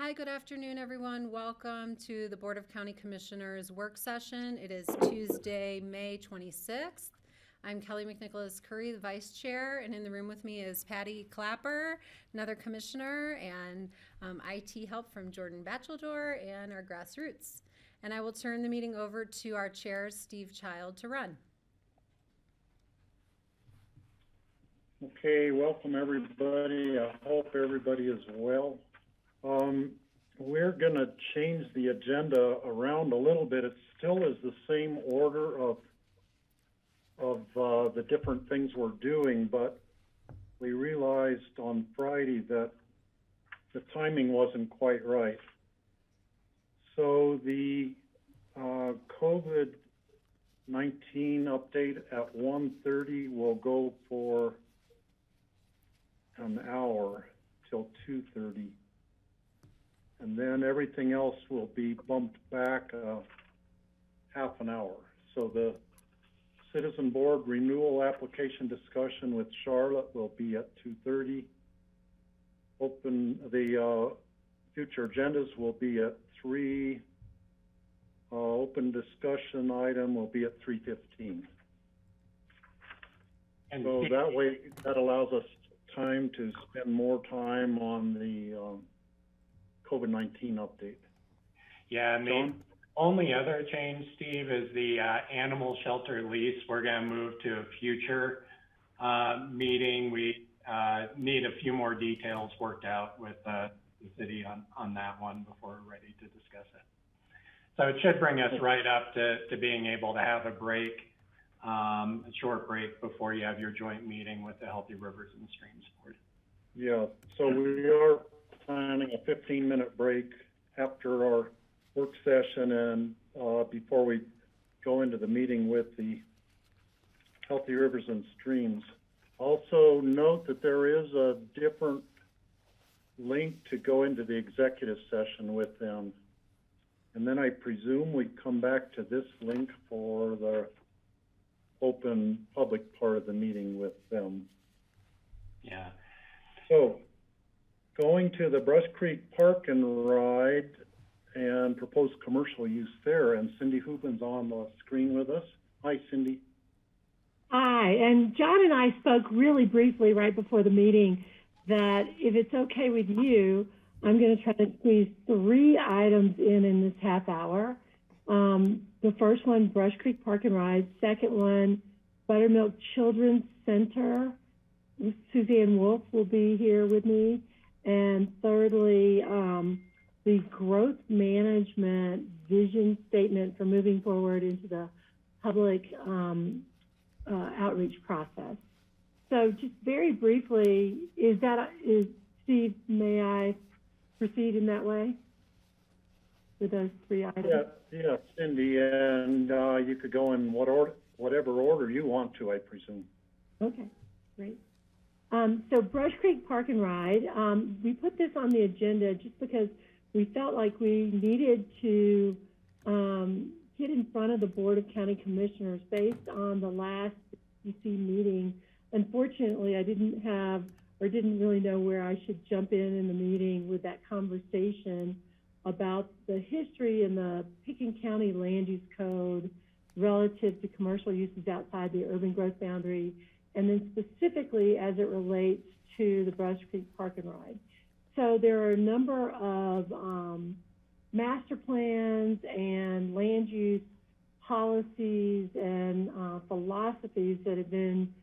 Hi, good afternoon, everyone. Welcome to the Board of County Commissioners work session. It is Tuesday, May 26th. I'm Kelly McNicholas Curry, the Vice Chair, and in the room with me is Patty Clapper, another commissioner, and IT help from Jordan Bacheldor and our grassroots. And I will turn the meeting over to our chair, Steve Child, to run. Okay, welcome everybody. I hope everybody is well. We're going to change the agenda around a little bit. It still is the same order of the different things we're doing, but we realized on Friday that the timing wasn't quite right. So the COVID-19 update at 1:30 will go for an hour till 2:30. And then everything else will be bumped back half an hour. So the Citizen Board renewal application discussion with Charlotte will be at 2:30. The future agendas will be at 3. Open discussion item will be at 3:15. And so that way, that allows us time to spend more time on the COVID-19 update. Yeah, and the only other change, Steve, is the animal shelter lease. We're going to move to a future meeting. We need a few more details worked out with the city on that one before we're ready to discuss it. So it should bring us right up to being able to have a break, a short break before you have your joint meeting with the Healthy Rivers and Streams Board. Yeah, so we are planning a 15-minute break after our work session and before we go into the meeting with the Healthy Rivers and Streams. Also note that there is a different link to go into the executive session with them. And then I presume we come back to this link for the open public part of the meeting with them. Yeah. So, going to the Brush Creek Park and Ride and proposed commercial use there, and Cindy Hoopin's on the screen with us. Hi, Cindy. Hi, and John and I spoke really briefly right before the meeting that if it's okay with you, I'm going to try to squeeze 3 items in this half hour. The first one, Brush Creek Park and Ride. Second one, Buttermilk Children's Center. Suzanne Wolf will be here with me. And thirdly, the growth management vision statement for moving forward into the public outreach process. So just very briefly, is Steve, may I proceed in that way with those 3 items? Yeah, Cindy, and you could go in whatever order you want to, I presume. Okay, great. So Brush Creek Park and Ride, we put this on the agenda just because we felt like we needed to get in front of the Board of County Commissioners based on the last BOCC meeting. Unfortunately, I didn't really know where I should jump in the meeting with that conversation about the history and the Pickens County Land Use Code relative to commercial uses outside the urban growth boundary, and then specifically as it relates to the Brush Creek Park and Ride. So there are a number of master plans and land use policies and philosophies that have been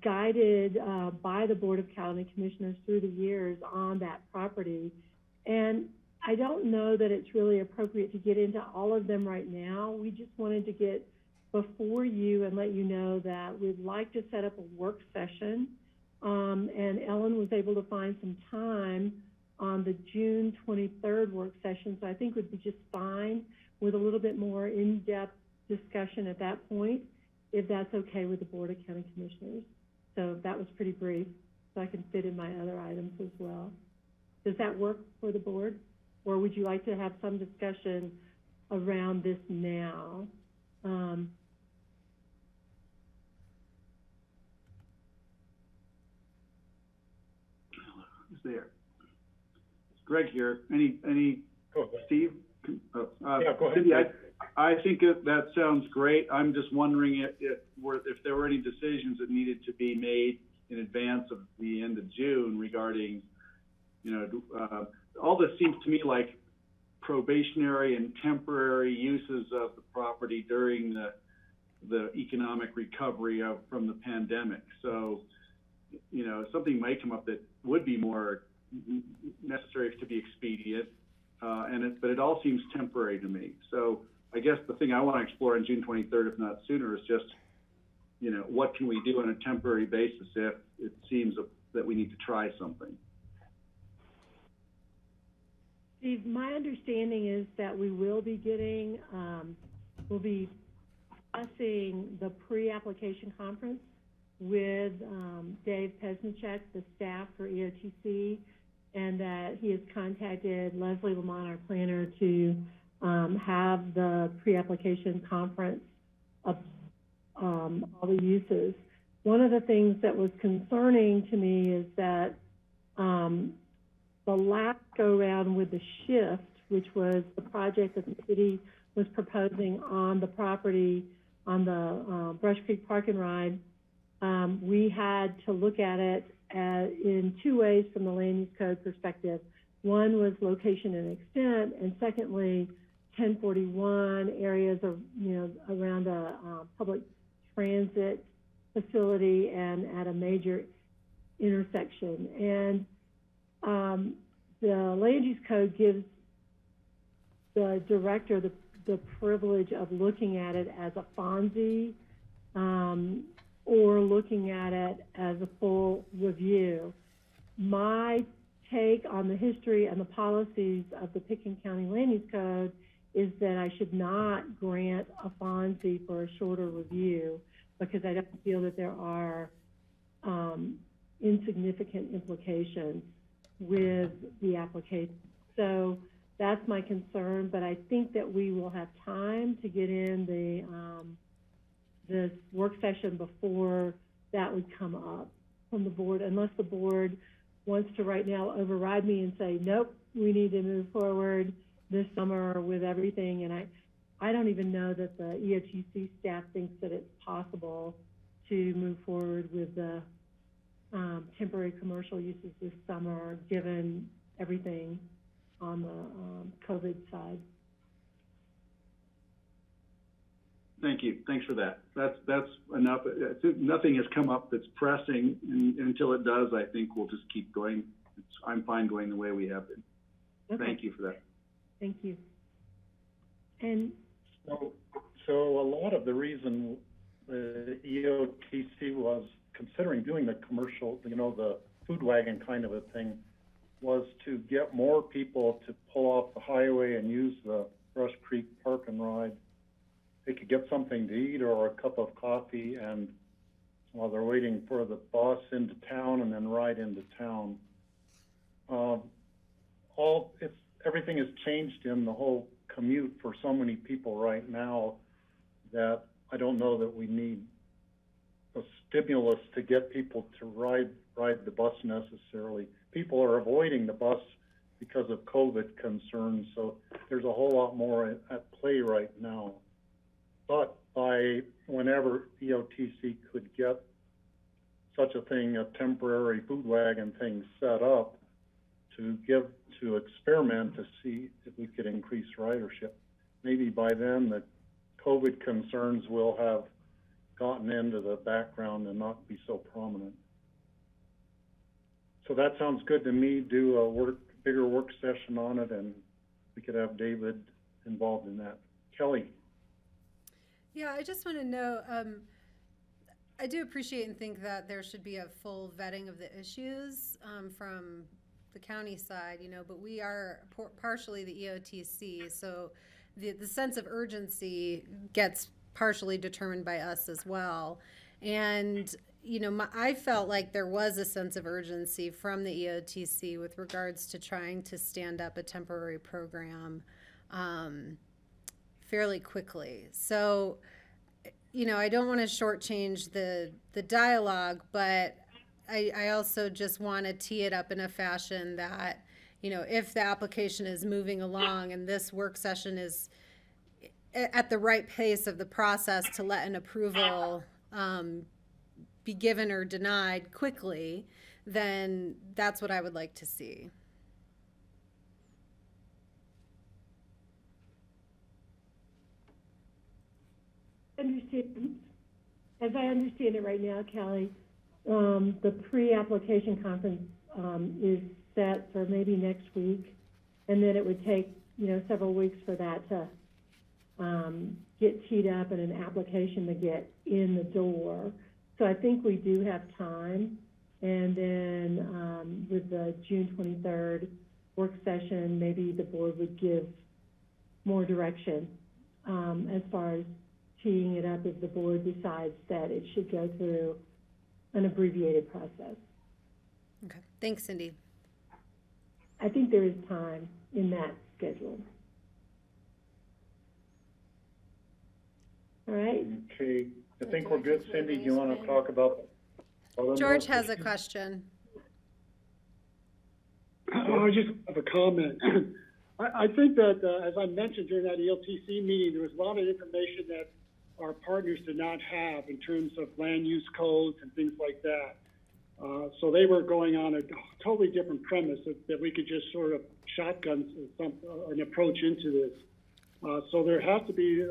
guided by the Board of County Commissioners through the years on that property. And I don't know that it's really appropriate to get into all of them right now. We just wanted to get before you and let you know that we'd like to set up a work session. And Ellen was able to find some time on the June 23rd work session. So I think would be just fine with a little bit more in-depth discussion at that point, if that's okay with the Board of County Commissioners. So that was pretty brief, so I can fit in my other items as well. Does that work for the board? Or would you like to have some discussion around this now? Who's there? Greg here. Any, Go ahead. Steve? Yeah, go ahead. Cindy, I think that sounds great. I'm just wondering if there were any decisions that needed to be made in advance of the end of June regarding, all this seems to me like probationary and temporary uses of the property during the economic recovery from the pandemic. So, something might come up that would be more necessary to be expedient, but it all seems temporary to me. So I guess the thing I want to explore on June 23rd, if not sooner, is just, what can we do on a temporary basis if it seems that we need to try something? Steve, my understanding is that we will be getting, we'll be discussing the pre-application conference with Dave Pesnichek, the staff for EOTC, and that he has contacted Leslie Lamont, our planner, to have the pre-application conference of all the uses. One of the things that was concerning to me is that the last go-round with the shift, which was the project that the city was proposing on the property on the Brush Creek Park and Ride, we had to look at it in two ways from the land use code perspective. One was location and extent, and secondly, 1041 areas of, around a public transit facility and at a major intersection. And the land use code gives the director the privilege of looking at it as a FONSI or looking at it as a full review. My take on the history and the policies of the Pickens County Land Use Code is that I should not grant a FONSI for a shorter review because I don't feel that there are insignificant implications with the application. So that's my concern, but I think that we will have time to get in this work session before that would come up from the board, unless the board wants to right now override me and say, nope, we need to move forward this summer with everything. And I don't even know that the EOTC staff thinks that it's possible to move forward with the temporary commercial uses this summer, given everything on the COVID side. Thank you. Thanks for that. That's enough. Nothing has come up that's pressing, and until it does, I think we'll just keep going. I'm fine going the way we have been. Okay. Thank you for that. Thank you. And so a lot of the reason the EOTC was considering doing the commercial, the food wagon kind of a thing, was to get more people to pull off the highway and use the Brush Creek Park and Ride. They could get something to eat or a cup of coffee, and while they're waiting for the bus into town and then ride into town. Everything has changed in the whole commute for so many people right now that I don't know that we need a stimulus to get people to ride the bus necessarily. People are avoiding the bus because of COVID concerns, so there's a whole lot more at play right now. But by whenever EOTC could get such a thing, a temporary food wagon thing set up to experiment to see if we could increase ridership. Maybe by then the COVID concerns will have gotten into the background and not be so prominent. So that sounds good to me. Do a bigger work session on it, and we could have David involved in that. Kelly. Yeah, I just want to know, I do appreciate and think that there should be a full vetting of the issues from the county side, but we are partially the EOTC, so the sense of urgency gets partially determined by us as well. And, I felt like there was a sense of urgency from the EOTC with regards to trying to stand up a temporary program fairly quickly. So, I don't want to shortchange the dialogue, but I also just want to tee it up in a fashion that, if the application is moving along and this work session is at the right pace of the process to let an approval be given or denied quickly, then that's what I would like to see. As I understand it right now, Kelly, the pre-application conference is set for maybe next week, and then it would take, several weeks for that to get teed up and an application to get in the door. So I think we do have time, and then with the June 23rd work session, maybe the board would give more direction as far as teeing it up if the board decides that it should go through an abbreviated process. Okay, thanks, Cindy. I think there is time in that schedule. All right. Okay, I think we're good. Cindy, do you want to talk about? George has a question. I just have a comment. I think that, as I mentioned during that ELTC meeting, there was a lot of information that our partners did not have in terms of land use codes and things like that. So they were going on a totally different premise that we could just sort of shotgun an approach into this. So there has to be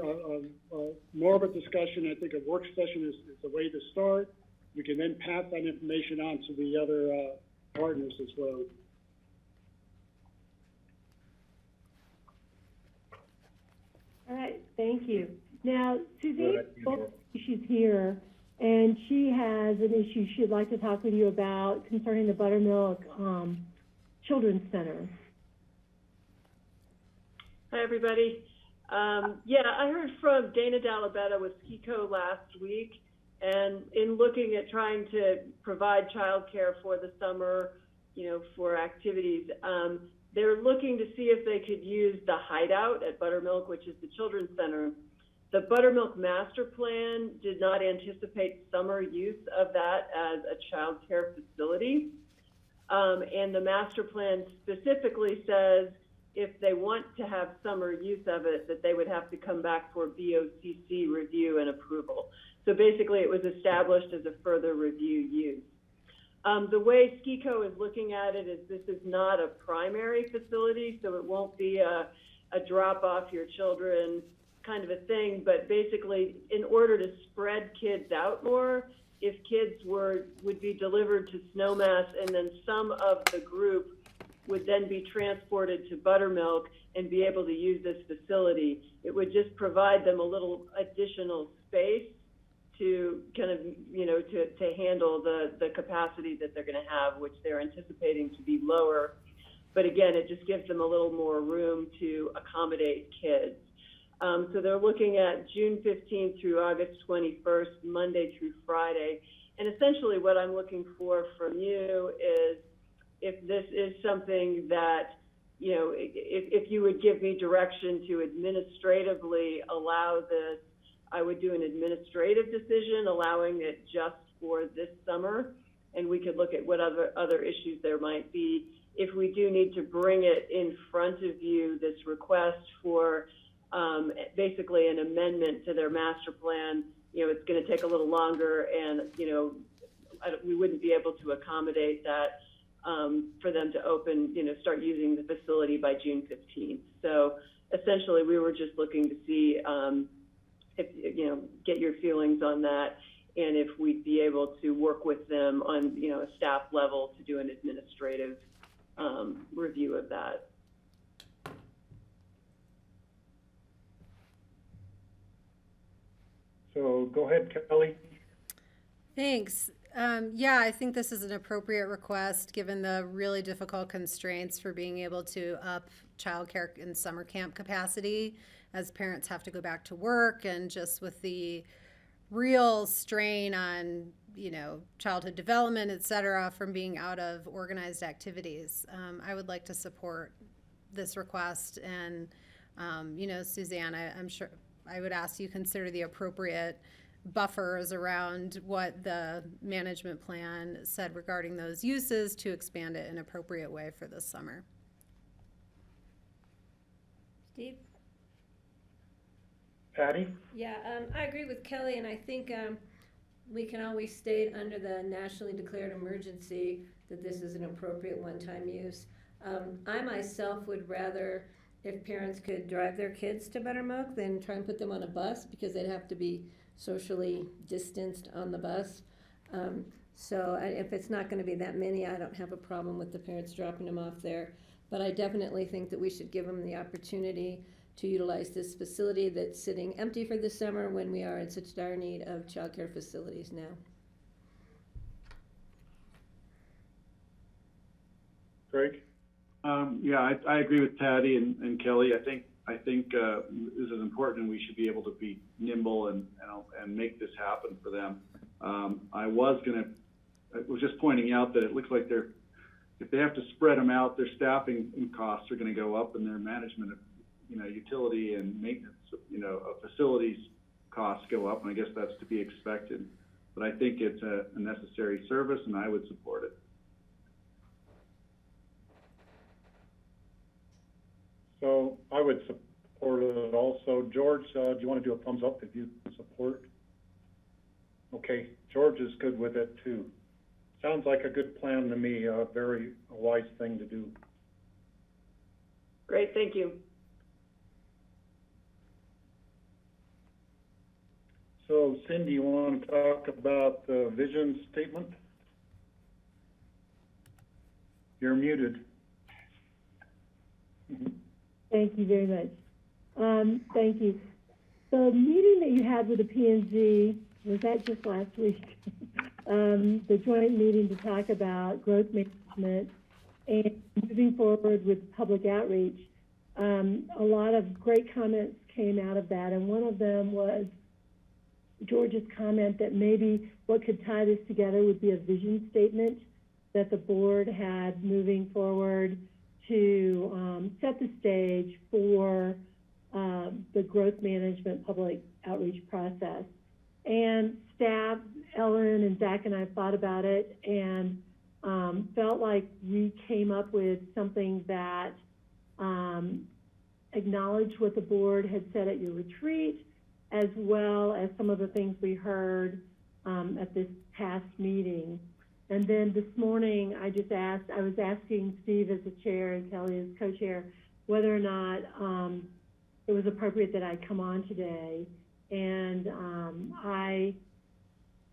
more of a discussion. I think a work session is the way to start. We can then pass that information on to the other partners as well. All right, thank you. Now, Suzanne, she's here, and she has an issue she'd like to talk with you about concerning the Buttermilk Children's Center. Hi, everybody. I heard from Dana Dalabetta with SKICO last week, and in looking at trying to provide childcare for the summer, for activities, they're looking to see if they could use the hideout at Buttermilk, which is the Children's Center. The Buttermilk Master Plan did not anticipate summer use of that as a child care facility. And the Master Plan specifically says if they want to have summer use of it, that they would have to come back for BOCC review and approval. So basically it was established as a further review use. The way SKICO is looking at it is this is not a primary facility, so it won't be a drop off your children kind of a thing, but basically in order to spread kids out more, if kids would be delivered to Snowmass and then some of the group would then be transported to Buttermilk and be able to use this facility, it would just provide them a little additional space to kind of, to handle the capacity that they're going to have, which they're anticipating to be lower. But again, it just gives them a little more room to accommodate kids. So they're looking at June 15th through August 21st, Monday through Friday. And essentially what I'm looking for from you is if this is something that, if you would give me direction to administratively allow this, I would do an administrative decision allowing it just for this summer, and we could look at what other issues there might be. If we do need to bring it in front of you, this request for basically an amendment to their master plan, it's going to take a little longer, and we wouldn't be able to accommodate that for them to open, start using the facility by June 15th. So essentially, we were just looking to see if get your feelings on that, and if we'd be able to work with them on a staff level to do an administrative review of that. So go ahead, Kelly. Thanks. I think this is an appropriate request given the really difficult constraints for being able to up childcare in summer camp capacity as parents have to go back to work, and just with the real strain on, childhood development, et cetera, from being out of organized activities. I would like to support this request, and, Suzanne, I'm sure I would ask you consider the appropriate buffers around what the management plan said regarding those uses to expand it in an appropriate way for this summer. Steve? Patty? Yeah, I agree with Kelly, and I think we can always state under the nationally declared emergency that this is an appropriate one-time use. I myself would rather, if parents could drive their kids to Buttermilk, than try and put them on a bus, because they'd have to be socially distanced on the bus. If it's not gonna be that many, I don't have a problem with the parents dropping them off there. But I definitely think that we should give them the opportunity to utilize this facility that's sitting empty for the summer when we are in such dire need of childcare facilities now. Greg? Yeah, I agree with Patty and Kelly. I think this is important, and we should be able to be nimble and make this happen for them. I was just pointing out that it looks like if they have to spread them out, their staffing costs are going to go up, and their management of utility and maintenance of facilities costs go up, and I guess that's to be expected. But I think it's a necessary service, and I would support it. So I would support it also. George, do you want to do a thumbs up if you support? Okay, George is good with it too. Sounds like a good plan to me, a very wise thing to do. Great, thank you. So Cindy, you want to talk about the vision statement? You're muted. Thank you very much. Thank you. The meeting that you had with the P&Z, was that just last week? The joint meeting to talk about growth management and moving forward with public outreach. A lot of great comments came out of that, and one of them was George's comment that maybe what could tie this together would be a vision statement that the board had moving forward to set the stage for the growth management public outreach process. And staff, Ellen and Zach and I thought about it and felt like we came up with something that acknowledged what the board had said at your retreat, as well as some of the things we heard at this past meeting. And then this morning, I was asking Steve as the chair and Kelly as co-chair, whether or not it was appropriate that I come on today. And I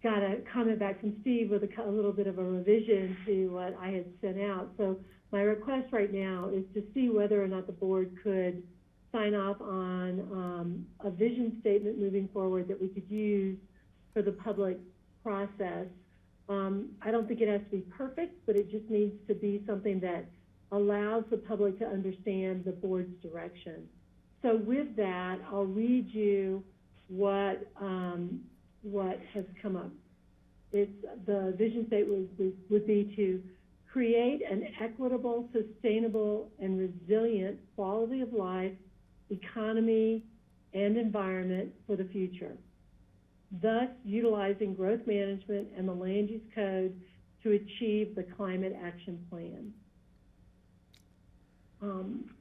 got a comment back from Steve with a little bit of a revision to what I had sent out. So my request right now is to see whether or not the board could sign off on a vision statement moving forward that we could use for the public process. I don't think it has to be perfect, but it just needs to be something that allows the public to understand the board's direction. So with that, I'll read you what has come up. The vision statement would be to create an equitable, sustainable, and resilient quality of life, economy, and environment for the future, thus utilizing growth management and the land use code to achieve the climate action plan.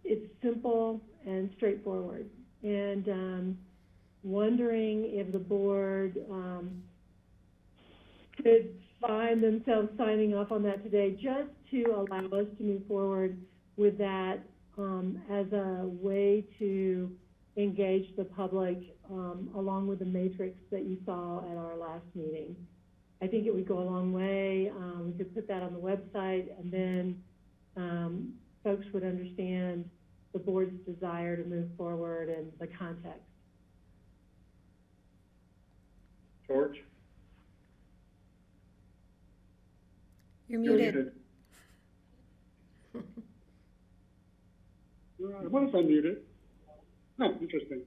It's simple and straightforward, and wondering if the board could find themselves signing off on that today, just to allow us to move forward with that as a way to engage the public along with the matrix that you saw at our last meeting. I think it would go a long way. We could put that on the website, and then folks would understand the board's desire to move forward and the context. George? You're muted. Was unmuted. Oh, interesting.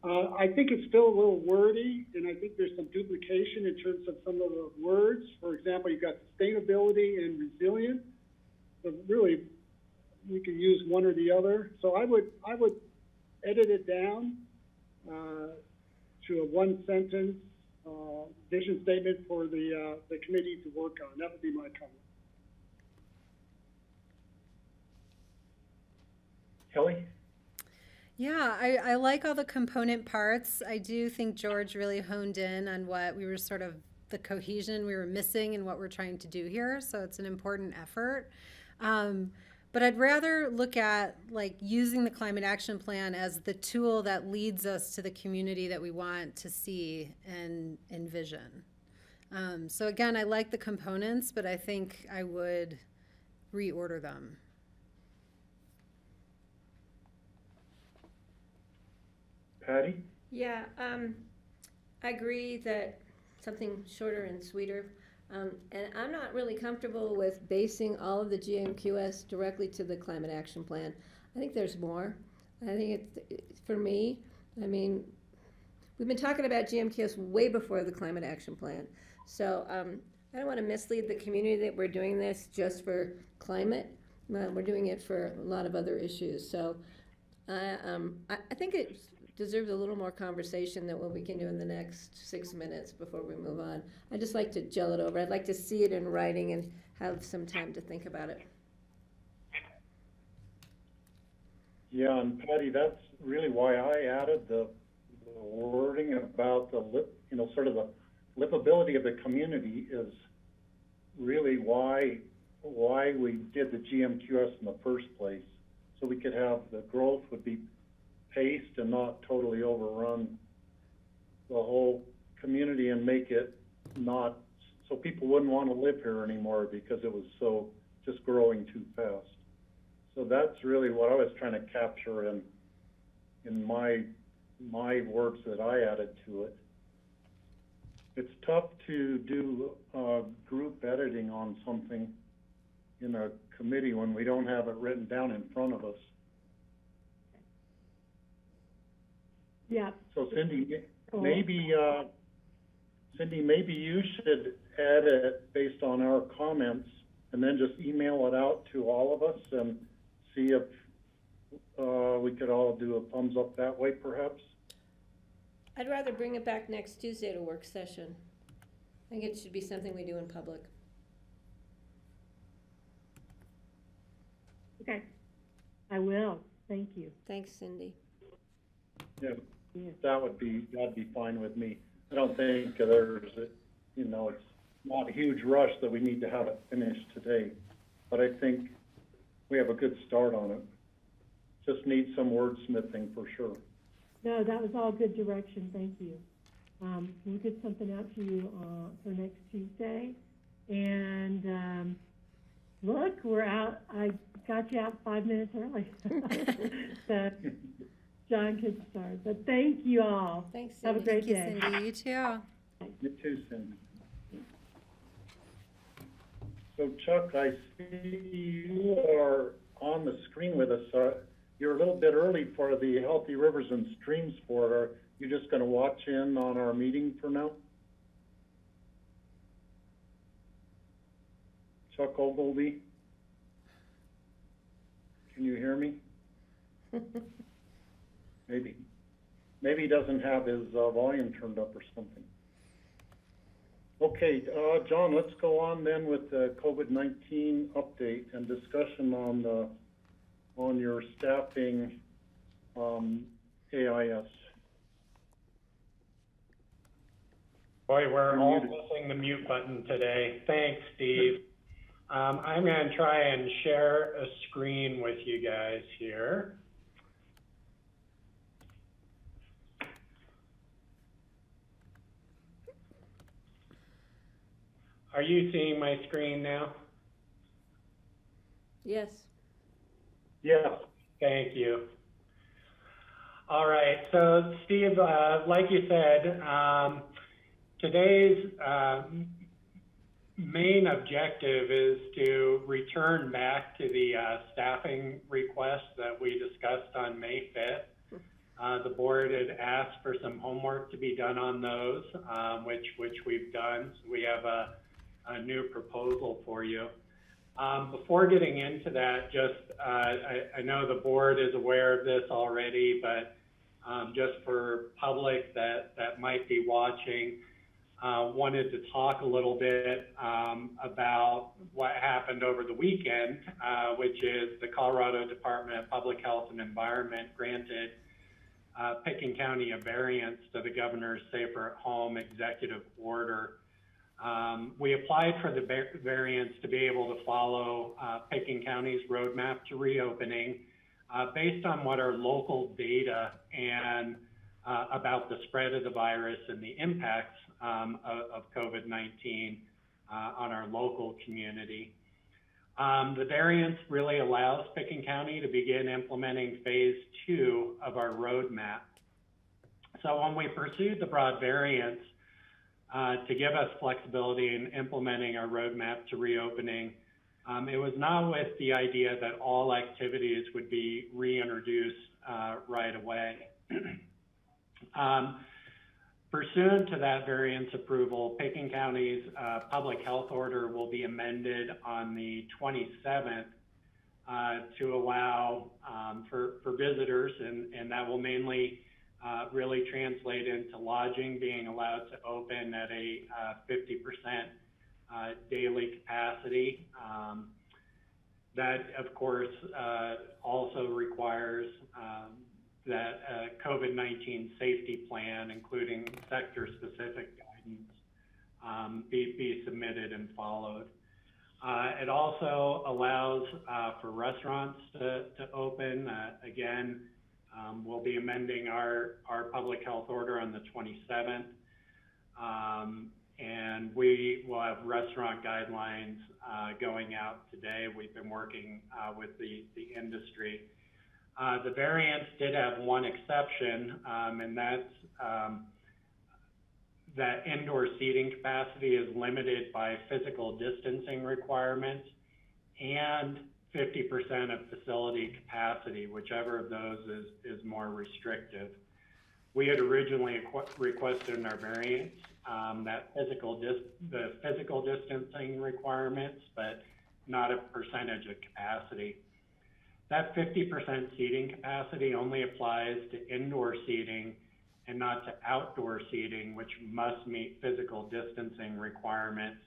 I think it's still a little wordy, and I think there's some duplication in terms of some of the words. For example, you've got sustainability and resilience. So really, we can use one or the other. So I would edit it down to a one-sentence vision statement for the committee to work on. That would be my comment. Kelly? Yeah, I like all the component parts. I do think George really honed in on what we were sort of the cohesion we were missing and what we're trying to do here. So it's an important effort. But I'd rather look at like using the climate action plan as the tool that leads us to the community that we want to see and envision. So again, I like the components, but I think I would reorder them. Patty? Yeah, I agree that something shorter and sweeter. And I'm not really comfortable with basing all of the GMQS directly to the climate action plan. I think there's more. I think it's, for me, I mean, we've been talking about GMQS way before the climate action plan. So I don't want to mislead the community that we're doing this just for climate. We're doing it for a lot of other issues. So I think it deserves a little more conversation than what we can do in the next 6 minutes before we move on. I'd just like to gel it over. I'd like to see it in writing and have some time to think about it. Yeah, and Patty, that's really why I added the wording about sort of the livability of the community is really why we did the GMQS in the first place. So we could have the growth would be paced and not totally overrun the whole community and make it not, so people wouldn't want to live here anymore because it was so just growing too fast. So that's really what I was trying to capture in my words that I added to it. It's tough to do group editing on something in a committee when we don't have it written down in front of us. Yeah. So Cindy, maybe you should edit based on our comments and then just email it out to all of us and see if we could all do a thumbs up that way, perhaps. I'd rather bring it back next Tuesday at a work session. I think it should be something we do in public. Okay. I will. Thank you. Thanks, Cindy. Yeah, Yeah. that'd be fine with me. I don't think there's, it's not a huge rush that we need to have it finished today, but I think we have a good start on it. Just need some wordsmithing for sure. No, that was all good direction. Thank you. We'll get something out to you for next Tuesday. And look, we're out. I got you out 5 minutes early. So John could start. But thank you all. Thanks, Have a Cindy. great Thank you, day. Cindy. You too. You too, Cindy. So Chuck, I see you are on the screen with us. You're a little bit early for the Healthy Rivers and Streams Board. Are you just going to watch in on our meeting for now? Chuck Ogilvie? Can you hear me? Maybe he doesn't have his volume turned up or something. Okay, John, let's go on then with the COVID-19 update and discussion on your staffing AIS. Boy, we're all missing the mute button today. Thanks, Steve. I'm going to try and share a screen with you guys here. Are you seeing my screen now? Yes. Yeah. Thank you. All right, so Steve, like you said, today's main objective is to return back to the staffing request that we discussed on May 5th. The board had asked for some homework to be done on those, which we've done. So we have a new proposal for you. Before getting into that, I know the board is aware of this already, but just for public that might be watching, wanted to talk a little bit about what happened over the weekend, which is the Colorado Department of Public Health and Environment granted Pickens County a variance to the governor's Safer at Home executive order. We applied for the variance to be able to follow Pickens County's roadmap to reopening based on what our local data and about the spread of the virus and the impacts of COVID-19 on our local community. The variance really allows Pickens County to begin implementing phase 2 of our roadmap. So when we pursued the broad variance to give us flexibility in implementing our roadmap to reopening, it was not with the idea that all activities would be reintroduced right away. Pursuant to that variance approval, Pickens County's public health order will be amended on the 27th to allow for visitors, and that will mainly really translate into lodging being allowed to open at a 50% daily capacity. That, of course, also requires that COVID-19 safety plan, including sector-specific guidance, be submitted and followed. It also allows for restaurants to open. Again, we'll be amending our public health order on the 27th, and we will have restaurant guidelines going out today. We've been working with the industry. The variance did have one exception, and that's that indoor seating capacity is limited by physical distancing requirements and 50% of facility capacity, whichever of those is more restrictive. We had originally requested in our variance that the physical distancing requirements, but not a percentage of capacity. That 50% seating capacity only applies to indoor seating and not to outdoor seating, which must meet physical distancing requirements.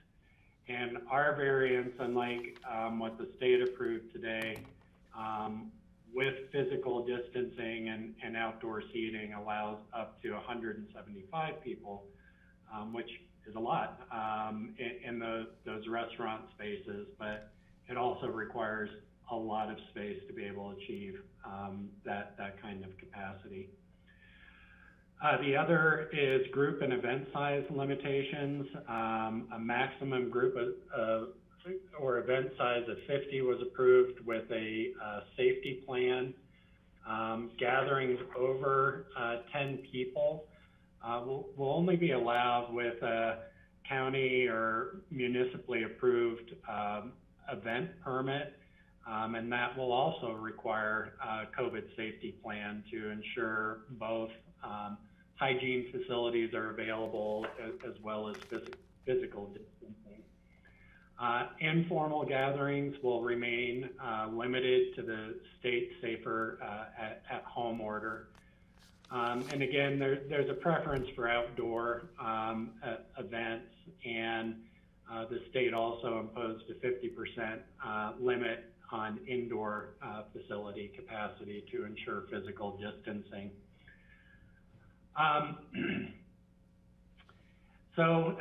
And our variance, unlike what the state approved today, with physical distancing and outdoor seating, allows up to 175 people, which is a lot in those restaurant spaces, but it also requires a lot of space to be able to achieve that kind of capacity. The other is group and event size limitations. A maximum group or event size of 50 was approved with a safety plan. Gatherings over 10 people will only be allowed with a county or municipally approved event permit. And that will also require a COVID safety plan to ensure both hygiene facilities are available as well as physical distancing. Informal gatherings will remain limited to the state Safer at Home order. And again, there's a preference for outdoor events, and the state also imposed a 50% limit on indoor facility capacity to ensure physical distancing. So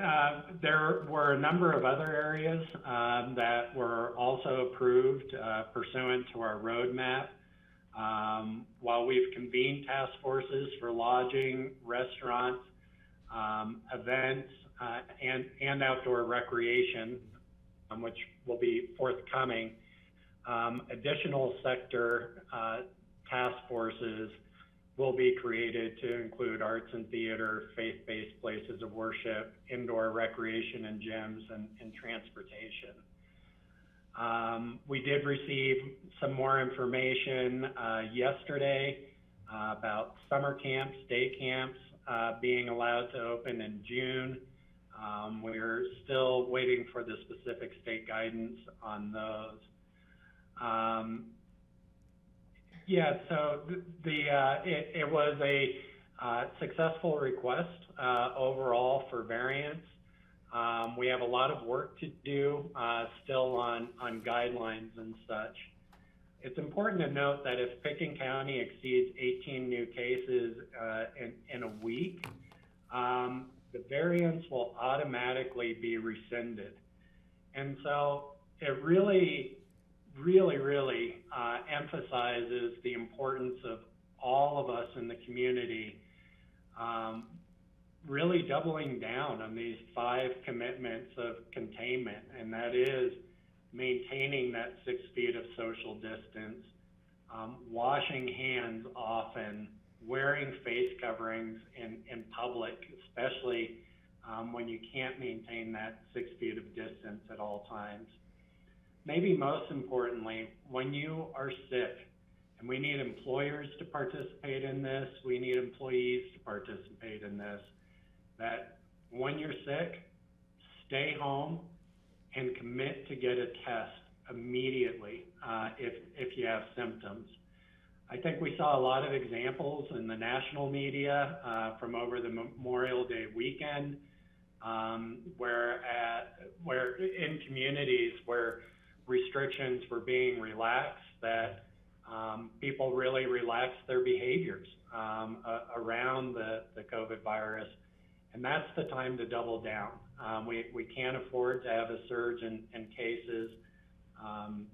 there were a number of other areas that were also approved pursuant to our roadmap. While we've convened task forces for lodging, restaurants, events, and outdoor recreation, which will be forthcoming, additional sector task forces will be created to include arts and theater, faith-based places of worship, indoor recreation and gyms, and transportation. We did receive some more information yesterday about summer camps, day camps being allowed to open in June. We're still waiting for the specific state guidance on those. Yeah, so it was a successful request overall for variance. We have a lot of work to do still on guidelines and such. it's important to note that if Pickens County exceeds 18 new cases in a week, the variance will automatically be rescinded. And so it really emphasizes the importance of all of us in the community really doubling down on these 5 commitments of containment, and that is maintaining that 6 feet of social distance, washing hands often, wearing face coverings in public, especially when you can't maintain that 6 feet of distance at all times. Maybe most importantly, when you are sick, and we need employers to participate in this, we need employees to participate in this, that when you're sick, stay home and commit to get a test immediately if you have symptoms. I think we saw a lot of examples in the national media from over the Memorial Day weekend, where in communities where restrictions were being relaxed, that people really relaxed their behaviors around the COVID virus. And that's the time to double down. We can't afford to have a surge in cases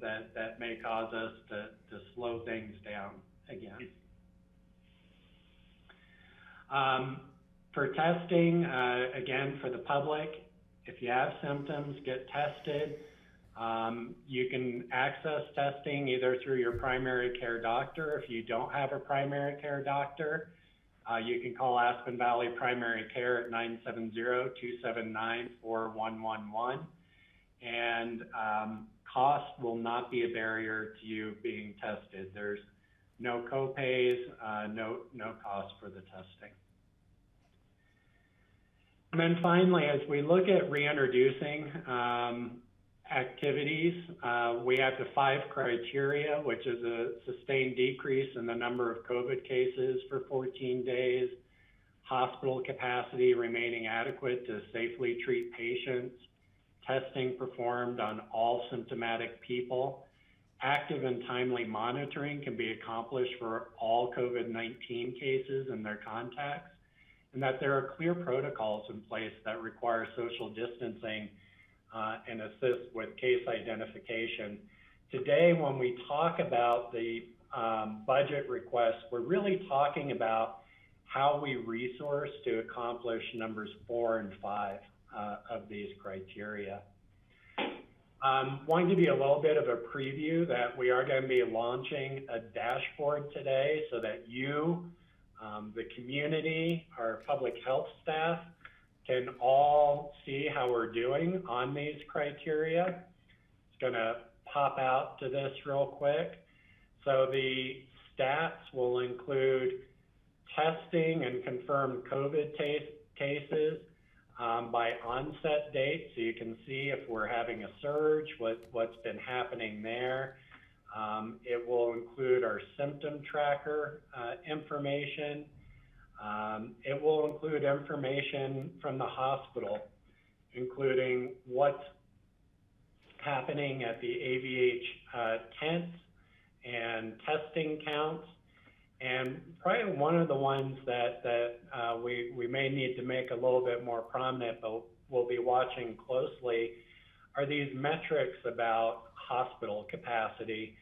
that may cause us to slow things down again. For testing, again, for the public, if you have symptoms, get tested. You can access testing either through your primary care doctor. If you don't have a primary care doctor, you can call Aspen Valley Primary Care at 970-279-4111. And cost will not be a barrier to you being tested. There's no co-pays, no cost for the testing. And then finally, as we look at reintroducing activities, we have the 5 criteria, which is a sustained decrease in the number of COVID cases for 14 days, hospital capacity remaining adequate to safely treat patients, testing performed on all symptomatic people, active and timely monitoring can be accomplished for all COVID-19 cases and their contacts, and that there are clear protocols in place that require social distancing and assist with case identification. Today, when we talk about the budget requests, we're really talking about how we resource to accomplish numbers 4 and 5 of these criteria. Want to give you a little bit of a preview that we are going to be launching a dashboard today so that you, the community, our public health staff, can all see how we're doing on these criteria. It's going to pop out to this real quick. So the stats will include testing and confirmed COVID cases by onset date, so you can see if we're having a surge, what's been happening there. It will include our symptom tracker information. It will include information from the hospital, including what's happening at the AVH tents and testing counts. And probably one of the ones that we may need to make a little bit more prominent, but we'll be watching closely, are these metrics about hospital capacity.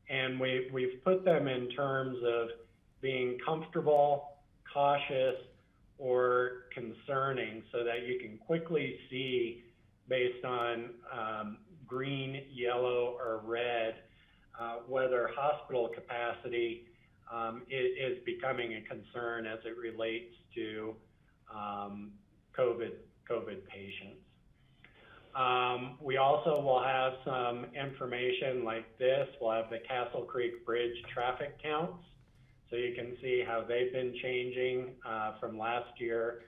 And we've put them in terms of being comfortable, cautious, or concerning, so that you can quickly see based on green, yellow, or red whether hospital capacity is becoming a concern as it relates to COVID patients. We also will have some information like this. We'll have the Castle Creek Bridge traffic counts, so you can see how they've been changing from last year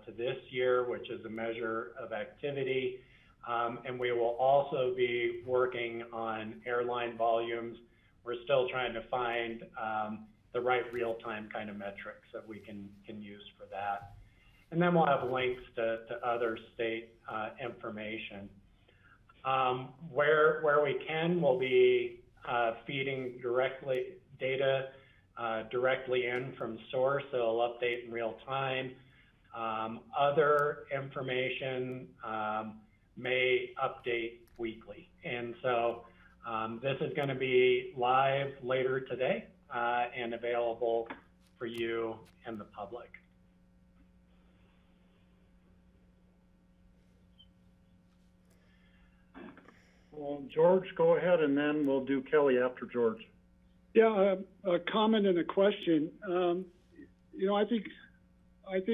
to this year, which is a measure of activity. And we will also be working on airline volumes. We're still trying to find the right real-time kind of metrics that we can use for that. And then we'll have links to other state information. Where we can, we'll be feeding data directly in from source, so it'll update in real time. Other information may update weekly. And so this is going to be live later today and available for you and the public. Well, George, go ahead, and then we'll do Kelly after George. Yeah, a comment and a question. You know, I think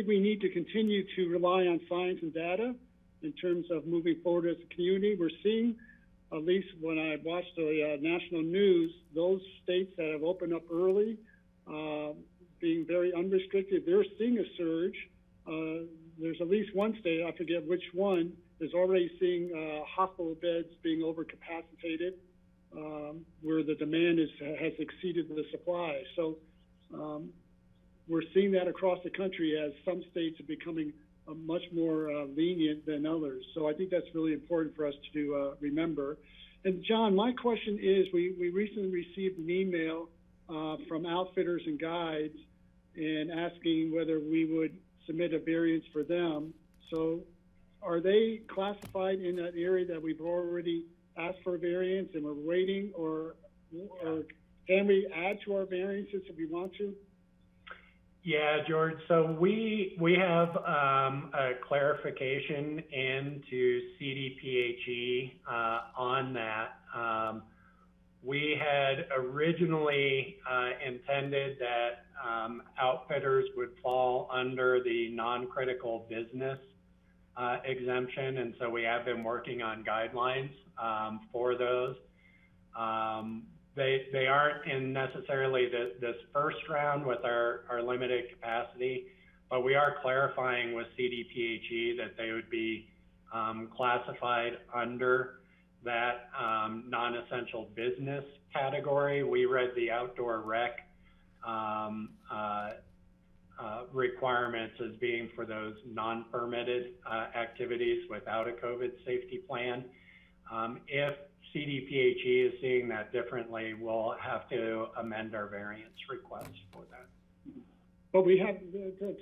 we need to continue to rely on science and data in terms of moving forward as a community. We're seeing, at least when I watched the national news, those states that have opened up early, being very unrestricted, they're seeing a surge. There's at least one state, I forget which one, is already seeing hospital beds being overcapacitated, where the demand has exceeded the supply. So we're seeing that across the country as some states are becoming much more lenient than others. So I think that's really important for us to remember. And John, my question is, we recently received an email from outfitters and guides and asking whether we would submit a variance for them. So are they classified in that area that we've already asked for a variance and we're waiting, or can we add to our variances if we want to? Yeah, George. So we have a clarification into CDPHE on that. We had originally intended that outfitters would fall under the non-critical business exemption, and so we have been working on guidelines for those. They aren't in necessarily this first round with our limited capacity, but we are clarifying with CDPHE that they would be classified under that non-essential business category. We read the outdoor rec requirements as being for those non-permitted activities without a COVID safety plan. If CDPHE is seeing that differently, we'll have to amend our variance request for that. But we have,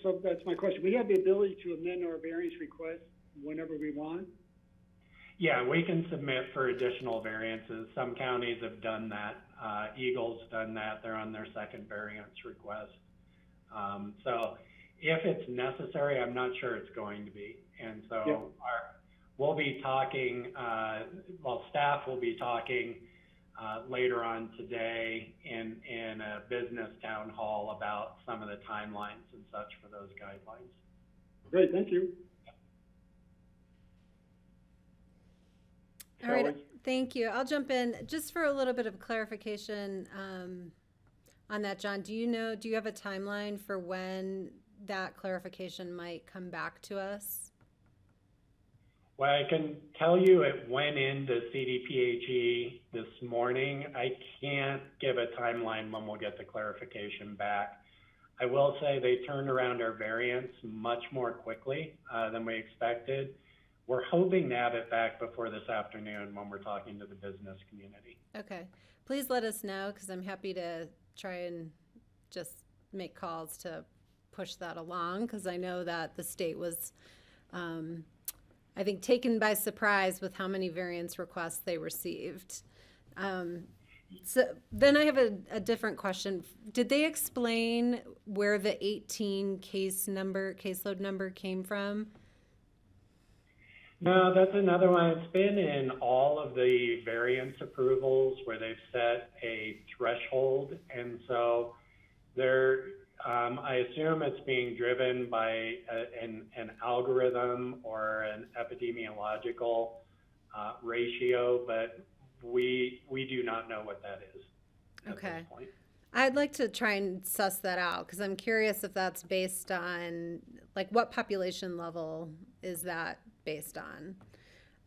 so that's my question. We have the ability to amend our variance request whenever we want? Yeah, we can submit for additional variances. Some counties have done that. Eagle's done that. They're on their second variance request. So if it's necessary, I'm not sure it's going to be. And so we'll be talking, staff will be talking later on today in a business town hall about some of the timelines and such for those guidelines. Great, thank you. All right, thank you. I'll jump in just for a little bit of clarification on that, John. Do you have a timeline for when that clarification might come back to us? Well, I can tell you it went into CDPHE this morning. I can't give a timeline when we'll get the clarification back. I will say they turned around our variance much more quickly than we expected. We're hoping to have it back before this afternoon when we're talking to the business community. Okay. Please let us know, because I'm happy to try and just make calls to push that along, because I know that the state was, I think, taken by surprise with how many variance requests they received. So then I have a different question. Did they explain where the 18 caseload number came from? No, that's another one. It's been in all of the variance approvals where they've set a threshold. And so I assume it's being driven by an algorithm or an epidemiological ratio, but we do not know what that is at this point. I'd like to try and suss that out, because I'm curious if that's based on, like, what population level is that based on?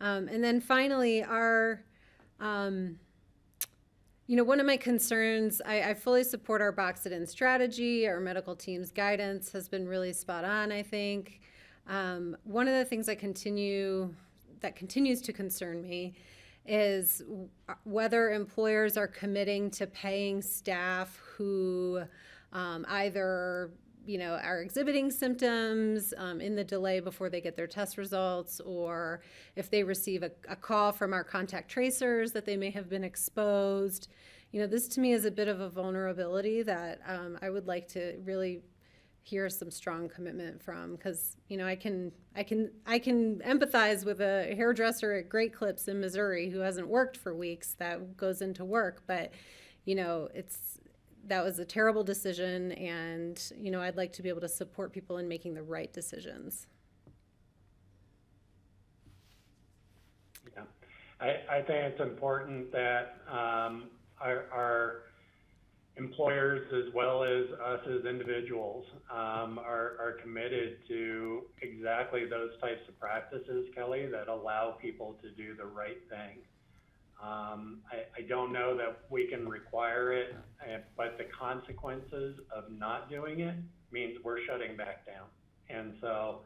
And then finally, one of my concerns, I fully support our box it in strategy. Our medical team's guidance has been really spot on, I think. One of the things that continues to concern me is whether employers are committing to paying staff who either are exhibiting symptoms in the delay before they get their test results, or if they receive a call from our contact tracers that they may have been exposed. This to me is a bit of a vulnerability that I would like to really hear some strong commitment from, because I can empathize with a hairdresser at Great Clips in Missouri who hasn't worked for weeks that goes into work, but that was a terrible decision, and I'd like to be able to support people in making the right decisions. Yeah, I think it's important that our employers, as well as us as individuals, are committed to exactly those types of practices, Kelly, that allow people to do the right thing. I don't know that we can require it, but the consequences of not doing it means we're shutting back down. And so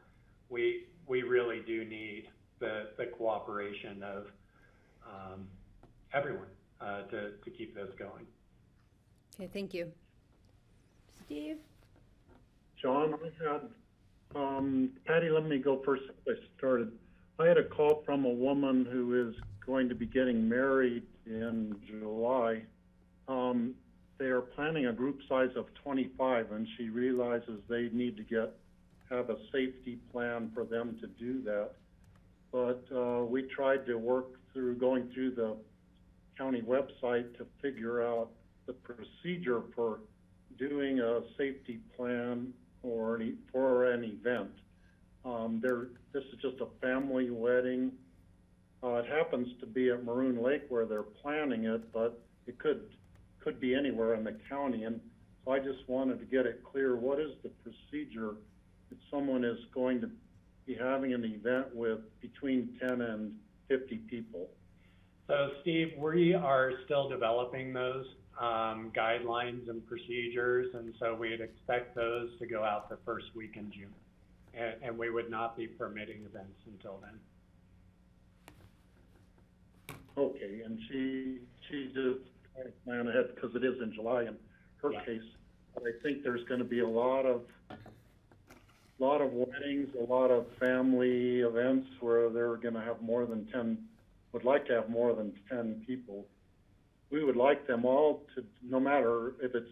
we really do need the cooperation of everyone to keep this going. Okay, thank you. Steve? John, I had, Patty, let me go first if I started. I had a call from a woman who is going to be getting married in July. They are planning a group size of 25, and she realizes they need to have a safety plan for them to do that. But we tried to work through going through the county website to figure out the procedure for doing a safety plan for an event. This is just a family wedding. It happens to be at Maroon Lake where they're planning it, but it could be anywhere in the county. And so I just wanted to get it clear. What is the procedure if someone is going to be having an event with between 10 and 50 people? So, Steve, we are still developing those guidelines and procedures, and so we'd expect those to go out the first week in June. And we would not be permitting events until then. Okay, and she just kind of plan ahead because it is in July in her case. But I think there's going to be a lot of weddings, a lot of family events where they're going to have more than 10, would like to have more than 10 people. We would like them all to, no matter if it's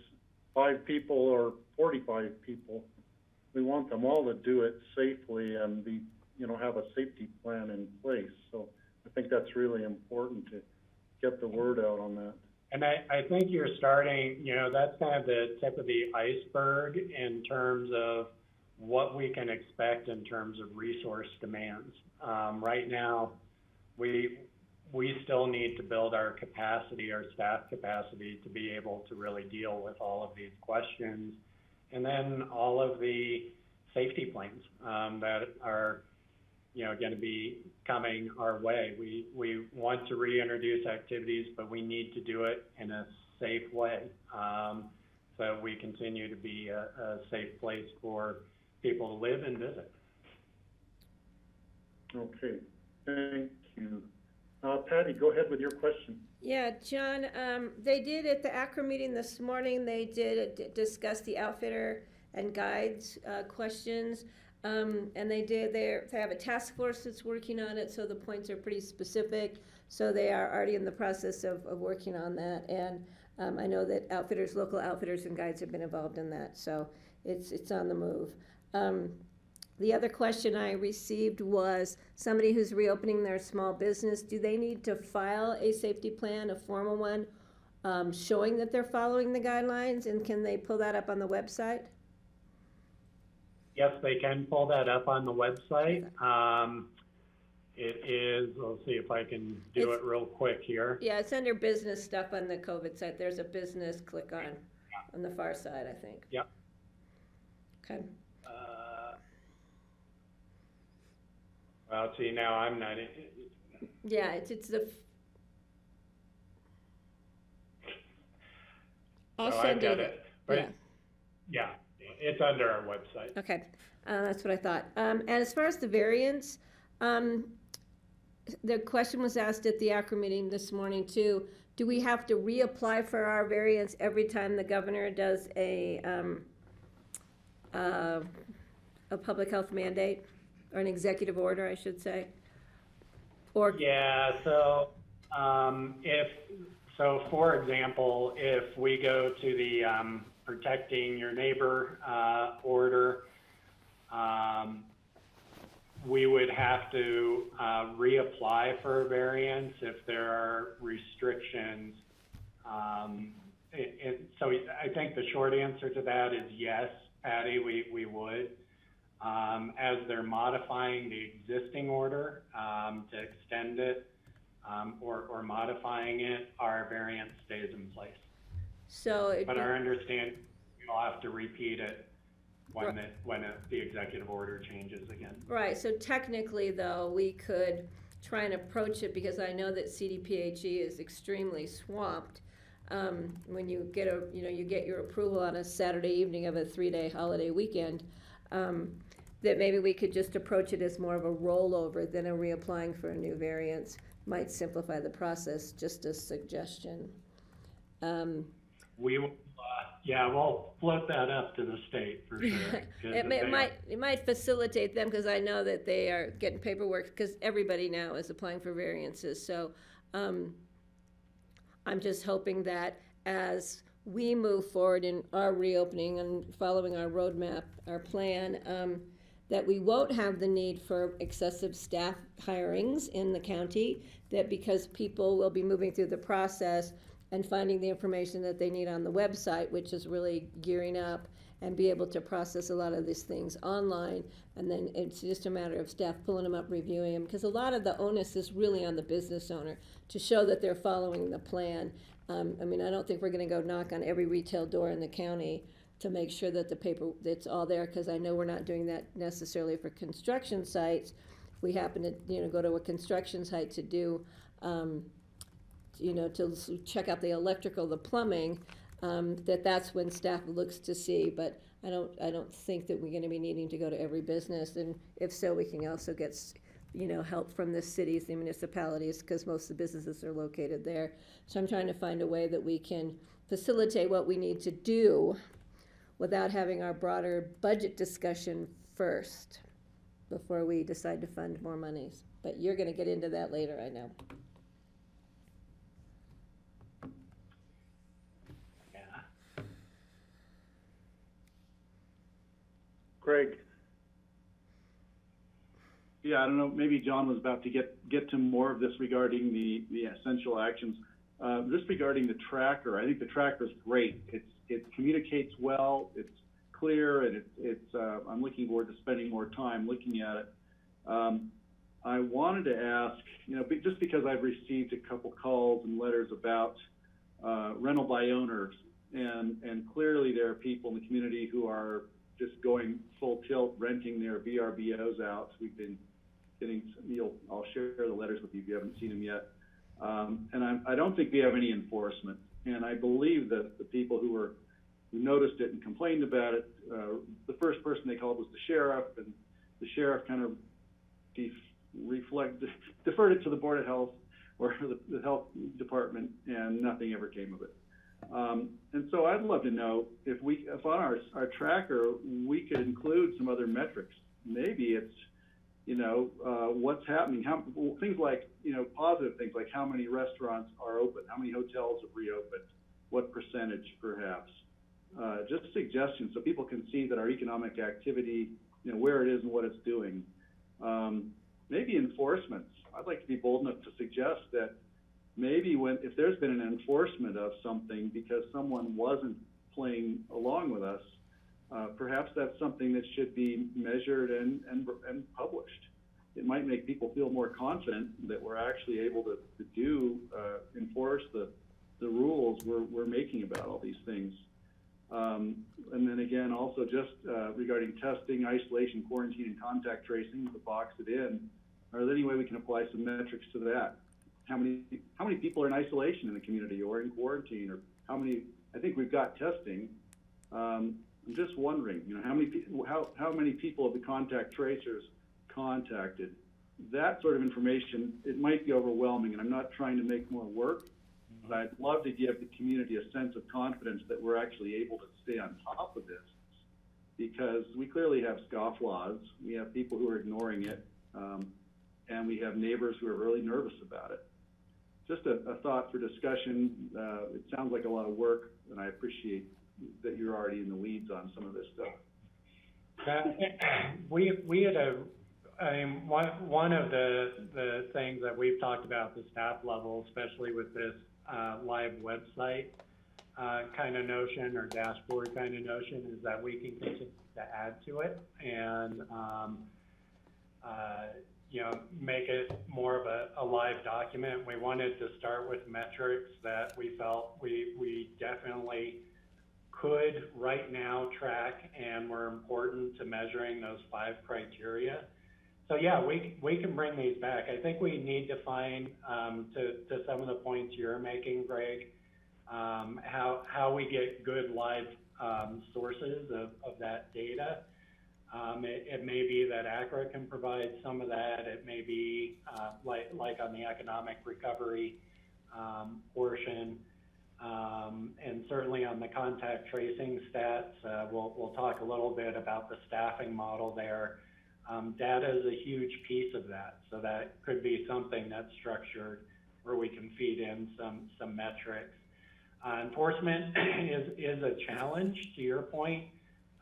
5 people or 45 people, we want them all to do it safely and have a safety plan in place. So I think that's really important to get the word out on that. And I think you're starting, that's kind of the tip of the iceberg in terms of what we can expect in terms of resource demands. Right now, we still need to build our capacity, our staff capacity, to be able to really deal with all of these questions. And then all of the safety plans that are going to be coming our way. We want to reintroduce activities, but we need to do it in a safe way, so we continue to be a safe place for people to live and visit. Okay, thank you. Patty, go ahead with your question. Yeah, John, they did at the ACRA meeting this morning, they did discuss the outfitter and guides questions. And they have a task force that's working on it, so the points are pretty specific. So they are already in the process of working on that. And I know that local outfitters and guides have been involved in that. So it's on the move. The other question I received was somebody who's reopening their small business, do they need to file a safety plan, a formal one, showing that they're following the guidelines? And can they pull that up on the website? Yes, they can pull that up on the website. It is, let's see if I can do it real quick here. Yeah, it's under business stuff on the COVID site. There's a business, click on the far side, I think. Yep. Okay. Well, see, now I'm not. Yeah, it's the. I'll send you it. But yeah, it's under our website. Okay, that's what I thought. And as far as the variance, the question was asked at the ACRA meeting this morning too. Do we have to reapply for our variance every time the governor does a public health mandate, or an executive order, I should say? Or Yeah, so, for example, if we go to the, protecting your neighbor, order, we would have to, reapply for a variance if there are restrictions. So I think the short answer to that is yes, Patty, we would. As they're modifying the existing order, to extend it, or modifying it, our variance stays in place. so But our understanding, we'll have to repeat it when the executive order changes again. right, so technically though, we could try and approach it, because I know that CDPHE is extremely swamped. When you get you get your approval on a Saturday evening of a 3-day holiday weekend, that maybe we could just approach it as more of a rollover than a reapplying for a new variance. Might simplify the process, just a suggestion. We will, we'll float that up to the state for sure. It might facilitate them, because I know that they are getting paperwork, because everybody now is applying for variances. So I'm just hoping that as we move forward in our reopening and following our roadmap, our plan, that we won't have the need for excessive staff hirings in the county, that because people will be moving through the process and finding the information that they need on the website, which is really gearing up, and be able to process a lot of these things online, and then it's just a matter of staff pulling them up, reviewing them, because a lot of the onus is really on the business owner to show that they're following the plan. I mean, I don't think we're gonna go knock on every retail door in the county to make sure that the paper, it's all there, because I know we're not doing that necessarily for construction sites. If we happen to, go to a construction site to do, to check out the electrical, the plumbing, that's when staff looks to see, but I don't think that we're gonna be needing to go to every business, and if so, we can also get, help from the cities, the municipalities, because most of the businesses are located there. So I'm trying to find a way that we can facilitate what we need to do without having our broader budget discussion first, before we decide to fund more monies. But you're gonna get into that later, I know. Greg? Yeah, I don't know, maybe John was about to get to more of this regarding the essential actions. Just regarding the tracker, I think the tracker is great. It communicates well, it's clear, and I'm looking forward to spending more time looking at it. I wanted to ask, just because I've received a couple calls and letters about rental by owners, and clearly there are people in the community who are just going full tilt, renting their VRBOs out. We've been getting, I'll share the letters with you if you haven't seen them yet. And I don't think we have any enforcement. And I believe that the people who noticed it and complained about it, the first person they called was the sheriff, and the sheriff kind of deferred it to the Board of Health or the health department, and nothing ever came of it. And so I'd love to know if on our tracker, we could include some other metrics. Maybe it's, what's happening, things like, positive things like how many restaurants are open, how many hotels have reopened, what percentage perhaps. Just suggestions so people can see that our economic activity, where it is and what it's doing. Maybe enforcements. I'd like to be bold enough to suggest that maybe if there's been an enforcement of something because someone wasn't playing along with us, perhaps that's something that should be measured and published. It might make people feel more confident that we're actually able to enforce the rules we're making about all these things. And then again, also just regarding testing, isolation, quarantine, and contact tracing, to box it in, are there any way we can apply some metrics to that? How many people are in isolation in the community or in quarantine, or how many? I think we've got testing. I'm just wondering, how many people have the contact tracers contacted that sort of information, it might be overwhelming, and I'm not trying to make more work, but I'd love to give the community a sense of confidence that we're actually able to stay on top of this, because we clearly have scofflaws, we have people who are ignoring it, and we have neighbors who are really nervous about it. Just a thought for discussion. It sounds like a lot of work, and I appreciate that you're already in the weeds on some of this stuff. We had one of the things that we've talked about at the staff level, especially with this live website kind of notion or dashboard kind of notion, is that we can continue to add to it and make it more of a live document. We wanted to start with metrics that we felt we definitely could right now track and were important to measuring those 5 criteria. So yeah, we can bring these back. I think we need to find, to some of the points you're making, Greg, how we get good live sources of that data. It may be that ACRA can provide some of that. It may be like on the economic recovery portion. And certainly on the contact tracing stats, we'll talk a little bit about the staffing model there. Data is a huge piece of that, so that could be something that's structured where we can feed in some metrics. Enforcement is a challenge, to your point.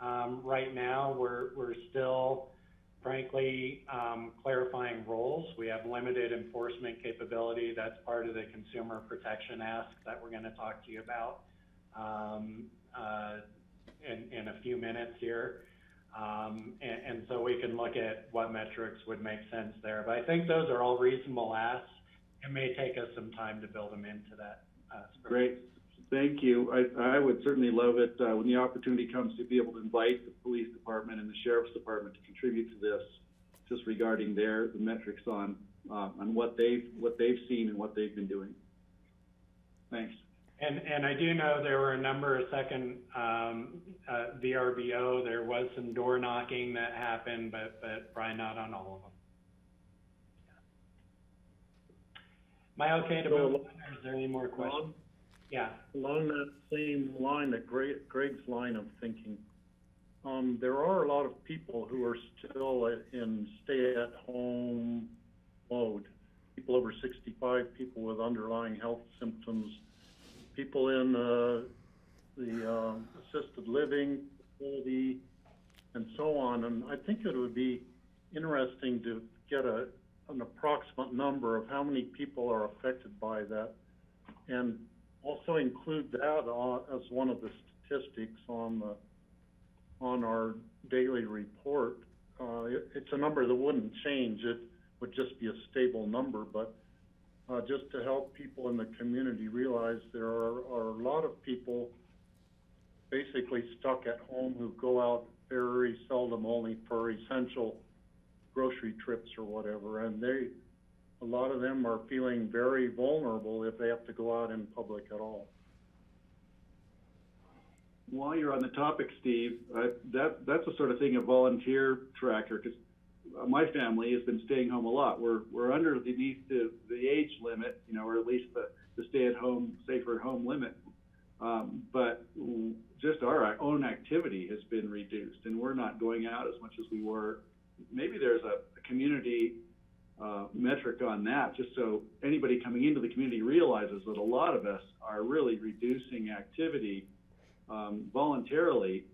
Right now, we're still, frankly, clarifying roles. We have limited enforcement capability. That's part of the consumer protection ask that we're going to talk to you about in a few minutes here. And so we can look at what metrics would make sense there. But I think those are all reasonable asks. It may take us some time to build them into that. Great. Thank you. I would certainly love it when the opportunity comes to be able to invite the police department and the sheriff's department to contribute to this, just regarding the metrics on what they've seen and what they've been doing. Thanks. And I do know there were a number of second VRBO. There was some door knocking that happened, but probably not on all of them. Am I okay to move on, or is there any more questions? Yeah. Along that same line, that Greg's line of thinking, there are a lot of people who are still in stay-at-home mode. People over 65, people with underlying health symptoms, people in the assisted living facility, and so on. And I think it would be interesting to get an approximate number of how many people are affected by that, and also include that as one of the statistics on our daily report. It's a number that wouldn't change. It would just be a stable number, but just to help people in the community realize there are a lot of people basically stuck at home who go out very seldom, only for essential grocery trips or whatever, and a lot of them are feeling very vulnerable if they have to go out in public at all. While you're on the topic, Steve, that's the sort of thing a volunteer tracker, because my family has been staying home a lot. We're underneath the age limit, or at least the stay-at-home, safer-at-home limit. But just our own activity has been reduced, and we're not going out as much as we were. Maybe there's a community metric on that, just so anybody coming into the community realizes that a lot of us are really reducing activity voluntarily,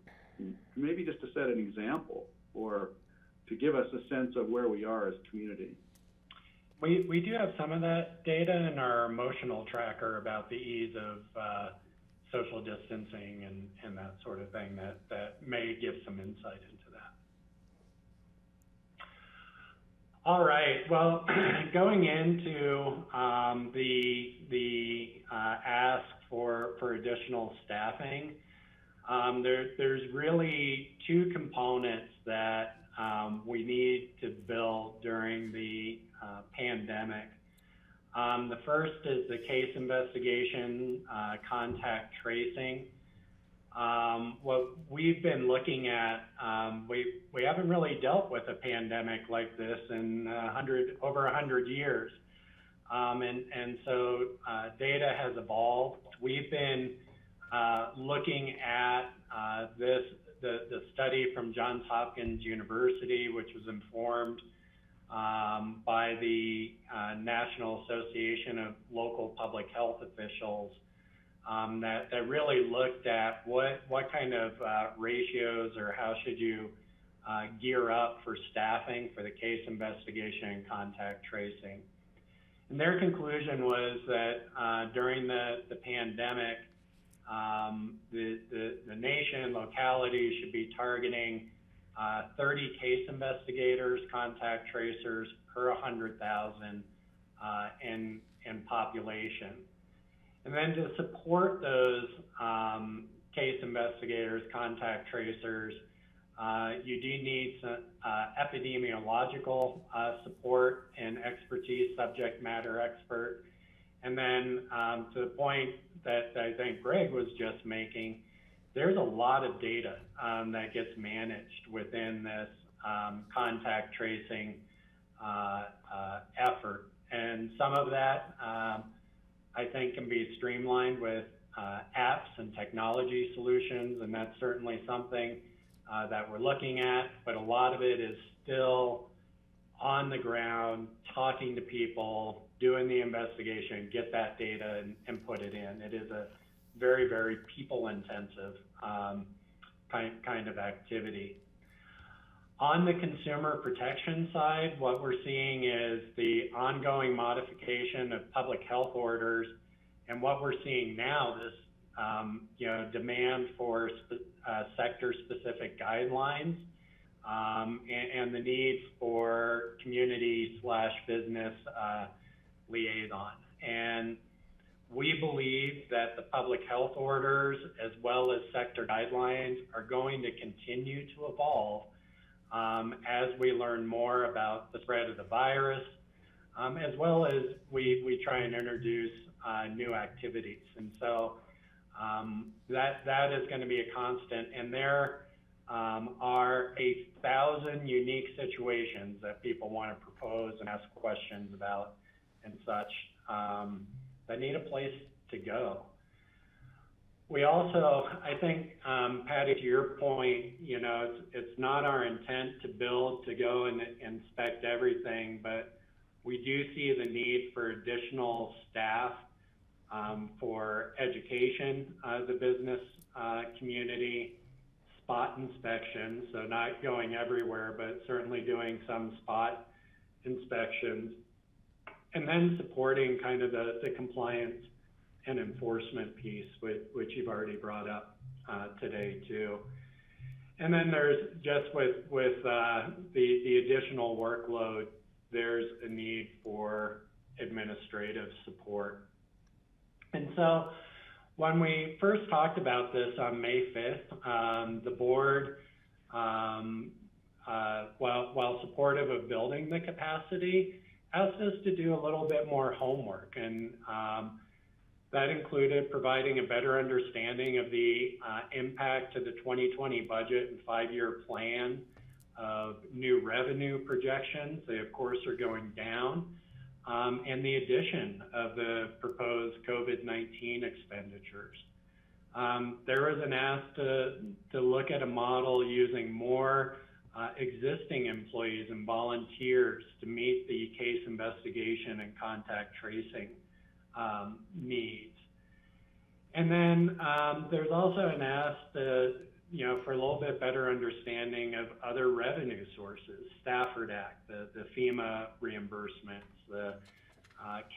maybe just to set an example or to give us a sense of where we are as a community. We do have some of that data in our emotional tracker about the ease of social distancing and that sort of thing that may give some insight into that. All right, well, going into the ask for additional staffing, there's really 2 components that we need to build during the pandemic. The first is the case investigation, contact tracing. what we've been looking at, we haven't really dealt with a pandemic like this in over 100 years. So data has evolved. We've been looking at the study from Johns Hopkins University, which was informed by the National Association of Local Public Health Officials, that really looked at what kind of ratios or how should you gear up for staffing for the case investigation and contact tracing. And their conclusion was that during the pandemic, the nation, localities should be targeting 30 case investigators, contact tracers per 100,000 in population. And then to support those case investigators, contact tracers, you do need some epidemiological support and expertise, subject matter expert. And then to the point that I think Greg was just making, there's a lot of data that gets managed within this contact tracing effort. And some of that I think can be streamlined with apps and technology solutions, and that's certainly something that we're looking at, but a lot of it is still on the ground, talking to people, doing the investigation, get that data and put it in. It is a very, very people-intensive kind of activity. On the consumer protection side, what we're seeing is the ongoing modification of public health orders, and what we're seeing now, this demand for sector-specific guidelines, and the need for community/business liaison. And we believe that the public health orders, as well as sector guidelines, are going to continue to evolve as we learn more about the spread of the virus, as well as we try and introduce new activities. And so that is going to be a constant. And there are 1,000 unique situations that people want to propose and ask questions about and such that need a place to go. We also, I think, Patty, to your point, it's not our intent to go and inspect everything, but we do see the need for additional staff for education of the business community, spot inspections, so not going everywhere, but certainly doing some spot inspections, and then supporting kind of the compliance and enforcement piece, which you've already brought up today too. And then there's just with the additional workload, there's a need for administrative support. And so when we first talked about this on May 5th, the board, while supportive of building the capacity, asked us to do a little bit more homework. And that included providing a better understanding of the impact to the 2020 budget and 5-year plan of new revenue projections. They, of course, are going down. And the addition of the proposed COVID-19 expenditures. There was an ask to look at a model using more existing employees and volunteers to meet the case investigation and contact tracing needs. And then there's also an ask for a little bit better understanding of other revenue sources, Stafford Act, the FEMA reimbursements, the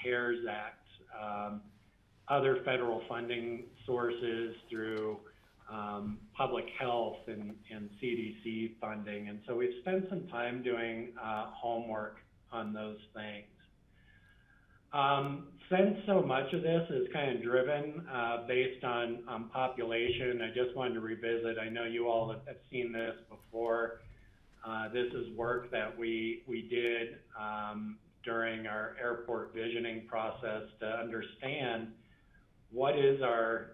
CARES Act, other federal funding sources through public health and CDC funding. And so we've spent some time doing homework on those things. Since so much of this is kind of driven based on population, I just wanted to revisit. I know you all have seen this before. This is work that we did during our airport visioning process to understand what is our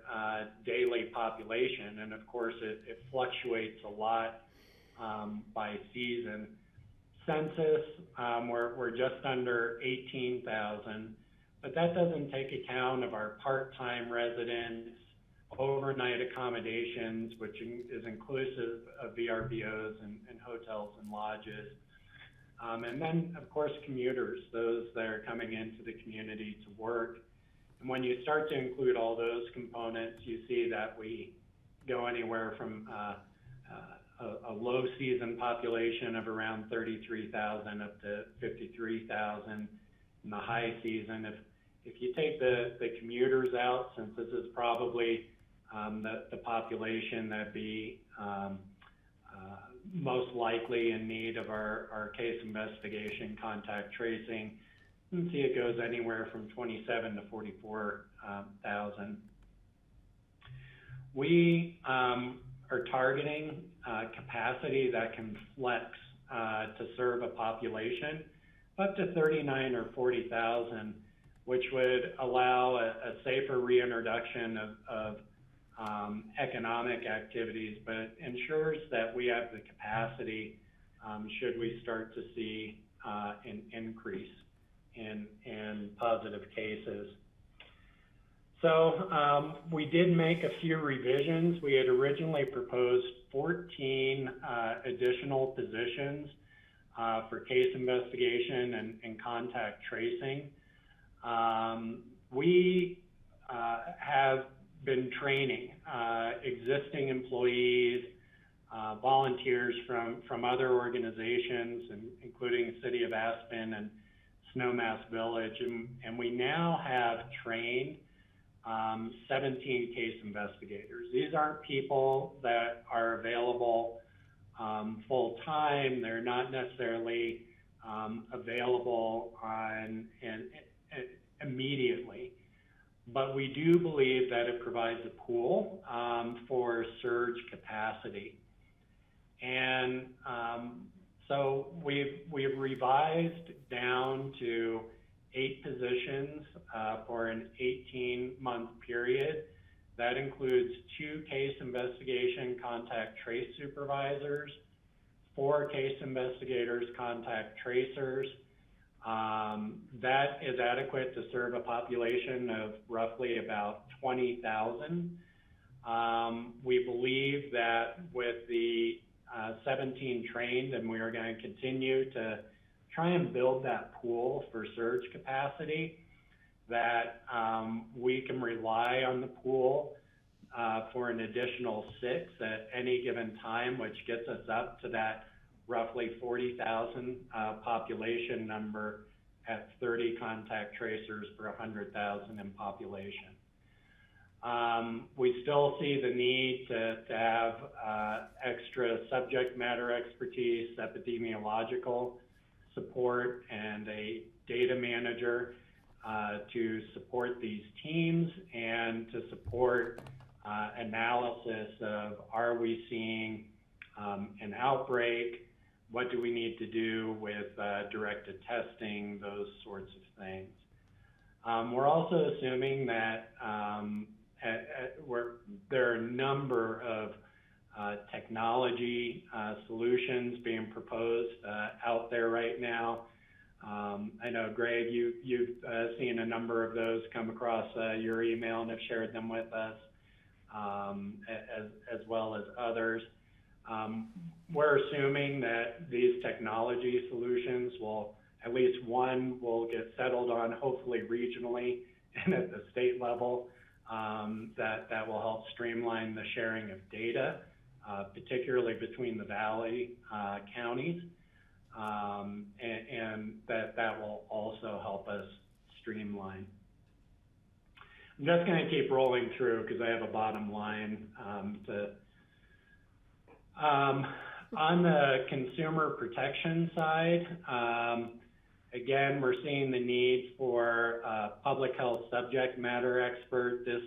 daily population? And of course, it fluctuates a lot by season. Census, we're just under 18,000, but that doesn't take account of our part-time residents, overnight accommodations, which is inclusive of VRBOs and hotels and lodges. And then, of course, commuters, those that are coming into the community to work. And when you start to include all those components, you see that we go anywhere from a low season population of around 33,000 up to 53,000 in the high season. If you take the commuters out, since this is probably the population that'd be most likely in need of our case investigation, contact tracing, you can see it goes anywhere from 27 to 44,000. We are targeting capacity that can flex to serve a population up to 39 or 40,000, which would allow a safer reintroduction of economic activities, but ensures that we have the capacity should we start to see an increase in positive cases. So we did make a few revisions. We had originally proposed 14 additional positions for case investigation and contact tracing. We have been training existing employees, volunteers from other organizations, including City of Aspen and Snowmass Village, and we now have trained 17 case investigators. These aren't people that are available full-time. They're not necessarily available immediately. But we do believe that it provides a pool for surge capacity. And so we've revised down to 8 positions for an 18-month period. That includes 2 case investigation contact trace supervisors, 4 case investigators, contact tracers. That is adequate to serve a population of roughly about 20,000. We believe that with the 17 trained, and we are going to continue to try and build that pool for surge capacity, that we can rely on the pool for an additional 6 at any given time, which gets us up to that roughly 40,000 population number at 30 contact tracers per 100,000 in population. We still see the need to have extra subject matter expertise, epidemiological support, and a data manager to support these teams and to support analysis of, are we seeing an outbreak? What do we need to do with directed testing, those sorts of things. We're also assuming that there are a number of technology solutions being proposed out there right now. I know, Greg, you've seen a number of those come across your email and have shared them with us, as well as others. We're assuming that these technology solutions will, at least one, will get settled on, hopefully regionally and at the state level, that will help streamline the sharing of data, particularly between the Valley counties, and that will also help us streamline. I'm just going to keep rolling through because I have a bottom line on the consumer protection side. Again, we're seeing the need for a public health subject matter expert. This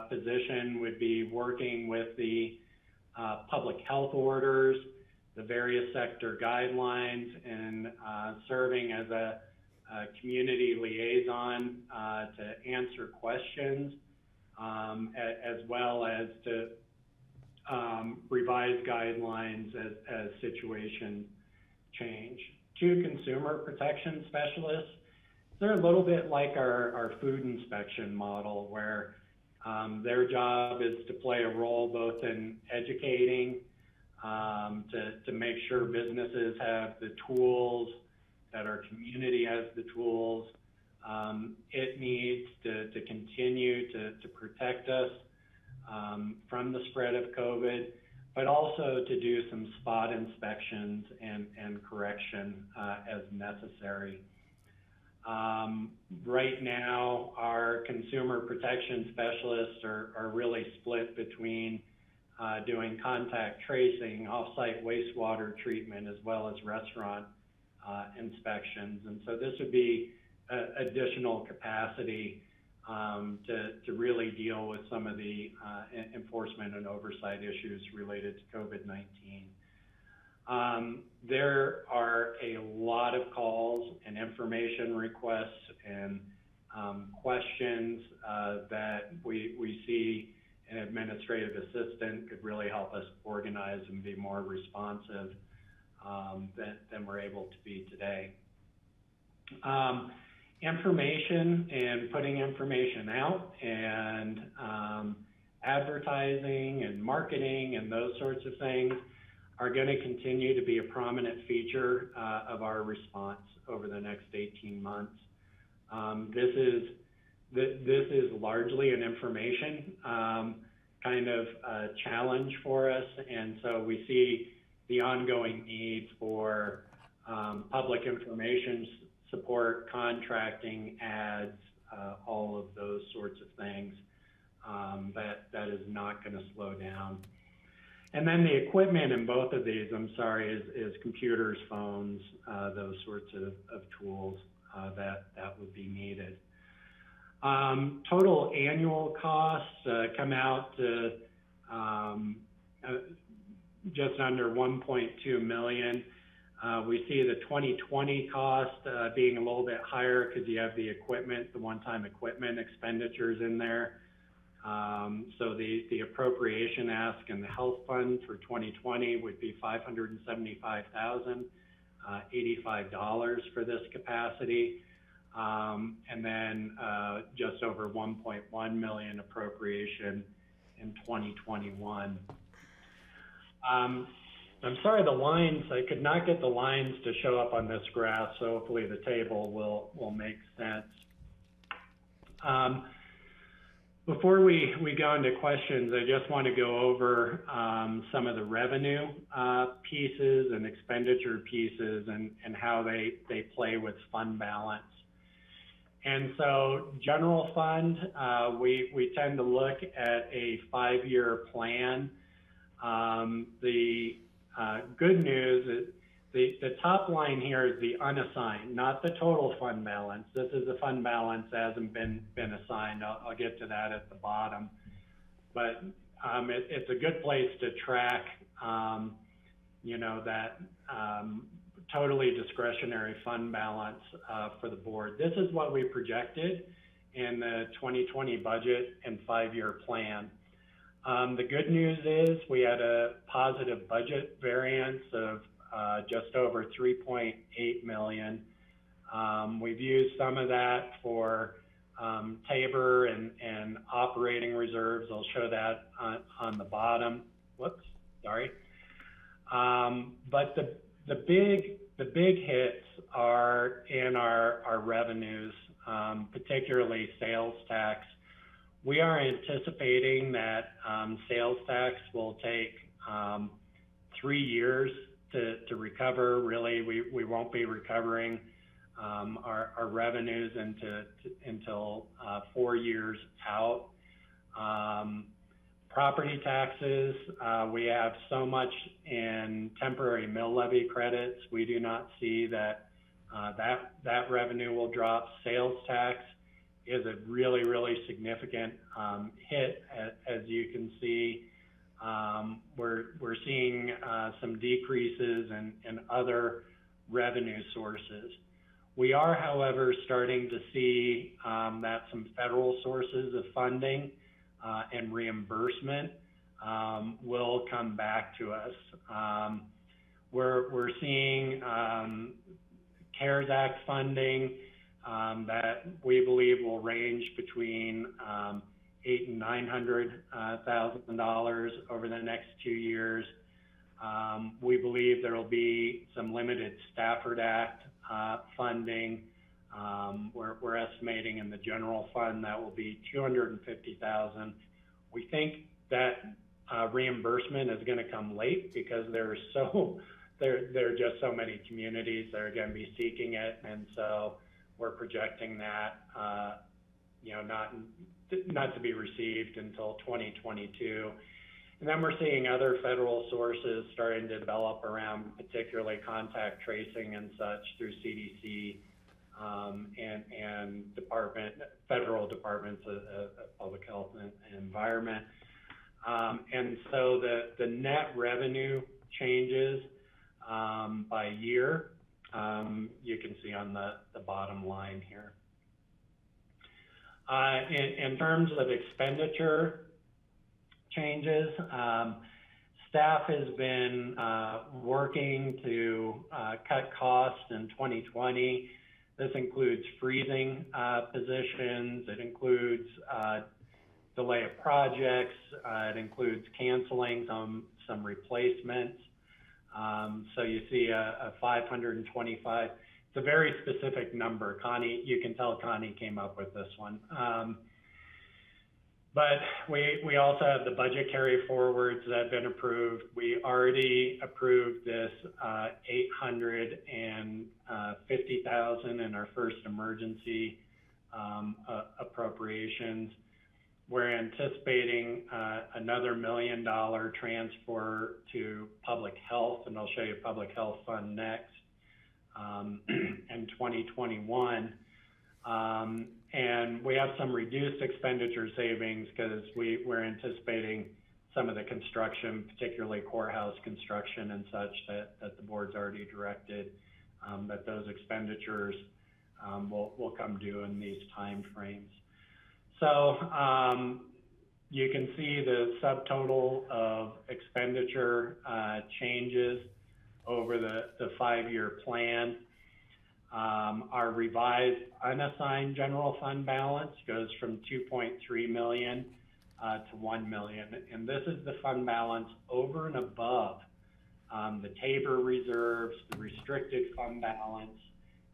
position would be working with the public health orders, the various sector guidelines, and serving as a community liaison to answer questions as well as to revise guidelines as situations change. 2 consumer protection specialists, they're a little bit like our food inspection model, where their job is to play a role both in educating, to make sure businesses have the tools, that our community has the tools it needs to continue to protect us from the spread of COVID, but also to do some spot inspections and correction as necessary. Right now, our consumer protection specialists are really split between doing contact tracing, off-site wastewater treatment, as well as restaurant inspections. And so this would be additional capacity to really deal with some of the enforcement and oversight issues related to COVID-19. There are a lot of calls and information requests and questions that we see an administrative assistant could really help us organize and be more responsive than we're able to be today. Information and putting information out and advertising and marketing and those sorts of things are going to continue to be a prominent feature of our response over the next 18 months. This is largely an information kind of challenge for us, and so we see the ongoing need for public information support, contracting, ads, all of those sorts of things. That is not going to slow down. And then the equipment in both of these, is computers, phones, those sorts of tools that would be needed. Total annual costs come out to just under $1.2 million. We see the 2020 cost being a little bit higher because you have the equipment, the one-time equipment expenditures in there. So the appropriation ask in the health fund for 2020 would be $575,085 for this capacity. And then just over 1.1 million appropriation in 2021. I'm sorry, I could not get the lines to show up on this graph, so hopefully the table will make sense. Before we go into questions, I just want to go over some of the revenue pieces and expenditure pieces and how they play with fund balance. And so general fund, we tend to look at a 5-year plan. The good news is the top line here is the unassigned, not the total fund balance. This is the fund balance that hasn't been assigned. I'll get to that at the bottom. But it's a good place to track, that totally discretionary fund balance for the board. This is what we projected in the 2020 budget and 5-year plan. The good news is we had a positive budget variance of just over 3.8 million. We've used some of that for Tabor and operating reserves. I'll show that on the bottom. Whoops, sorry. But the big hits are in our revenues, particularly sales tax. We are anticipating that sales tax will take 3 years to recover. Really, we won't be recovering our revenues until 4 years out. Property taxes, we have so much in temporary mill levy credits. We do not see that revenue will drop. Sales tax is a really, really significant hit, as you can see. We're seeing some decreases in other revenue sources. We are, however, starting to see that some federal sources of funding and reimbursement will come back to us. We're seeing CARES Act funding that we believe will range between $800,000 and $900,000 over the next 2 years. We believe there will be some limited Stafford Act funding. We're estimating in the general fund that will be $250,000. We think that reimbursement is going to come late because there are just so many communities that are going to be seeking it, and so we're projecting that not to be received until 2022. And then we're seeing other federal sources starting to develop around particularly contact tracing and such through CDC and federal departments of public health and environment. And so the net revenue changes by year, you can see on the bottom line here. In terms of expenditure changes, staff has been working to cut costs in 2020. This includes freezing positions. It includes delay of projects. It includes canceling some replacements. So you see a 525. It's a very specific number. Connie, you can tell Connie came up with this one. But we also have the budget carry forwards that have been approved. We already approved this $850,000 in our first emergency appropriations. We're anticipating another $1 million transfer to public health, and I'll show you public health fund next, in 2021. And we have some reduced expenditure savings because we're anticipating some of the construction, particularly courthouse construction and such, that the board's already directed, that those expenditures will come due in these time frames. So you can see the subtotal of expenditure changes over the 5-year plan. Our revised unassigned general fund balance goes from 2.3 million to 1 million. And this is the fund balance over and above the Tabor reserves, the restricted fund balance,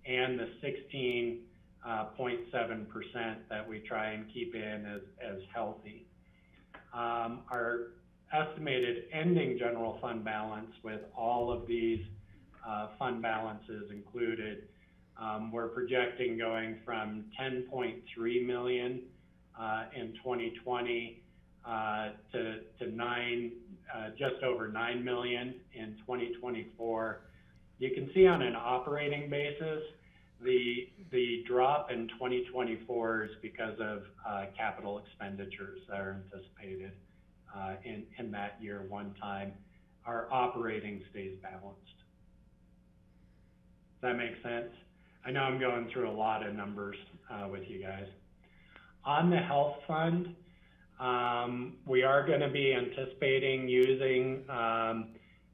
and the 16.7% that we try and keep in as healthy. Our estimated ending general fund balance with all of these fund balances included, we're projecting going from 10.3 million in 2020 to just over 9 million in 2024. You can see on an operating basis, the drop in 2024 is because of capital expenditures that are anticipated in that year one time. Our operating stays balanced. Does that make sense? I know I'm going through a lot of numbers with you guys. On the health fund, we are going to be anticipating using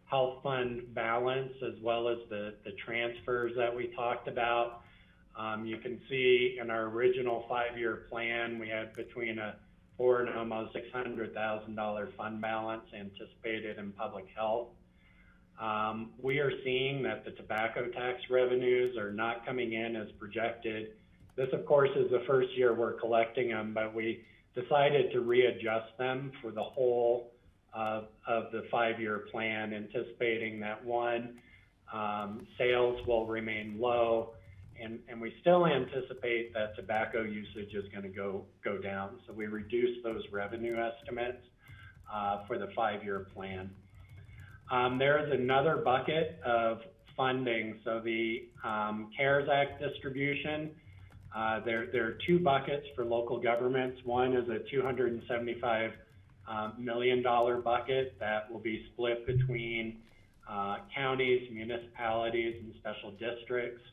health fund balance as well as the transfers that we talked about. You can see in our original 5-year plan, we had between a $400,000 and almost $600,000 fund balance anticipated in public health. We are seeing that the tobacco tax revenues are not coming in as projected. This, of course, is the first year we're collecting them, but we decided to readjust them for the whole of the 5-year plan, anticipating that one, sales will remain low, and we still anticipate that tobacco usage is going to go down. So we reduced those revenue estimates for the 5-year plan. There is another bucket of funding. So the CARES Act distribution, there are 2 buckets for local governments. One is a $275 million bucket that will be split between counties, municipalities, and special districts.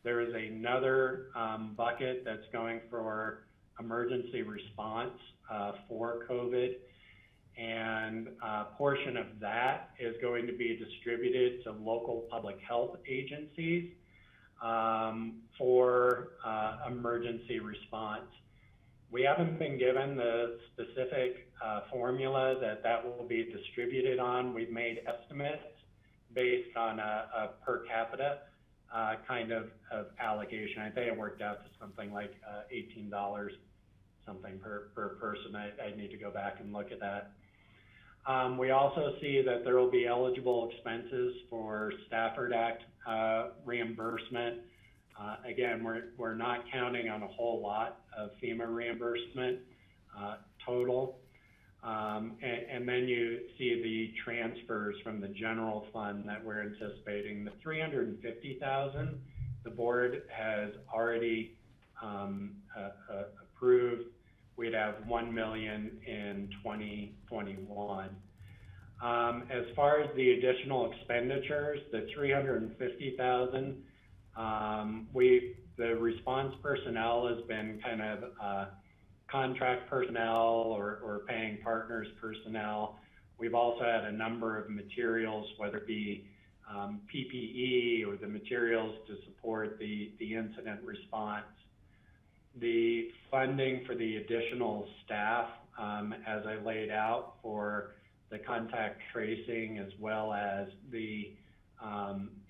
There is another bucket that's going for emergency response for COVID, and a portion of that is going to be distributed to local public health agencies for emergency response. We haven't been given the specific formula that will be distributed on. We've made estimates based on a per capita kind of allocation. I think it worked out to something like $18 something per person. I need to go back and look at that. We also see that there will be eligible expenses for Stafford Act reimbursement. Again, we're not counting on a whole lot of FEMA reimbursement total. And then you see the transfers from the general fund that we're anticipating. The $350,000, the board has already approved. We'd have $1 million in 2021. As far as the additional expenditures, the $350,000, the response personnel has been kind of contract personnel or paying partners personnel. We've also had a number of materials, whether it be PPE or the materials to support the incident response. The funding for the additional staff, as I laid out for the contact tracing as well as the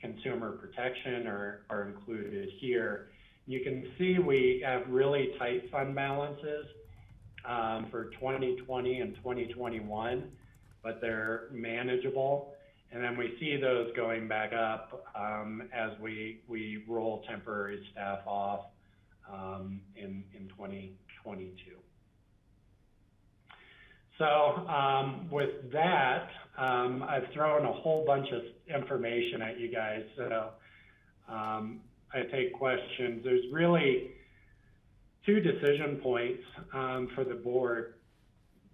consumer protection are included here. You can see we have really tight fund balances for 2020 and 2021, but they're manageable. And then we see those going back up as we roll temporary staff off in 2022. So with that, I've thrown a whole bunch of information at you guys. So I take questions. There's really two decision points for the board.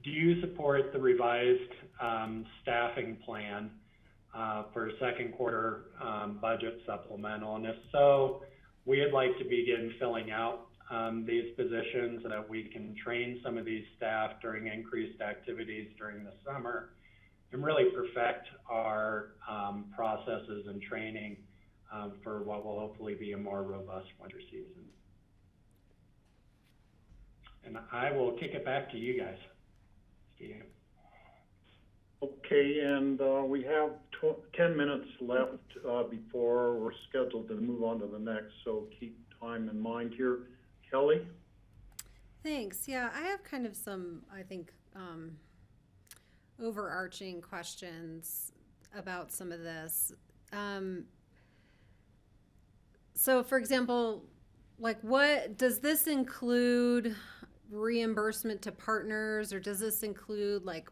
Do you support the revised staffing plan for second quarter budget supplemental? And if so, we'd like to begin filling out these positions so that we can train some of these staff during increased activities during the summer and really perfect our processes and training for what will hopefully be a more robust winter season. And I will kick it back to you guys. Steve. Okay, and we have 10 minutes left before we're scheduled to move on to the next, so keep time in mind here. Kelly? Thanks. Yeah, I have kind of some, I think, overarching questions about some of this. So, for example, like, what does this include? Reimbursement to partners, or does this include like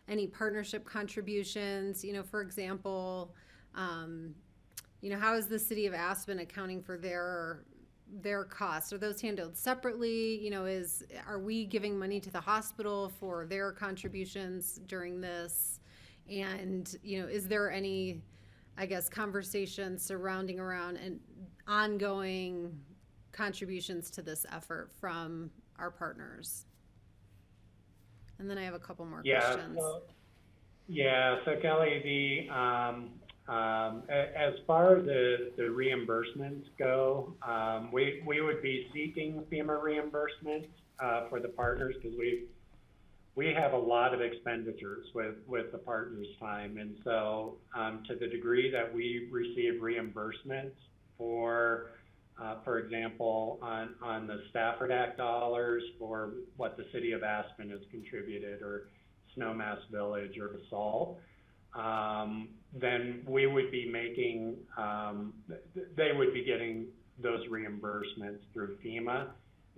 any partnership contributions? You know, for example, you know, how is the city of Aspen accounting for their costs? Are those handled separately? You know, are we giving money to the hospital for their contributions during this? And, you know, is there any, I guess, conversation surrounding around and ongoing contributions to this effort from our partners? And then I have a couple more questions. So Kelly, as far as the reimbursements go, we would be seeking FEMA reimbursements for the partners because we have a lot of expenditures with the partners' time. And so to the degree that we receive reimbursements for example, on the Stafford Act dollars for what the city of Aspen has contributed, or Snowmass Village or Basalt, then we would be making, they would be getting those reimbursements through FEMA.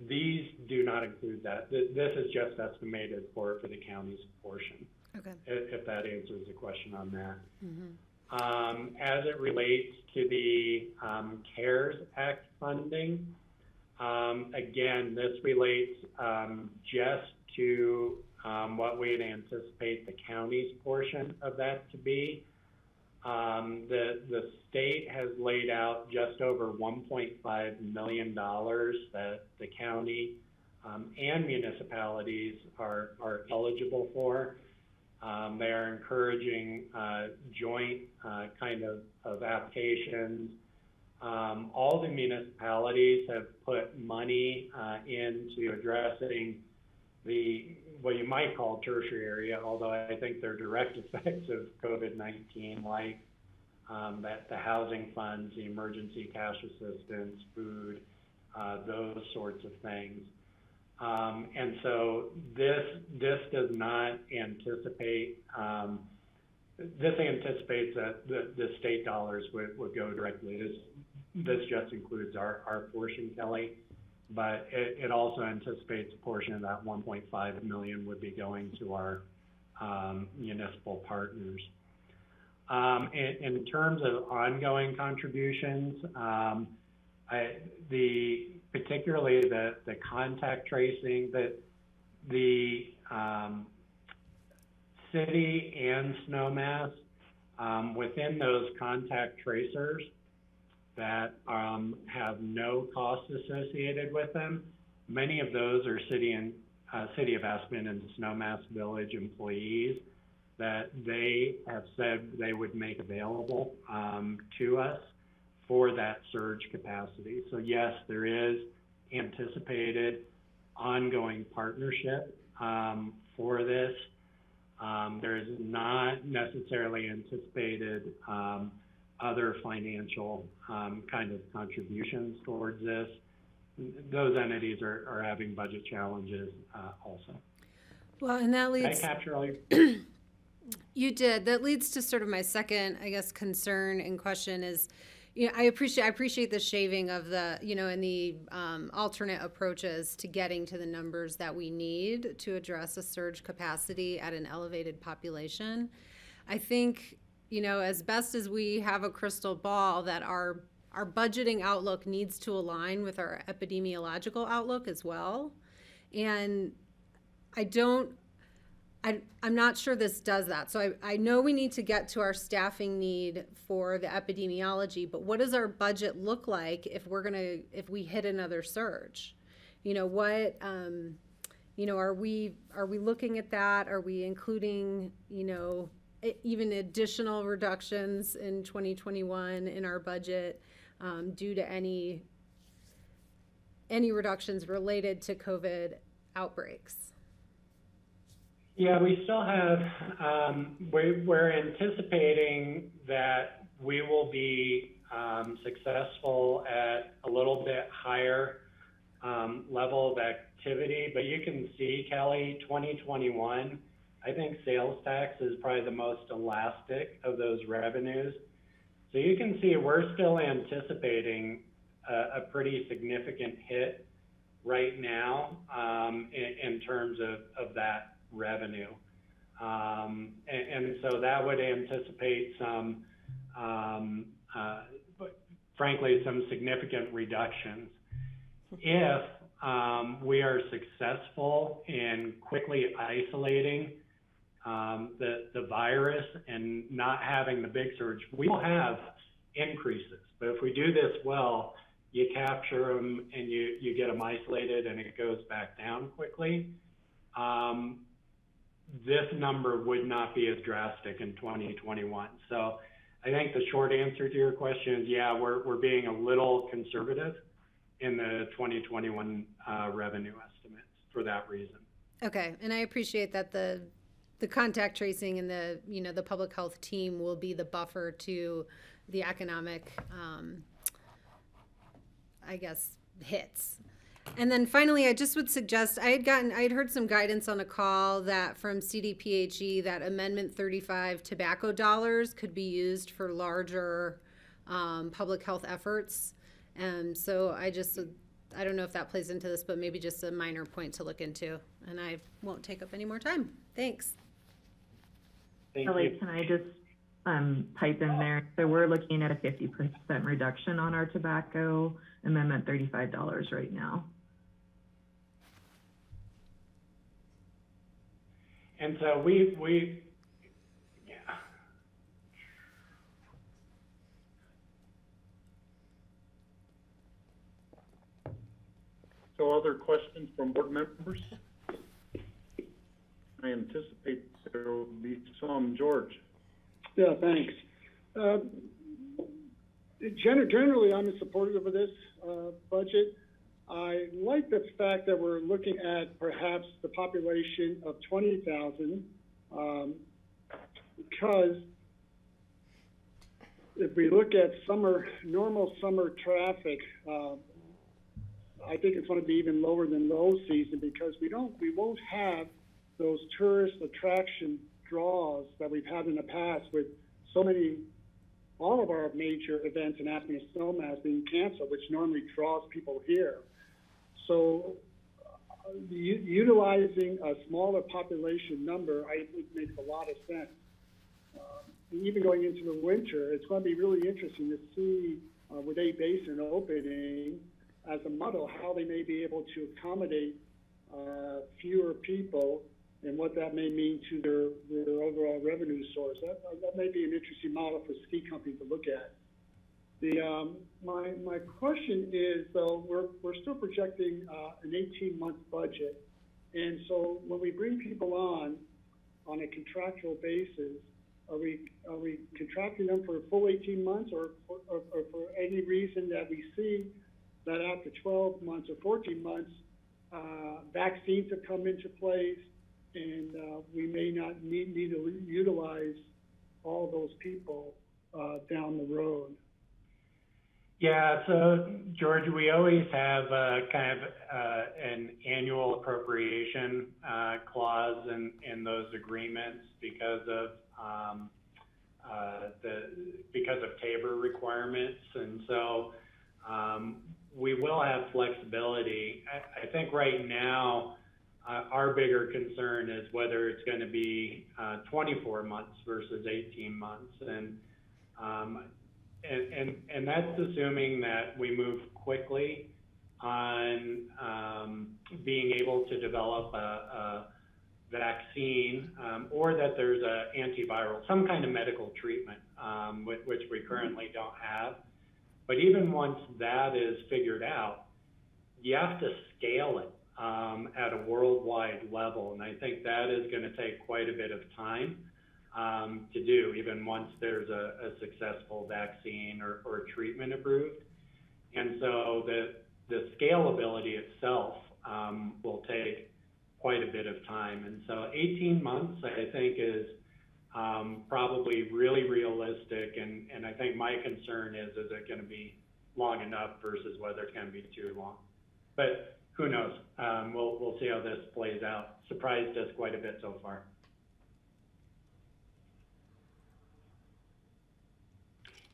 These do not include that. This is just estimated for the county's portion. Okay. If that answers the question on that. Mm-hmm. As it relates to the CARES Act funding, again, this relates just to what we'd anticipate the county's portion of that to be. The state has laid out just over $1.5 million that the county and municipalities are eligible for. They are encouraging joint kind of applications. All the municipalities have put money into addressing what you might call tertiary area, although I think they're direct effects of COVID-19, like the housing funds, the emergency cash assistance, food, those sorts of things. And so this does not anticipate, this anticipates that the state dollars would go directly. This just includes our portion, Kelly, but it also anticipates a portion of that 1.5 million would be going to our municipal partners. In terms of ongoing contributions, particularly the contact tracing, that the city and Snowmass, within those contact tracers that have no cost associated with them, many of those are City of Aspen and Snowmass Village employees that they have said they would make available to us for that surge capacity. So yes, there is anticipated ongoing partnership for this. There is not necessarily anticipated other financial kind of contributions towards this. Those entities are having budget challenges also. Well, and that leads. Did I capture all your? You did. That leads to sort of my second, I guess, concern and question is, I appreciate the shaving of the, and the alternate approaches to getting to the numbers that we need to address a surge capacity at an elevated population. I think, as best as we have a crystal ball, that our budgeting outlook needs to align with our epidemiological outlook as well. And I'm not sure this does that. So I know we need to get to our staffing need for the epidemiology, but what does our budget look like if we hit another surge? Are we looking at that? Are we including, even additional reductions in 2021 in our budget due to any reductions related to COVID outbreaks? Yeah, we still have, we're anticipating that we will be successful at a little bit higher level of activity, but you can see, Kelly, 2021, I think sales tax is probably the most elastic of those revenues. So you can see we're still anticipating a pretty significant hit right now in terms of that revenue. And so that would anticipate some, frankly, some significant reductions. If we are successful in quickly isolating the virus and not having the big surge, we will have increases. But if we do this well, you capture them and you get them isolated and it goes back down quickly. This number would not be as drastic in 2021. So I think the short answer to your question is, yeah, we're being a little conservative in the 2021 revenue estimates for that reason. Okay, and I appreciate that the contact tracing and the public health team will be the buffer to the economic, hits. And then finally, I just would suggest, I had heard some guidance on a call that from CDPHE that Amendment 35 tobacco dollars could be used for larger public health efforts. And so I don't know if that plays into this, but maybe just a minor point to look into. And I won't take up any more time. Thanks. Kelly, can I just pipe in there? So we're looking at a 50% reduction on our tobacco Amendment $35 right now. And so So other questions from board members? I anticipate there will be some. George? Yeah, thanks. Generally, I'm supportive of this budget. I like the fact that we're looking at perhaps the population of 20,000, because if we look at normal summer traffic, I think it's going to be even lower than low season, because we won't have those tourist attraction draws that we've had in the past with all of our major events in Aspen and Snowmass being canceled, which normally draws people here. So utilizing a smaller population number, I think, makes a lot of sense. Even going into the winter, it's going to be really interesting to see with A Basin opening as a model, how they may be able to accommodate fewer people and what that may mean to their overall revenue source. That may be an interesting model for ski companies to look at. My question is, though, we're still projecting an 18-month budget, and so when we bring people on a contractual basis, are we contracting them for a full 18 months, or for any reason that we see that after 12 months or 14 months, vaccines have come into place, and we may not need to utilize all those people down the road? Yeah, so George, we always have kind of an annual appropriation clause in those agreements because of TABOR requirements, and so we will have flexibility. I think right now our bigger concern is whether it's going to be 24 months versus 18 months, and that's assuming that we move quickly on being able to develop a vaccine, or that there's an antiviral, some kind of medical treatment, which we currently don't have. But even once that is figured out, you have to scale it at a worldwide level, and I think that is going to take quite a bit of time to do, even once there's a successful vaccine or treatment approved. And so the scalability itself will take quite a bit of time. And so 18 months, I think, is probably really realistic. And I think my concern is it going to be long enough versus whether it's going to be too long? But who knows? We'll see how this plays out. Surprised us quite a bit so far.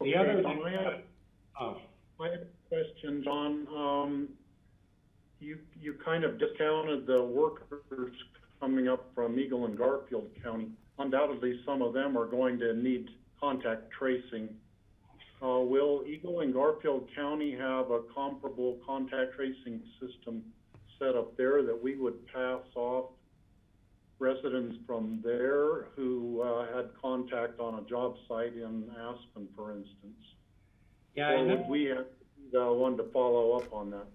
The other thing, I have a question, John. You kind of discounted the workers coming up from Eagle and Garfield County. Undoubtedly, some of them are going to need contact tracing. Will Eagle and Garfield County have a comparable contact tracing system set up there that we would pass off residents from there who had contact on a job site in Aspen, for instance? Yeah, or would we have the one to follow up on that?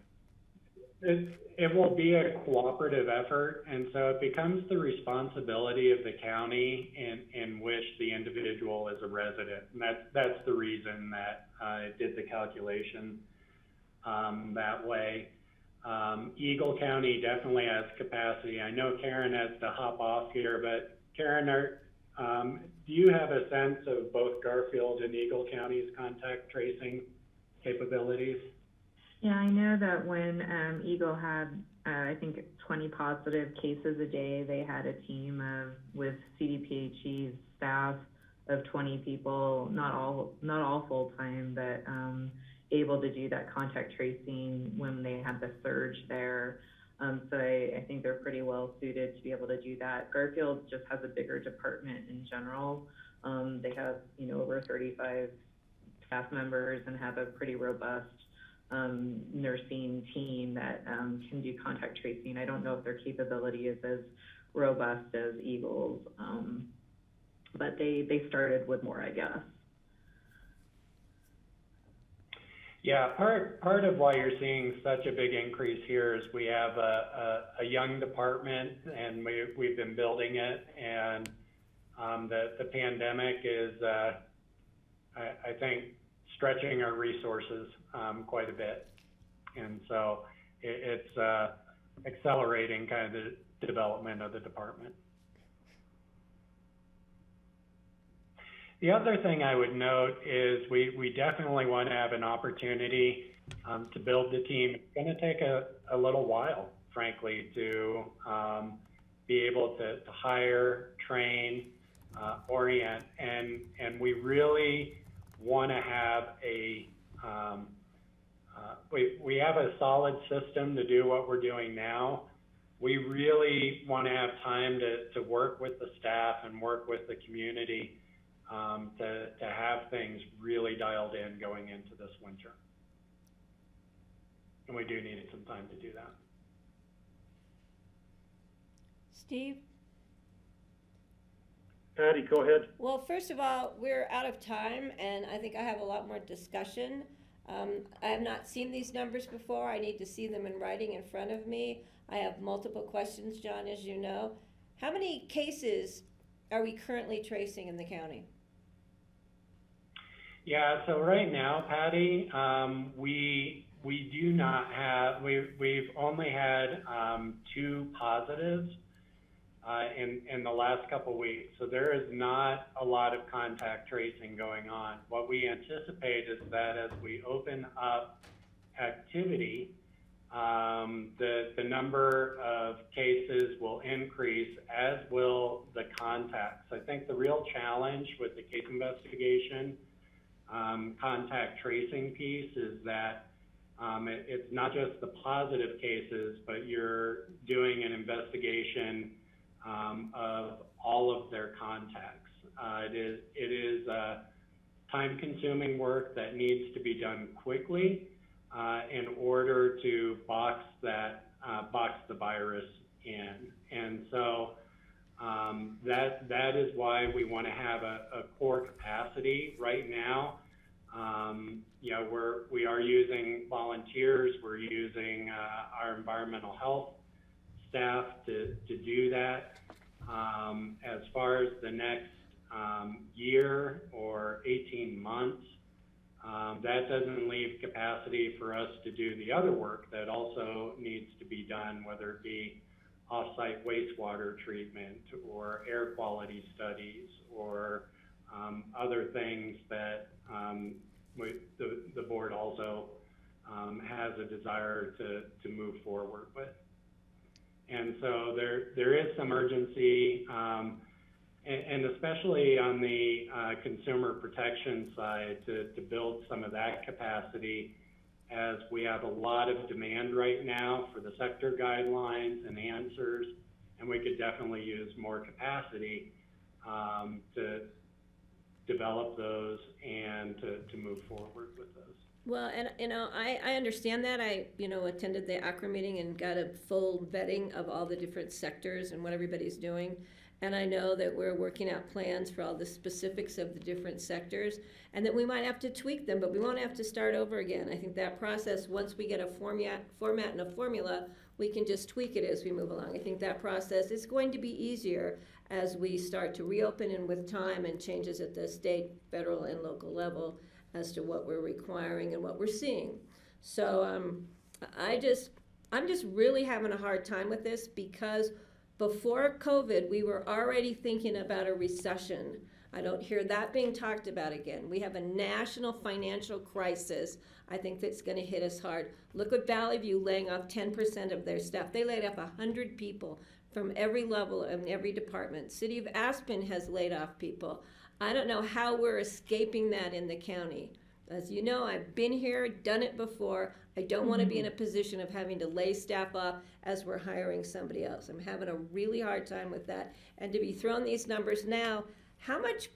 It will be a cooperative effort, and so it becomes the responsibility of the county in which the individual is a resident. And that's the reason that it did the calculation that way. Eagle County definitely has capacity. I know Karen has to hop off here, but Karen, do you have a sense of both Garfield and Eagle County's contact tracing capabilities? Yeah, I know that when Eagle had, I think, 20 positive cases a day, they had a team with CDPHE's staff of 20 people, not all full-time, but able to do that contact tracing when they had the surge there. So I think they're pretty well suited to be able to do that. Garfield just has a bigger department in general. They have, over 35 staff members and have a pretty robust nursing team that can do contact tracing. I don't know if their capability is as robust as Eagle's, but they started with more, I guess. Yeah, part of why you're seeing such a big increase here is we have a young department, and we've been building it, and the pandemic is, I think, stretching our resources quite a bit. And so it's accelerating kind of the development of the department. The other thing I would note is we definitely want to have an opportunity to build the team. It's going to take a little while, frankly, to be able to hire, train, orient, and we really want to have we have a solid system to do what we're doing now. We really want to have time to work with the staff and work with the community to have things really dialed in going into this winter. And we do need some time to do that. Steve? Patty, go ahead. Well, first of all, we're out of time, and I think I have a lot more discussion. I have not seen these numbers before. I need to see them in writing in front of me. I have multiple questions, John, as you know. How many cases are we currently tracing in the county? Yeah, so right now, Patty, we do not have, we've only had 2 positives in the last couple weeks. So there is not a lot of contact tracing going on. What we anticipate is that as we open up activity, the number of cases will increase, as will the contacts. I think the real challenge with the case investigation contact tracing piece is that it's not just the positive cases, but you're doing an investigation of all of their contacts. It is time-consuming work that needs to be done quickly in order to box the virus in. And so that is why we want to have a core capacity right now. We are using volunteers. We're using our environmental health staff to do that. As far as the next year or 18 months, that doesn't leave capacity for us to do the other work that also needs to be done, whether it be off-site wastewater treatment or air quality studies or other things that the board also has a desire to move forward with. And so there is some urgency, and especially on the consumer protection side, to build some of that capacity, as we have a lot of demand right now for the sector guidelines and answers, and we could definitely use more capacity to develop those and to move forward with those. Well, and I understand that. I attended the ACRA meeting and got a full vetting of all the different sectors and what everybody's doing. And I know that we're working out plans for all the specifics of the different sectors, and that we might have to tweak them, but we won't have to start over again. I think that process, once we get a format and a formula, we can just tweak it as we move along. I think that process is going to be easier as we start to reopen, and with time and changes at the state, federal, and local level as to what we're requiring and what we're seeing. So I'm just really having a hard time with this, because before COVID, we were already thinking about a recession. I don't hear that being talked about again. We have a national financial crisis, I think, that's going to hit us hard. Look at Valley View laying off 10% of their staff. They laid off 100 people from every level and every department. City of Aspen has laid off people. I don't know how we're escaping that in the county. As you know, I've been here, done it before. I don't want to be in a position of having to lay staff off as we're hiring somebody else. I'm having a really hard time with that. And to be thrown these numbers now, how much,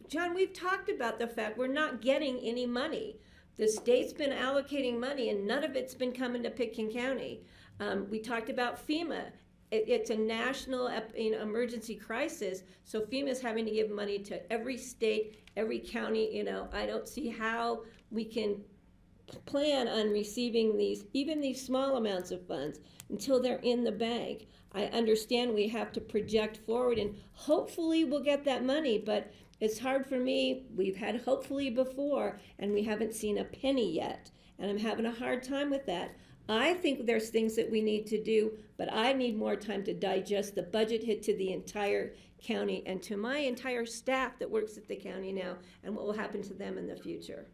John, we've talked about the fact we're not getting any money. The state's been allocating money and none of it's been coming to Pitkin County. We talked about FEMA. it's a national emergency crisis, so FEMA's having to give money to every state, every county. I don't see how we can plan on receiving even these small amounts of funds until they're in the bank. I understand we have to project forward, and hopefully we'll get that money, but it's hard for me. We've had hopefully before, and we haven't seen a penny yet, and I'm having a hard time with that. I think there's things that we need to do, but I need more time to digest the budget hit to the entire county and to my entire staff that works at the county now, and what will happen to them in the future.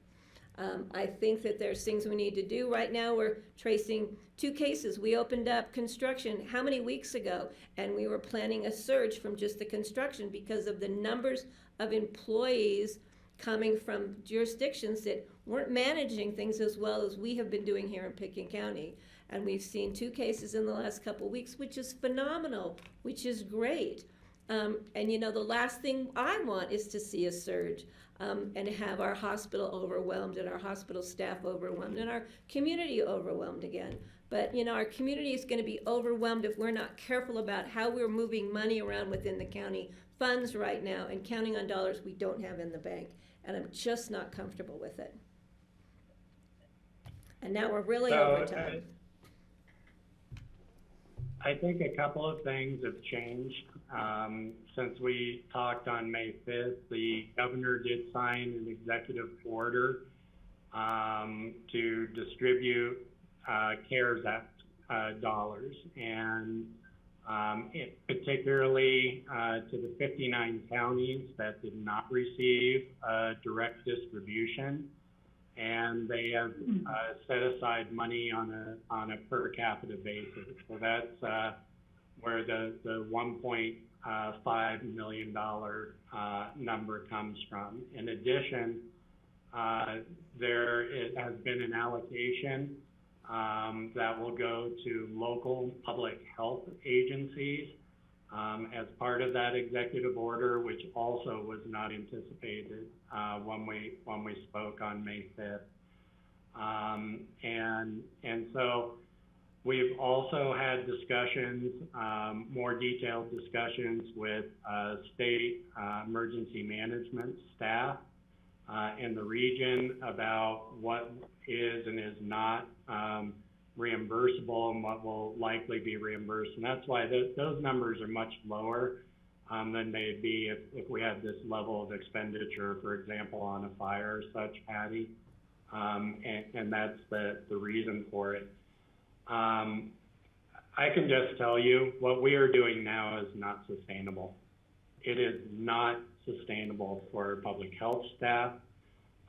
I think that there's things we need to do. Right now we're tracing 2 cases. We opened up construction how many weeks ago, and we were planning a surge from just the construction because of the numbers of employees coming from jurisdictions that weren't managing things as well as we have been doing here in Pickens County. And we've seen 2 cases in the last couple of weeks, which is phenomenal, which is great. And the last thing I want is to see a surge and have our hospital overwhelmed and our hospital staff overwhelmed and our community overwhelmed again. But our community is going to be overwhelmed if we're not careful about how we're moving money around within the county funds right now and counting on dollars we don't have in the bank. And I'm just not comfortable with it. And now we're really over time. I think a couple of things have changed. Since we talked on May 5th, the governor did sign an executive order to distribute CARES Act dollars, and particularly to the 59 counties that did not receive direct distribution, and they have set aside money on a per capita basis. So that's where the $1.5 million number comes from. In addition, there has been an allocation that will go to local public health agencies as part of that executive order, which also was not anticipated when we spoke on May 5th. And so we've also had discussions, more detailed discussions with state emergency management staff in the region about what is and is not reimbursable and what will likely be reimbursed. And that's why those numbers are much lower than they'd be if we had this level of expenditure, for example, on a fire or such, Patty. And that's the reason for it. I can just tell you what we are doing now is not sustainable. It is not sustainable for public health staff.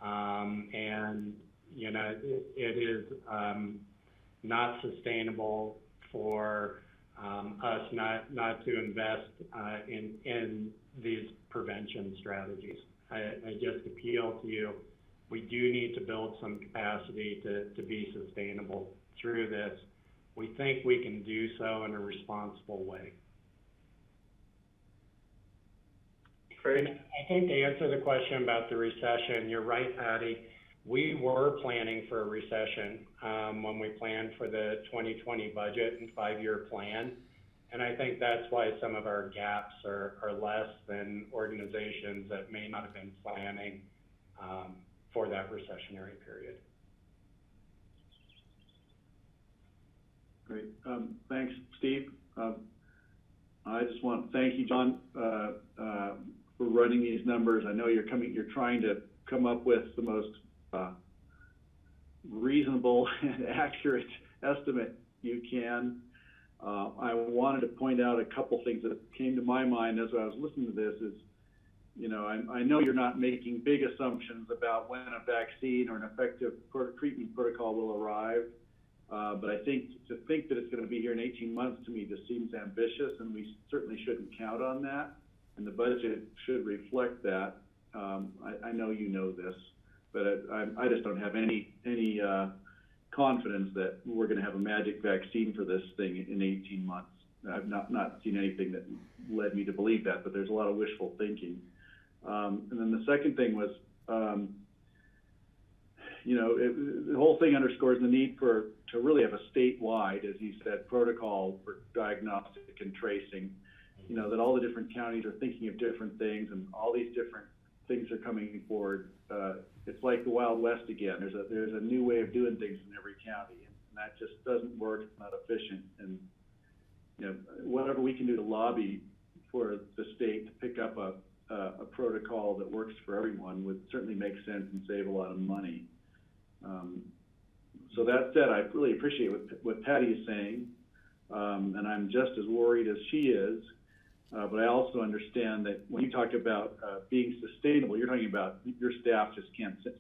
And, it is not sustainable for us not to invest in these prevention strategies. I just appeal to you. We do need to build some capacity to be sustainable through this. We think we can do so in a responsible way. Great. And I think to answer the question about the recession, you're right, Patty. We were planning for a recession when we planned for the 2020 budget and 5-year plan. And I think that's why some of our gaps are less than organizations that may not have been planning for that recessionary period. Great. Thanks, Steve. I just want to thank you, John, for running these numbers. I know you're trying to come up with the most reasonable and accurate estimate you can. I wanted to point out a couple things that came to my mind as I was listening to this is, I know you're not making big assumptions about when a vaccine or an effective treatment protocol will arrive. But I think to think that it's going to be here in 18 months to me just seems ambitious, and we certainly shouldn't count on that. And the budget should reflect that. I know you know this, but I just don't have any confidence that we're going to have a magic vaccine for this thing in 18 months. I've not seen anything that led me to believe that, but there's a lot of wishful thinking. And then the second thing was, the whole thing underscores the need to really have a statewide, as you said, protocol for diagnostic and tracing. That all the different counties are thinking of different things, and all these different things are coming forward. It's like the Wild West again. There's a new way of doing things in every county, and that just doesn't work. It's not efficient. And whatever we can do to lobby for the state to pick up a protocol that works for everyone would certainly make sense and save a lot of money. So that said, I really appreciate what Patty is saying, and I'm just as worried as she is. But I also understand that when you talk about being sustainable, you're talking about your staff just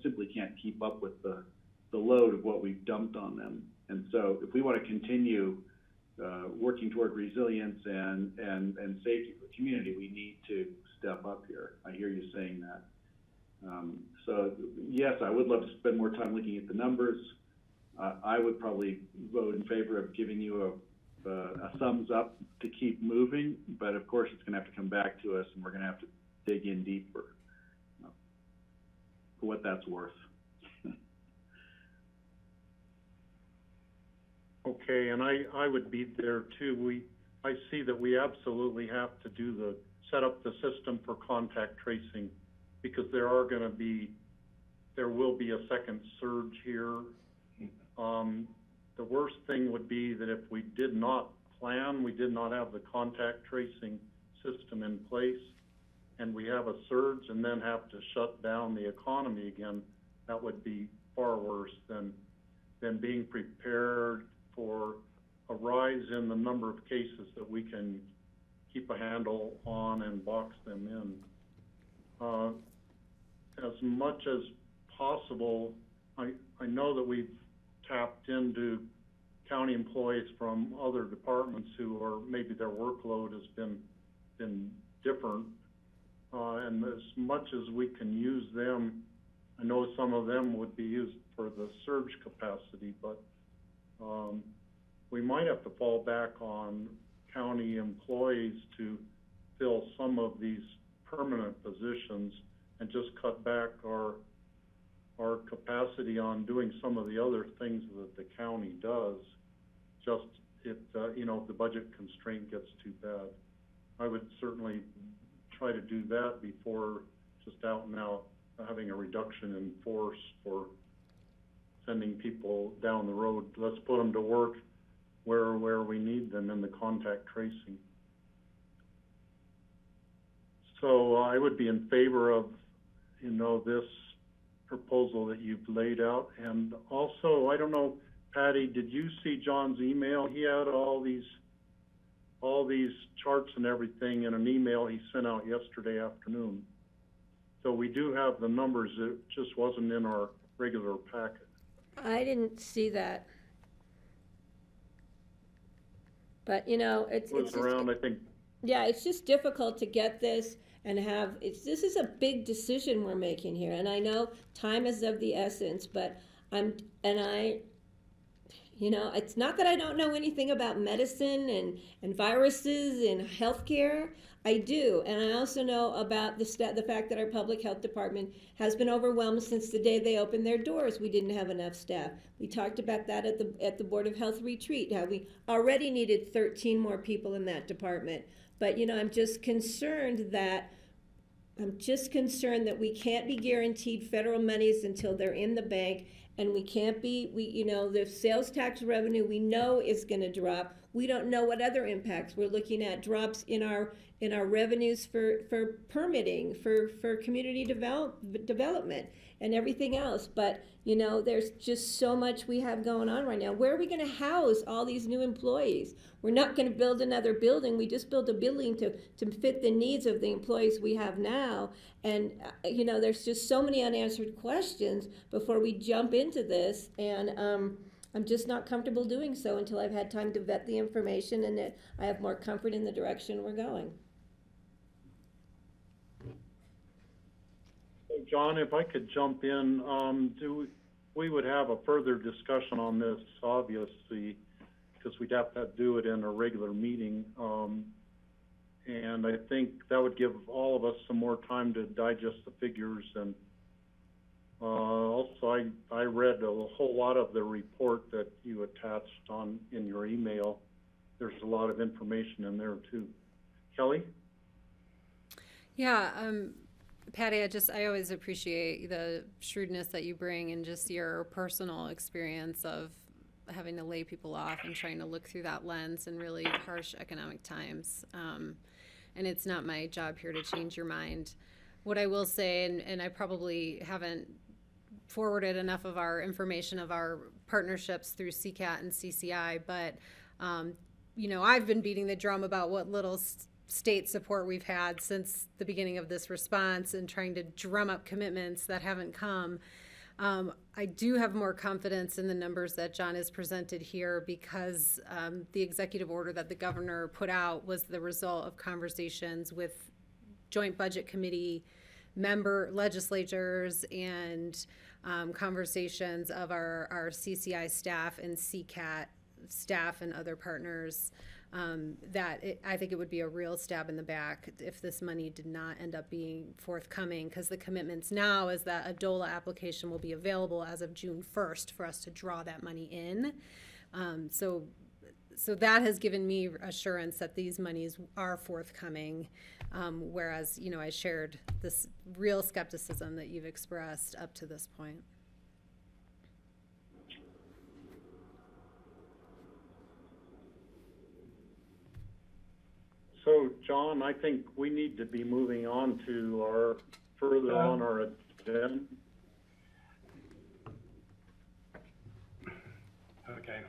simply can't keep up with the load of what we've dumped on them. And so if we want to continue working toward resilience and safety for the community, we need to step up here. I hear you saying that. So yes, I would love to spend more time looking at the numbers. I would probably vote in favor of giving you a thumbs up to keep moving, but of course it's going to have to come back to us, and we're going to have to dig in deeper for what that's worth. Okay, and I would be there too. I see that we absolutely have to set up the system for contact tracing, because there will be a second surge here. The worst thing would be that if we did not have the contact tracing system in place, and we have a surge and then have to shut down the economy again. That would be far worse than being prepared for a rise in the number of cases that we can keep a handle on and box them in. As much as possible, I know that we've tapped into county employees from other departments who are, maybe their workload has been different, and as much as we can use them, I know some of them would be used for the surge capacity, but we might have to fall back on county employees to fill some of these permanent positions and just cut back our capacity on doing some of the other things that the county does, just if the budget constraint gets too bad. I would certainly try to do that before just out and out having a reduction in force for sending people down the road. Let's put them to work where we need them in the contact tracing. So I would be in favor of, this proposal that you've laid out. And also, I don't know, Patty, did you see John's email? He had all these charts and everything in an email he sent out yesterday afternoon. So we do have the numbers. It just wasn't in our regular packet. I didn't see that. But, it's around, I think. Yeah, it's just difficult to get this and this is a big decision we're making here. And I know time is of the essence, but it's not that I don't know anything about medicine and viruses and healthcare. I do, and I also know about the fact that our public health department has been overwhelmed since the day they opened their doors. We didn't have enough staff. We talked about that at the Board of Health retreat, how we already needed 13 more people in that department. But I'm just concerned that we can't be guaranteed federal monies until they're in the bank, and we can't be. The sales tax revenue we know is going to drop. We don't know what other impacts. We're looking at drops in our revenues for permitting, for community development and everything else. But there's just so much we have going on right now. Where are we going to house all these new employees? We're not going to build another building. We just built a building to fit the needs of the employees we have now. And there's just so many unanswered questions before we jump into this. And I'm just not comfortable doing so until I've had time to vet the information and that I have more comfort in the direction we're going. John, if I could jump in, we would have a further discussion on this, obviously, because we'd have to do it in a regular meeting. And I think that would give all of us some more time to digest the figures and Also, I read a whole lot of the report that you attached in your email. There's a lot of information in there too. Kelly? Yeah, Patty, I always appreciate the shrewdness that you bring and just your personal experience of having to lay people off and trying to look through that lens in really harsh economic times. And it's not my job here to change your mind. What I will say, and I probably haven't forwarded enough of our information of our partnerships through CCAT and CCI, but you know, I've been beating the drum about what little state support we've had since the beginning of this response and trying to drum up commitments that haven't come. I do have more confidence in the numbers that John has presented here because the executive order that the governor put out was the result of conversations with joint budget committee member legislators and conversations of our CCI staff and CCAT staff and other partners. I think it would be a real stab in the back if this money did not end up being forthcoming, because the commitments now is that a DOLA application will be available as of June 1st for us to draw that money in. So that has given me assurance that these monies are forthcoming, whereas, you know, I shared this real skepticism that you've expressed up to this point. So, John, I think we need to be moving on to further on our agenda. Okay.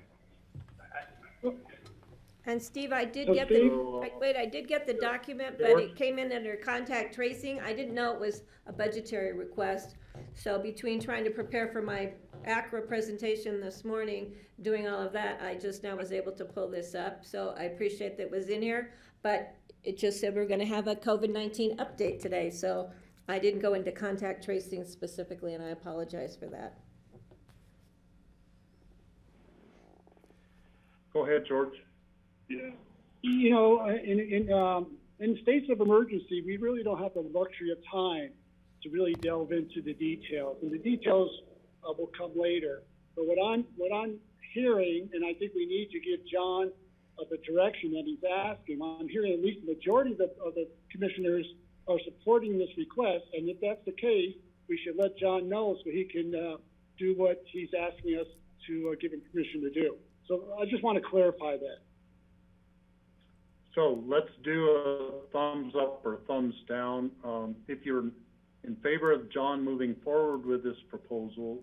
And Steve, I did So get Steve- I did get the document, but it came in under contact tracing. I didn't know it was a budgetary request. So between trying to prepare for my ACRA presentation this morning, doing all of that, I just now was able to pull this up. So I appreciate that it was in here, but it just said we're gonna have a COVID-19 update today. So I didn't go into contact tracing specifically, and I apologize for that. Go ahead, George. Yeah. You know, in states of emergency, we really don't have the luxury of time to really delve into the details, and the details will come later. But what I'm hearing, and I think we need to give John the direction that he's asking. I'm hearing at least the majority of the commissioners are supporting this request, and if that's the case, we should let John know so he can do what he's asking us to give him permission to do. So I just want to clarify that. So let's do a thumbs up or thumbs down. If you're in favor of John moving forward with this proposal,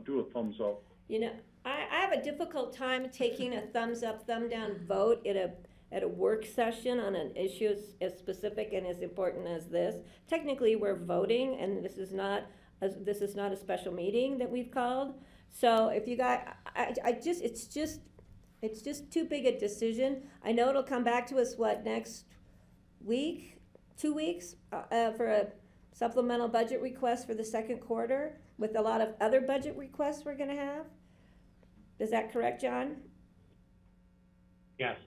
do a thumbs up. You know, I have a difficult time taking a thumbs up, thumb down vote at a work session on an issue as specific and as important as this. Technically, we're voting, and this is not a special meeting that we've called. So if you guys, it's just too big a decision. I know it'll come back to us, next week, 2 weeks, for a supplemental budget request for the second quarter with a lot of other budget requests we're gonna have. Is that correct, John? Yes.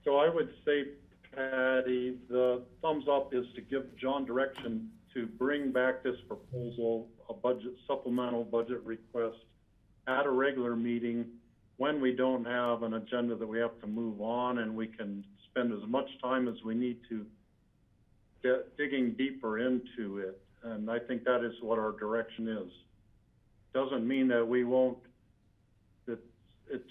So I would say, Patty, the thumbs up is to give John direction to bring back this proposal, a supplemental budget request at a regular meeting when we don't have an agenda that we have to move on, and we can spend as much time as we need to digging deeper into it. And I think that is what our direction is. Doesn't mean that we won't, that it's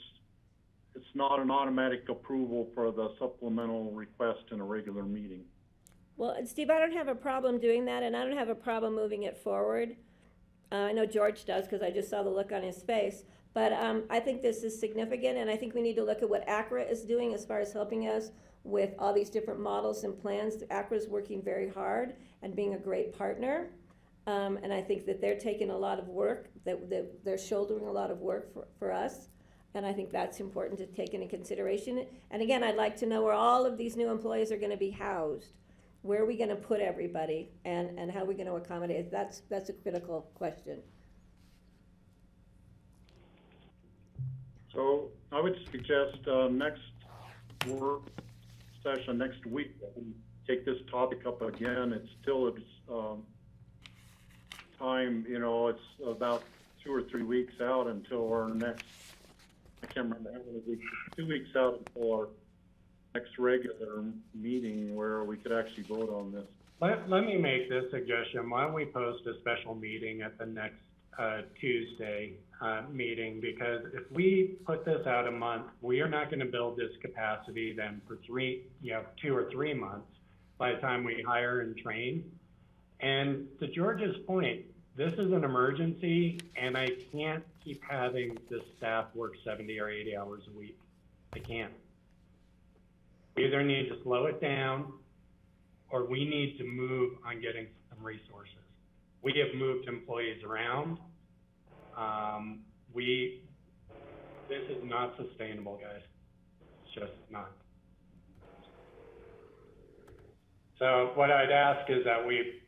not an automatic approval for the supplemental request in a regular meeting. Well, and Steve, I don't have a problem doing that, and I don't have a problem moving it forward. I know George does, because I just saw the look on his face. But I think this is significant, and I think we need to look at what ACRA is doing as far as helping us with all these different models and plans. ACRA is working very hard and being a great partner. And I think that they're taking a lot of work, that they're shouldering a lot of work for us. And I think that's important to take into consideration. And again, I'd like to know where all of these new employees are gonna be housed. Where are we gonna put everybody, and how are we gonna accommodate? That's a critical question. So I would suggest next work session next week that we take this topic up again. It's still time, you know, it's about 2 or 3 weeks out until our next, I can't remember how many weeks, 2 weeks out until our next regular meeting where we could actually vote on this. Let me make this suggestion. Why don't we post a special meeting at the next Tuesday meeting? Because if we put this out a month, we are not going to build this capacity then for 2 or 3 months by the time we hire and train. And to George's point, this is an emergency, and I can't keep having the staff work 70 or 80 hours a week. I can't. We either need to slow it down, or we need to move on getting some resources. We have moved employees around. This is not sustainable, guys. It's just not. So what I'd ask is that we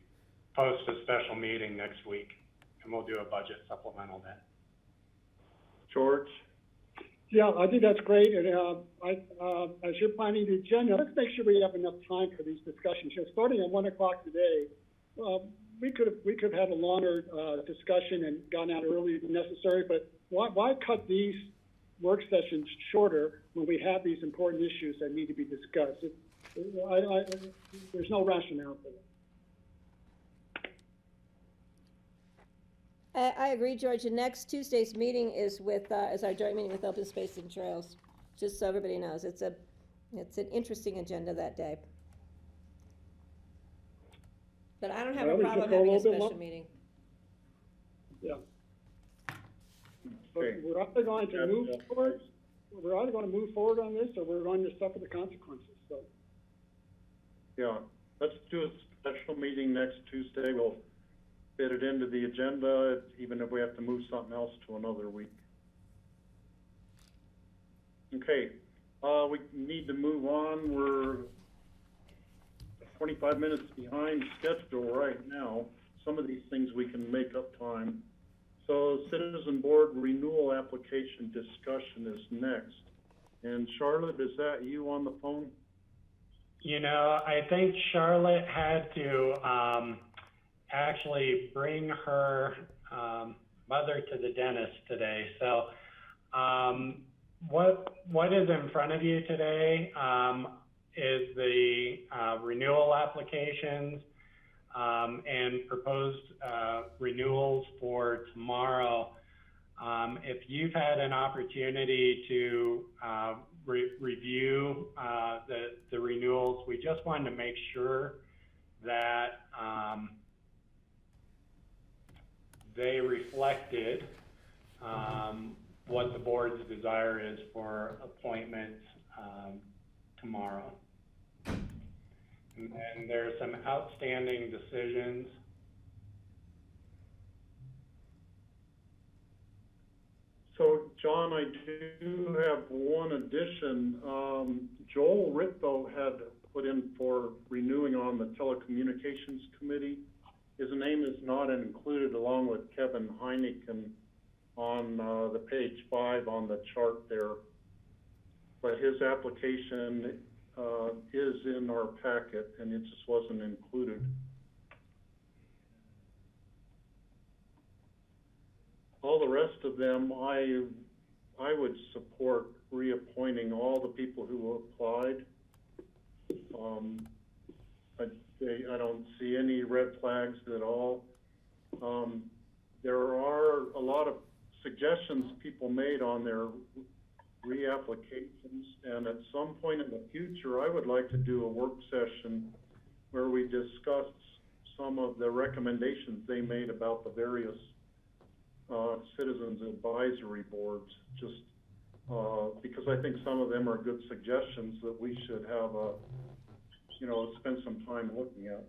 post a special meeting next week, and we'll do a budget supplemental then. George? Yeah, I think that's great, and as you're planning the agenda, let's make sure we have enough time for these discussions. You know, starting at 1 o'clock today, we could have had a longer discussion and gone out earlier than necessary, but why cut these work sessions shorter when we have these important issues that need to be discussed? There's no rationale for that. I agree, George. The next Tuesday's meeting is our joint meeting with Open Space and Trails. Just so everybody knows, it's an interesting agenda that day. But I don't have a problem having a special meeting. Yeah. But we're either going to move forward. We're either going to move forward on this, or we're going to suffer the consequences. So. Yeah, let's do a special meeting next Tuesday. We'll fit it into the agenda, even if we have to move something else to another week. Okay, we need to move on. We're 25 minutes behind schedule right now. Some of these things we can make up time. So Citizen Board renewal application discussion is next. And Charlotte, is that you on the phone? You know, I think Charlotte had to actually bring her mother to the dentist today. So what is in front of you today is the renewal applications and proposed renewals for tomorrow. If you've had an opportunity to review the renewals, we just wanted to make sure that they reflected what the board's desire is for appointments tomorrow. And there are some outstanding decisions. So, John, I do have one addition. Joel Ritvo had put in for renewing on the Telecommunications Committee. His name is not included along with Kevin Heineken on the page 5 on the chart there. But his application is in our packet, and it just wasn't included. All the rest of them, I would support reappointing all the people who applied. I don't see any red flags at all. There are a lot of suggestions people made on their reapplications, and at some point in the future, I would like to do a work session where we discuss some of the recommendations they made about the various citizens advisory boards, just because I think some of them are good suggestions that we should have spend some time looking at.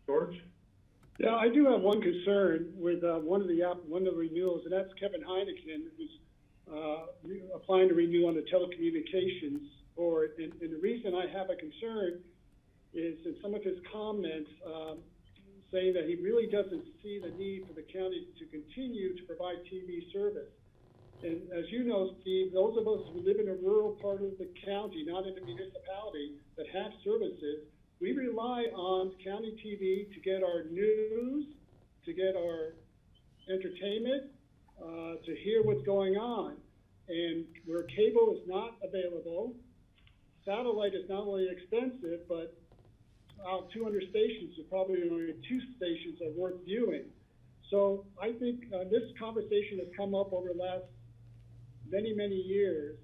George? Yeah, I do have one concern with one of the renewals, and that's Kevin Heineken, who's applying to renew on the Telecommunications Board. And the reason I have a concern is in some of his comments saying that he really doesn't see the need for the county to continue to provide TV service. And as you know, Steve, those of us who live in a rural part of the county, not in the municipality, that have services, we rely on county TV to get our news, to get our entertainment, to hear what's going on. And where cable is not available, satellite is not only expensive, but out of 200 stations, there probably only 2 stations are worth viewing. So I think this conversation has come up over the last many, many years.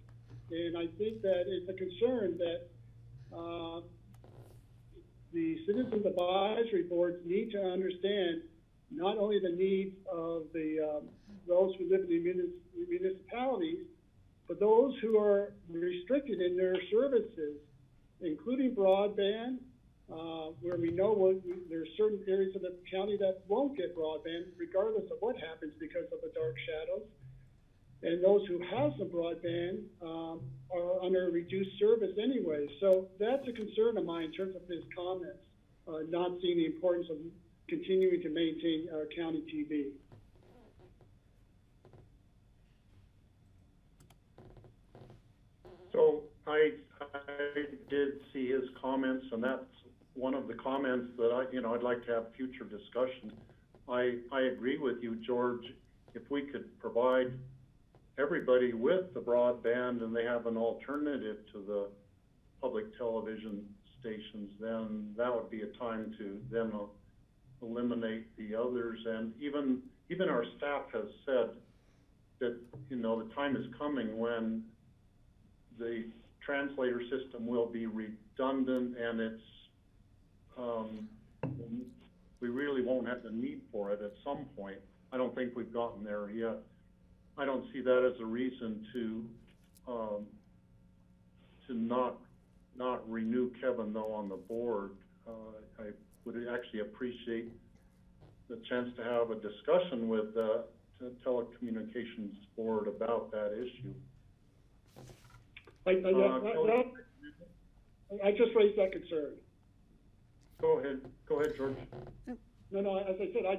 And I think that it's a concern that the Citizens Advisory Boards need to understand not only the needs of those who live in the municipalities, but those who are restricted in their services, including broadband, where we know there are certain areas of the county that won't get broadband, regardless of what happens because of the dark shadows. And those who have some broadband are under reduced service anyway. So that's a concern of mine in terms of his comments, not seeing the importance of continuing to maintain county TV. So I did see his comments, and that's one of the comments that I'd like to have future discussion. I agree with you, George. If we could provide everybody with the broadband and they have an alternative to the public television stations, then that would be a time to then eliminate the others. And even our staff has said that, the time is coming when the translator system will be redundant, and we really won't have the need for it at some point. I don't think we've gotten there yet. I don't see that as a reason to not renew Kevin though on the board. I would actually appreciate the chance to have a discussion with the telecommunications board about that issue. I just raised that concern. Go ahead, George. No, as I said, I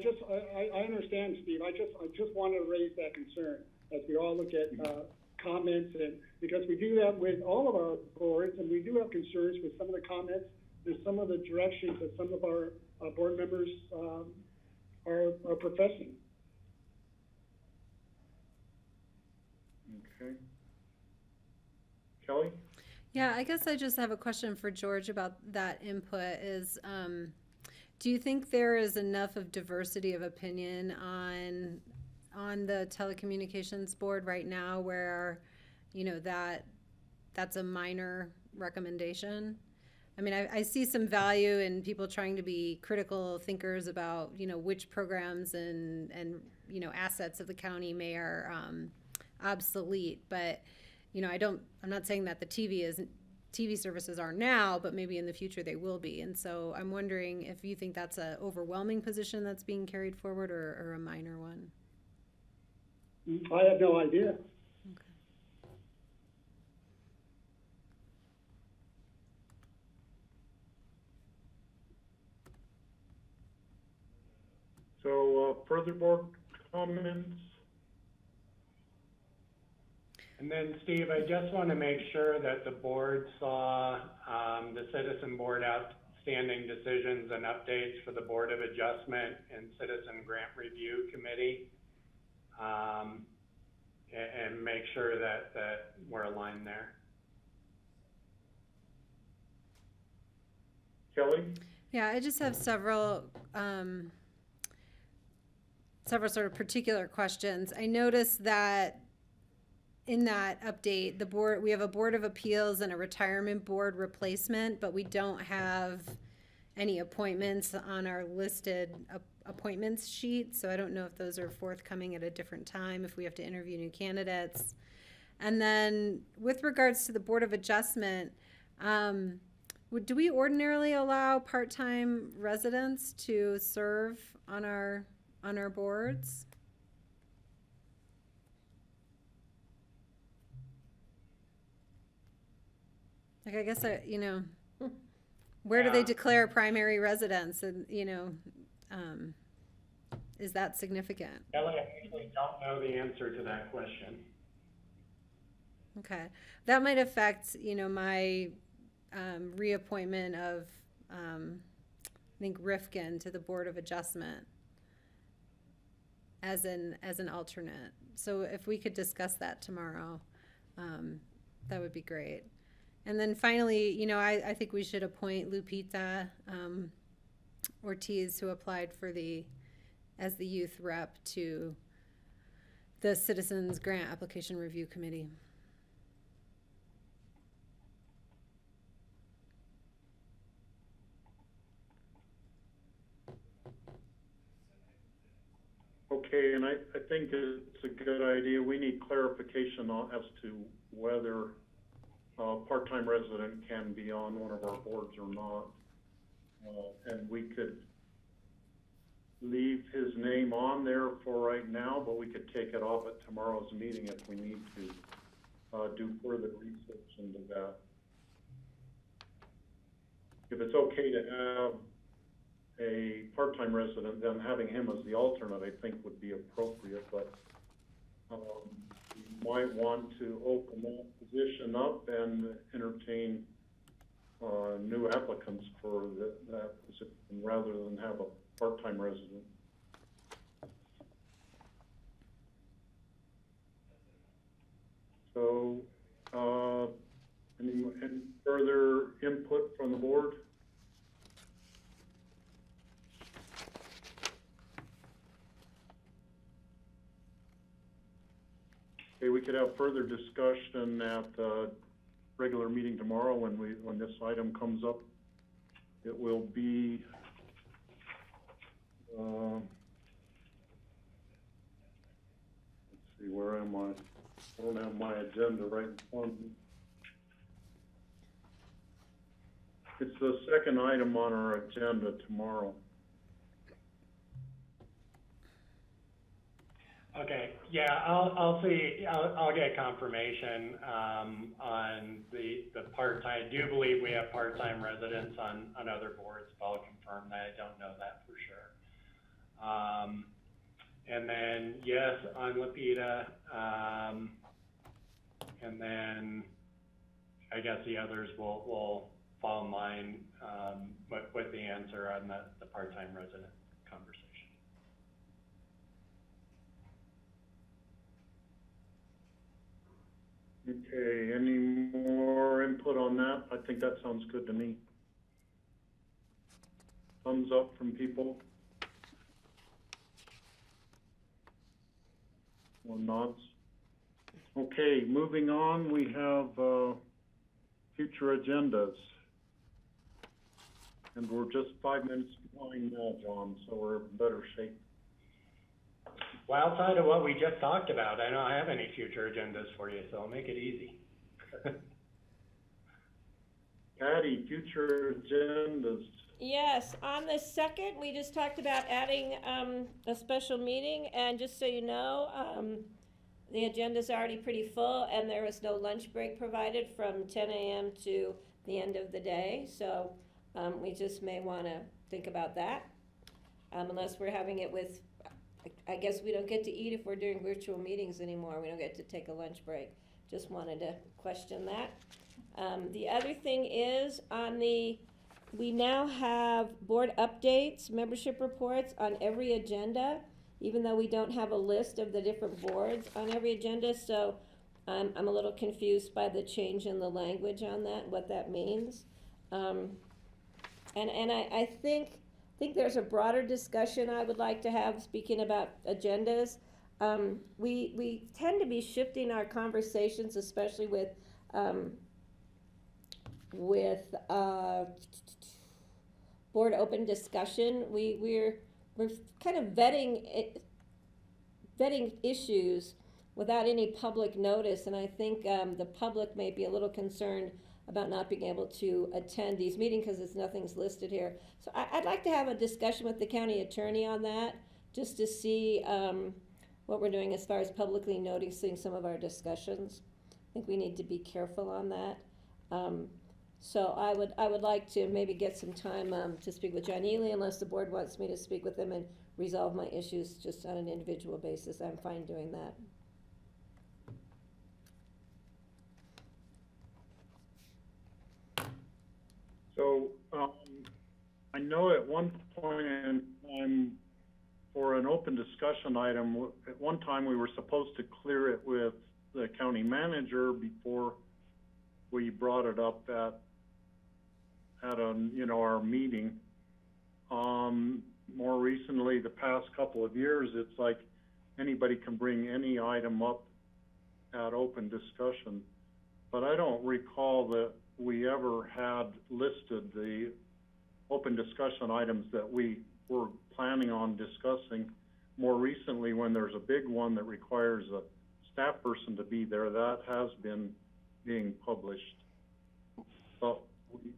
understand, Steve. I just want to raise that concern as we all look at comments, and because we do that with all of our boards, and we do have concerns with some of the comments and some of the directions that some of our board members are professing. Okay. Kelly? Yeah, I guess I just have a question for George about that input is, do you think there is enough of diversity of opinion on the telecommunications board right now where, that's a minor recommendation? I mean, I see some value in people trying to be critical thinkers about, which programs and assets of the county may are obsolete, but I'm not saying that the TV services are now, but maybe in the future they will be. And so I'm wondering if you think that's an overwhelming position that's being carried forward or a minor one. I have no idea. Okay. So further board comments? And then, Steve, I just want to make sure that the board saw the Citizen Board Outstanding Decisions and Updates for the Board of Adjustment and Citizen Grant Review Committee, and make sure that we're aligned there. Kelly? Yeah, I just have several sort of particular questions. I noticed that in that update, we have a Board of Appeals and a retirement board replacement, but we don't have any appointments on our listed appointments sheet. So I don't know if those are forthcoming at a different time, if we have to interview new candidates. And then with regards to the Board of Adjustment, do we ordinarily allow part-time residents to serve on our boards? Like, I guess, where do they declare primary residence? And, is that significant? Kelly, I actually don't know the answer to that question. Okay. That might affect, my reappointment of I think Rifkin to the Board of Adjustment as an alternate. So if we could discuss that tomorrow, that would be great. And then finally, you know, I think we should appoint Lupita Ortiz, who applied for as the youth rep to the Citizens Grant Application Review Committee. Okay, and I think it's a good idea. We need clarification as to whether a part-time resident can be on one of our boards or not. And we could leave his name on there for right now, but we could take it off at tomorrow's meeting if we need to do further research into that. If it's okay to have a part-time resident, then having him as the alternate, I think, would be appropriate, but you might want to open that position up and entertain new applicants for that position rather than have a part-time resident. So, any further input from the board? Okay, we could have further discussion at the regular meeting tomorrow when this item comes up. It will be let's see, where am I? I don't have my agenda right in front of me. It's the second item on our agenda tomorrow. Okay, yeah, I'll see, I'll get confirmation, on the part-time. I do believe we have part-time residents on other boards, but I'll confirm that. I don't know that for sure. And then, yes, on Lapita, and then I guess the others will fall in line, with the answer on the part-time resident conversation. Okay, any more input on that? I think that sounds good to me. Thumbs up from people? Or nods? Okay, moving on, we have future agendas. And we're just 5 minutes behind now, John, so we're in better shape. Well, outside of what we just talked about, I don't have any future agendas for you, so I'll make it easy. Patty, future agendas. Yes, on the second, we just talked about adding a special meeting, and just so you know, the agenda's already pretty full, and there was no lunch break provided from 10 a.m. to the end of the day, so we just may want to think about that, unless we're having it with, I guess we don't get to eat if we're doing virtual meetings anymore. We don't get to take a lunch break. Just wanted to question that. The other thing is we now have board updates, membership reports on every agenda, even though we don't have a list of the different boards on every agenda. So I'm a little confused by the change in the language on that, what that means. And I think there's a broader discussion I would like to have speaking about agendas. We tend to be shifting our conversations, especially with board open discussion. We're kind of vetting issues without any public notice, and I think the public may be a little concerned about not being able to attend these meetings because nothing's listed here. So I'd like to have a discussion with the county attorney on that, just to see what we're doing as far as publicly noticing some of our discussions. I think we need to be careful on that. So I would like to maybe get some time to speak with John Ely, unless the board wants me to speak with him and resolve my issues just on an individual basis. I'm fine doing that. So I know at one point in time, for an open discussion item, at one time we were supposed to clear it with the county manager before we brought it up at our meeting. More recently, the past couple of years, it's like anybody can bring any item up at open discussion. But I don't recall that we ever had listed the open discussion items that we were planning on discussing. More recently, when there's a big one that requires a staff person to be there, that has been being published. So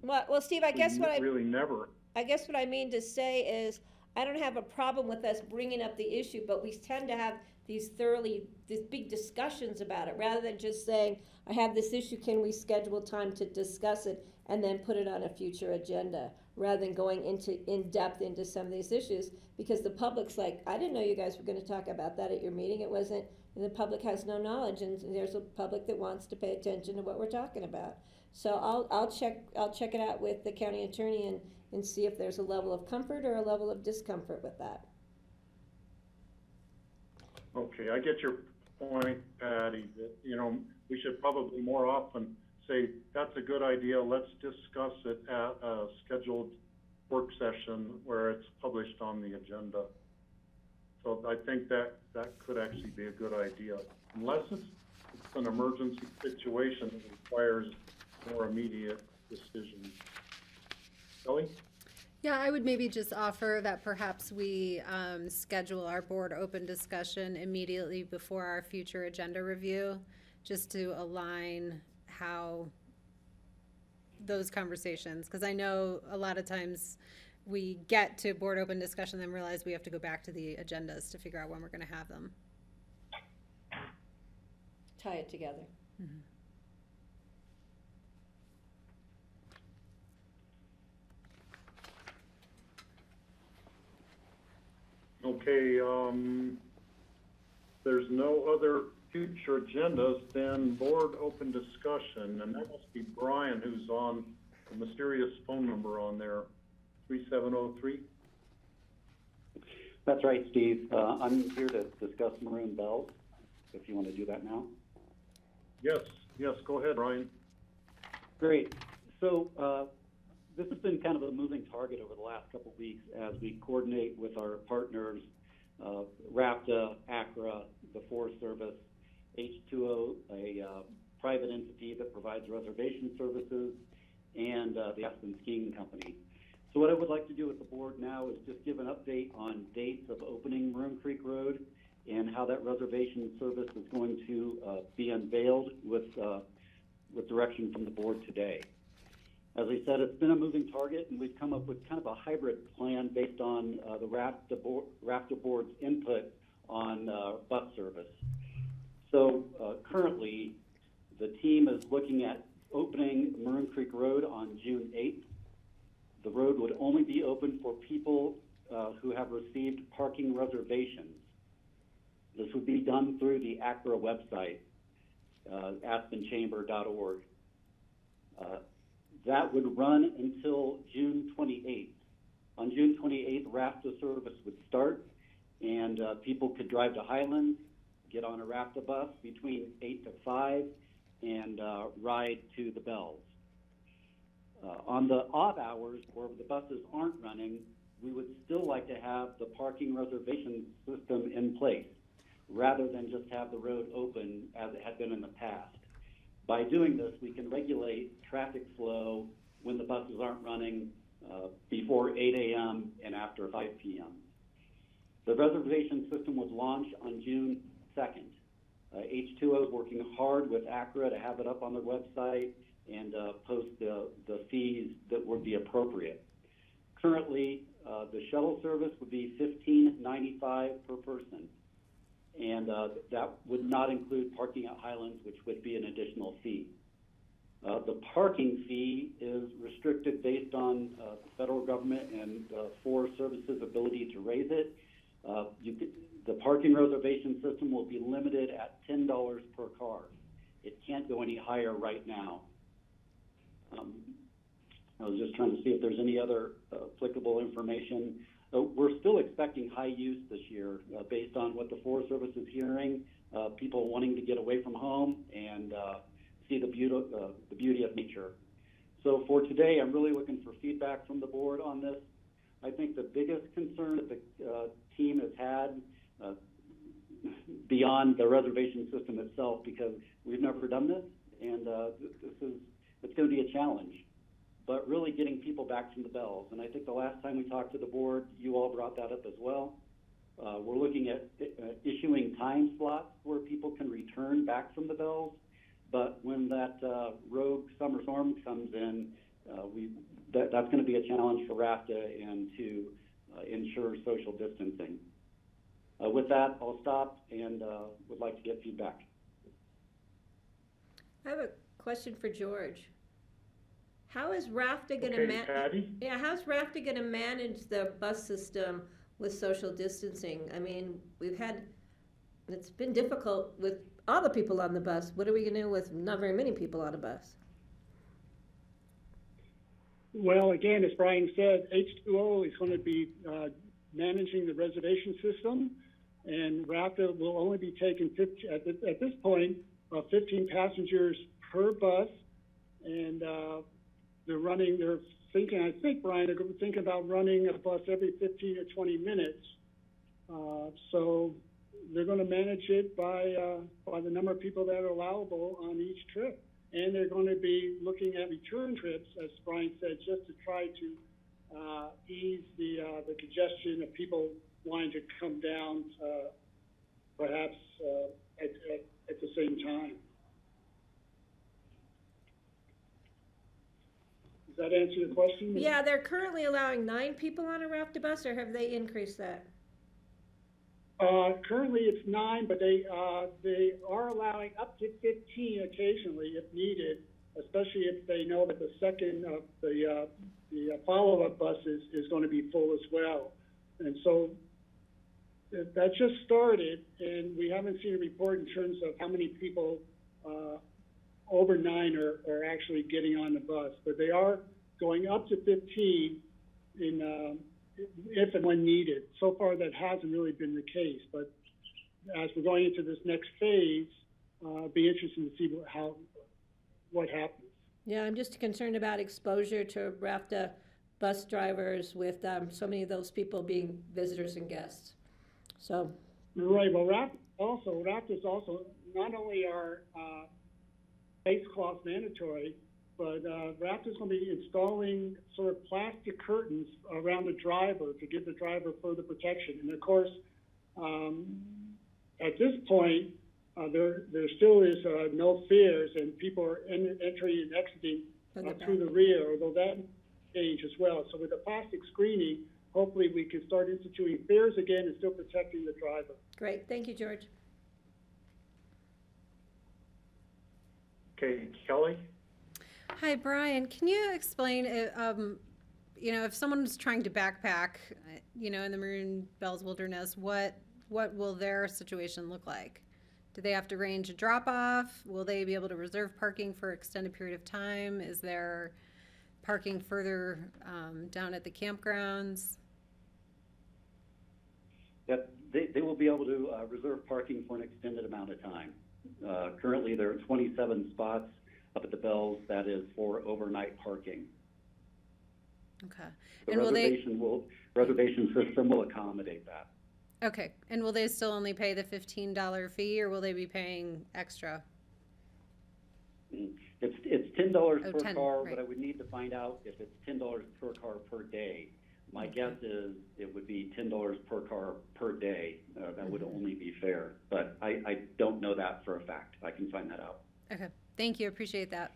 Well, Steve, I guess what really never. I guess what I mean to say is, I don't have a problem with us bringing up the issue, but we tend to have these big discussions about it, rather than just saying, I have this issue, can we schedule time to discuss it, and then put it on a future agenda, rather than going in depth into some of these issues, because the public's like, I didn't know you guys were gonna talk about that at your meeting, it wasn't, and the public has no knowledge, and there's a public that wants to pay attention to what we're talking about. So I'll check it out with the county attorney and see if there's a level of comfort or a level of discomfort with that. Okay, I get your point, Patty, that, we should probably more often say, that's a good idea, let's discuss it at a scheduled work session where it's published on the agenda. So I think that could actually be a good idea, unless it's an emergency situation that requires more immediate decisions. Kelly? Yeah, I would maybe just offer that perhaps we schedule our board open discussion immediately before our future agenda review, just to align how those conversations, because I know a lot of times we get to board open discussion and then realize we have to go back to the agendas to figure out when we're going to have them. Tie it together. Mm-hmm. Okay, there's no other future agendas, then board open discussion, and that must be Brian who's on the mysterious phone number on there, 3703. That's right, Steve. I'm here to discuss maroon bells, if you want to do that now. Yes, go ahead, Brian. Great. So this has been kind of a moving target over the last couple of weeks as we coordinate with our partners, RAPTA, ACRA, the Forest Service, H2O, a private entity that provides reservation services, and the Aspen Skiing Company. So what I would like to do with the board now is just give an update on dates of opening Maroon Creek Road and how that reservation service is going to be unveiled with direction from the board today. As I said, it's been a moving target, and we've come up with kind of a hybrid plan based on the RAPTA board's input on bus service. So currently, the team is looking at opening Maroon Creek Road on June 8th. The road would only be open for people who have received parking reservations. This would be done through the ACRA website, aspenchamber.org. That would run until June 28th. On June 28th, RAPTA service would start, and people could drive to Highlands, get on a RAPTA bus between 8 to 5, and ride to the Bells. On the off hours, where the buses aren't running, we would still like to have the parking reservation system in place, rather than just have the road open as it had been in the past. By doing this, we can regulate traffic flow when the buses aren't running before 8 a.m. and after 5 p.m. The reservation system was launched on June 2nd. H2O is working hard with ACRA to have it up on their website and post the fees that would be appropriate. Currently, the shuttle service would be $15.95 per person. And that would not include parking at Highlands, which would be an additional fee. The parking fee is restricted based on the federal government and Forest Service's ability to raise it. The parking reservation system will be limited at $10 per car. It can't go any higher right now. I was just trying to see if there's any other applicable information. We're still expecting high use this year based on what the Forest Service is hearing, people wanting to get away from home and see the beauty of nature. So for today, I'm really looking for feedback from the board on this. I think the biggest concern that the team has had beyond the reservation system itself, because we've never done this, and it's going to be a challenge, but really getting people back from the bells. And I think the last time we talked to the board, you all brought that up as well. We're looking at issuing time slots where people can return back from the bells, but when that rogue summer storm comes in, that's going to be a challenge for RAFTA and to ensure social distancing. With that, I'll stop and would like to get feedback. I have a question for George. How is RAFTA going Okay, Patty? how's RAFTA going to manage the bus system with social distancing? I mean, it's been difficult with all the people on the bus. What are we going to do with not very many people on a bus? Well, again, as Brian said, H2O is going to be managing the reservation system, and RAFTA will only be taking 15, at this point, 15 passengers per bus, and they're thinking, I think, Brian, they're thinking about running a bus every 15 or 20 minutes. So they're going to manage it by the number of people that are allowable on each trip. And they're going to be looking at return trips, as Brian said, just to try to ease the congestion of people wanting to come down, perhaps at the same time. Does that answer your question? Yeah, they're currently allowing 9 people on a RAFTA bus, or have they increased that? Currently it's 9, but they are allowing up to 15 occasionally if needed, especially if they know that the second the follow-up bus is going to be full as well. And so that just started, and we haven't seen a report in terms of how many people over 9 are actually getting on the bus, but they are going up to 15 in if and when needed. So far, that hasn't really been the case, but as we're going into this next phase, it'll be interesting to see what happens. Yeah, I'm just concerned about exposure to RAFTA bus drivers with so many of those people being visitors and guests. So. Right. Well, RAFTA is also not only are face cloths mandatory, but RAFTA is going to be installing sort of plastic curtains around the driver to give the driver further protection. And of course, at this point, there still is no fears, and people are entering and exiting through the rear, although that changed as well. So with the plastic screening, hopefully we can start instituting fears again and still protecting the driver. Great. Thank you, George. Okay, Kelly? Hi, Brian. Can you explain, if someone's trying to backpack, in the Maroon Bells Wilderness, what will their situation look like? Do they have to arrange a drop-off? Will they be able to reserve parking for an extended period of time? Is there parking further down at the campgrounds? Yep, they will be able to reserve parking for an extended amount of time. Currently, there are 27 spots up at the Bells that is for overnight parking. Okay. The And reservation system will accommodate that. Okay. And will they still only pay the $15 fee, or will they be paying extra? It's $10 per 10, car, right. but I would need to find out if it's $10 per car per day. My guess is it would be $10 per car per day. That would only be fair, but I don't know that for a fact. I can find that out. Okay. Thank you. Appreciate that.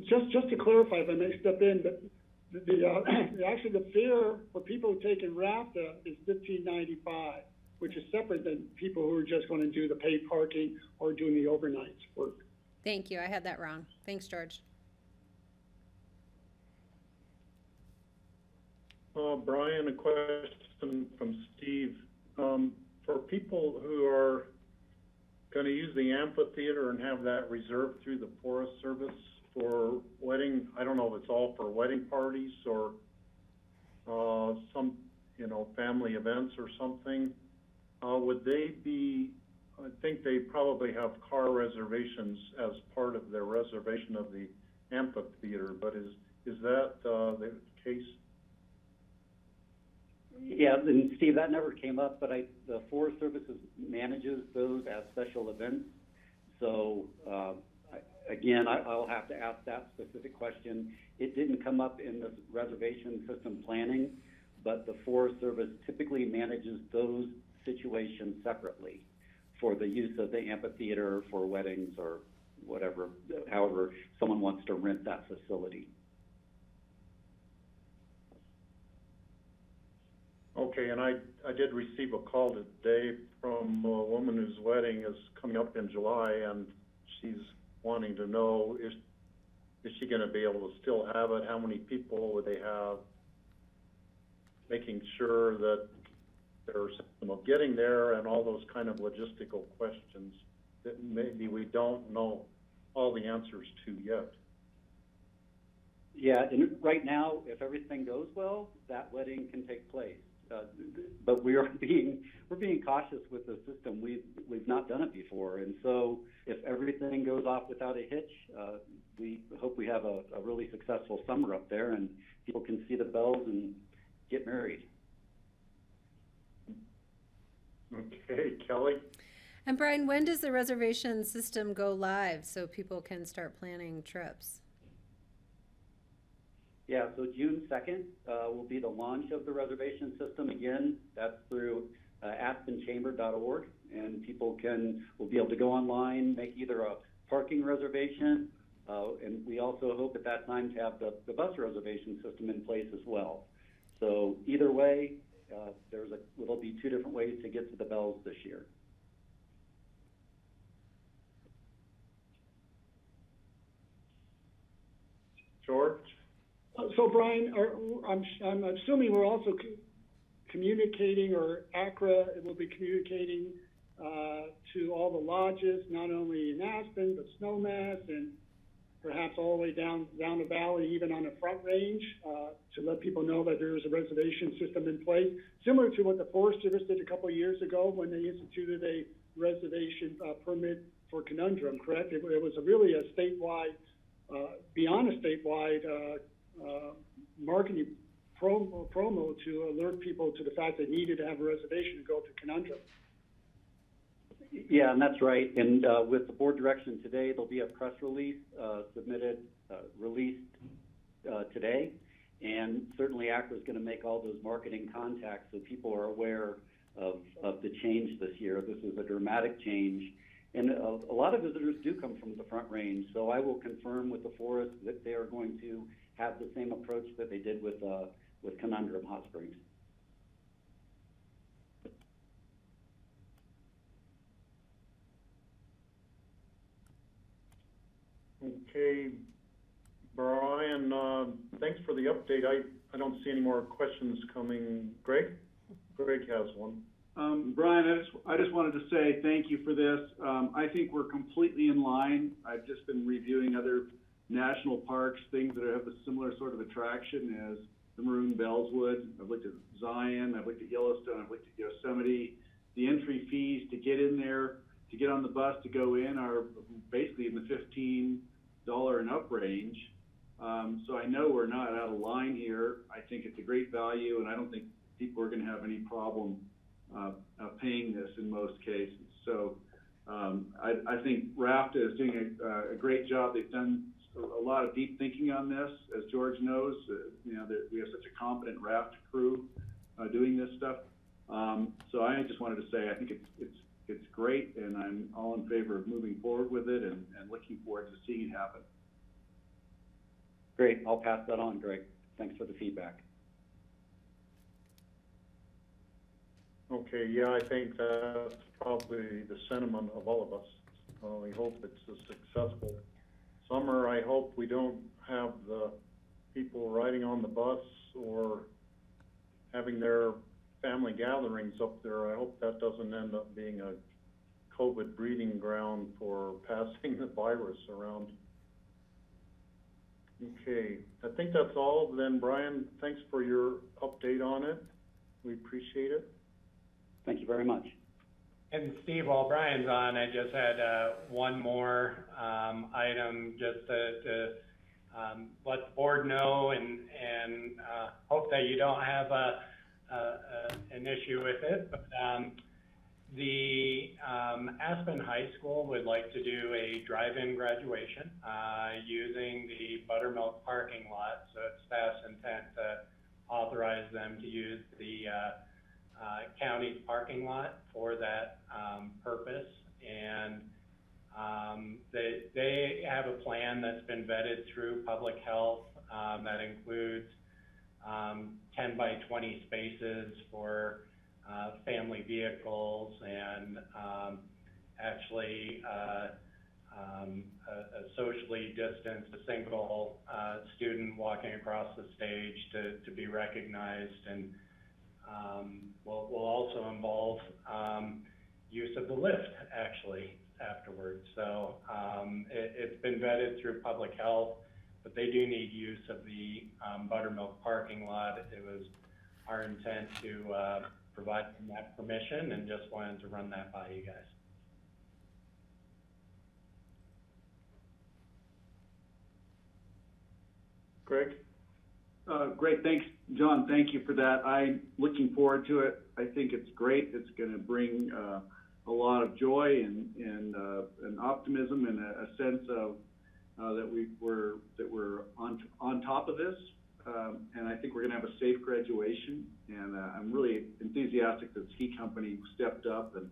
Just to clarify, if I may step in, but actually the fare for people taking RAFTA is $15.95, which is separate than people who are just going to do the paid parking or doing the overnight work. Thank you. I had that wrong. Thanks, George. Brian, a question from Steve. For people who are going to use the amphitheater and have that reserved through the Forest Service, for wedding, I don't know if it's all for wedding parties or, some, family events or something, would they be, I think they probably have car reservations as part of their reservation of the amphitheater, but is that, the case? Yeah, and Steve, that never came up, but the Forest Services manages those as special events. So, again, I'll have to ask that specific question. It didn't come up in the reservation system planning, but the Forest Service typically manages those situations separately for the use of the amphitheater for weddings or whatever, however someone wants to rent that facility. Okay, and I did receive a call today from a woman whose wedding is coming up in July, and she's wanting to know, is she gonna be able to still have it? How many people would they have? Making sure that there's, getting there and all those kind of logistical questions that maybe we don't know all the answers to yet. Yeah, and right now, if everything goes well, that wedding can take place. But we're being cautious with the system. We've not done it before, and so if everything goes off without a hitch, we hope we have a really successful summer up there, and people can see the bells and get married. Okay, Kelly. And Brian, when does the reservation system go live so people can start planning trips? Yeah, so June 2nd will be the launch of the reservation system. Again, that's through aspenchamber.org, and people will be able to go online, make either a parking reservation, and we also hope at that time to have the bus reservation system in place as well. So either way, there'll be two different ways to get to the bells this year. George? So Brian, I'm assuming we're also communicating, or ACRA will be communicating to all the lodges, not only in Aspen, but Snowmass, and perhaps all the way down the valley, even on the Front Range, to let people know that there is a reservation system in place, similar to what the Forest Service did a couple of years ago when they instituted a reservation permit for Conundrum, correct? It was really a statewide, beyond a statewide marketing promo to alert people to the fact they needed to have a reservation to go to Conundrum. Yeah, and that's right. And with the board direction today, there'll be a press release released today. And certainly ACRA is going to make all those marketing contacts so people are aware of the change this year. This is a dramatic change. And a lot of visitors do come from the Front Range. So I will confirm with the forest that they are going to have the same approach that they did with Conundrum Hot Springs. Okay, Brian, thanks for the update. I don't see any more questions coming. Greg has one. Brian, I just wanted to say thank you for this. I think we're completely in line. I've just been reviewing other national parks, things that have a similar sort of attraction as the Maroon Bellswood. I've looked at Zion, I've looked at Yellowstone, I've looked at Yosemite. The entry fees to get in there, to get on the bus to go in, are basically in the $15 and up range. So I know we're not out of line here. I think it's a great value, and I don't think people are going to have any problem paying this in most cases. So I think RAFTA is doing a great job. They've done a lot of deep thinking on this, as George knows. We have such a competent RAFTA crew doing this stuff. So I just wanted to say I think it's great, and I'm all in favor of moving forward with it and looking forward to seeing it happen. Great, I'll pass that on, Greg. Thanks for the feedback. Okay, yeah, I think that's probably the sentiment of all of us. We hope it's a successful summer. I hope we don't have the people riding on the bus or having their family gatherings up there. I hope that doesn't end up being a COVID breeding ground for passing the virus around. Okay, I think that's all. Then Brian, thanks for your update on it. We appreciate it. Thank you very much. And Steve, while Brian's on, I just had one more item just to let the board know and hope that you don't have an issue with it. But the Aspen High School would like to do a drive-in graduation using the Buttermilk parking lot. So it's staff's intent to authorize them to use the county's parking lot for that purpose. And they have a plan that's been vetted through public health that includes 10 by 20 spaces for family vehicles and actually a socially distanced, a single student walking across the stage to be recognized. And will also involve use of the lift actually afterwards. So it's been vetted through public health, but they do need use of the Buttermilk parking lot. It was our intent to provide them that permission, and just wanted to run that by you guys. Greg? Great, thanks, John. Thank you for that. I'm looking forward to it. I think it's great. It's going to bring a lot of joy and optimism and a sense of that we're on top of this. And I think we're going to have a safe graduation. And I'm really enthusiastic that the ski company stepped up and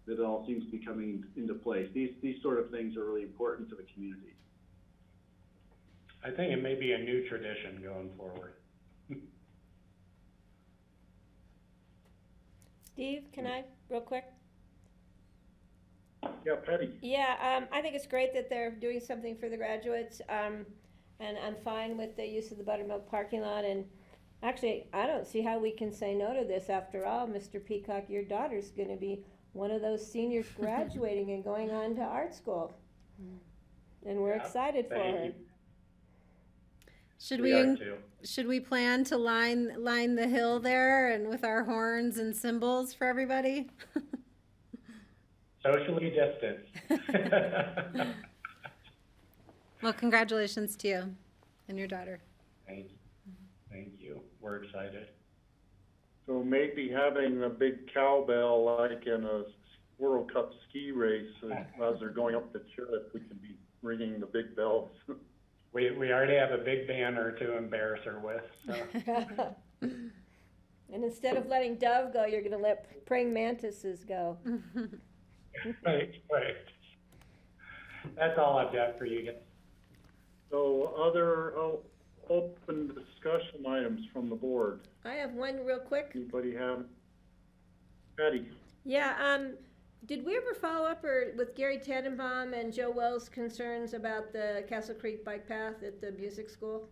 that it all seems to be coming into place. These sort of things are really important to the community. I think it may be a new tradition going forward. Steve, can I, real quick? Yeah, Patty. Yeah, I think it's great that they're doing something for the graduates, and I'm fine with the use of the Buttermilk parking lot. And actually, I don't see how we can say no to this. After all, Mr. Peacock, your daughter's going to be one of those seniors graduating and going on to art school, and we're excited for her. You. Should we plan to line the hill there and with our horns and cymbals for everybody? Socially distanced. Well, congratulations to you and your daughter. Thank you. We're excited. So maybe having a big cowbell like in a World Cup ski race as they're going up the chair, we can be ringing the big bells. We already have a big banner to embarrass her with. So. And instead of letting Dove go, you're going to let praying mantises go. Right. That's all I've got for you guys. So other open discussion items from the board. I have one real quick. Anybody have? Patty? Yeah, did we ever follow up with Gary Tannenbaum and Joe Wells' concerns about the Castle Creek bike path at the music school?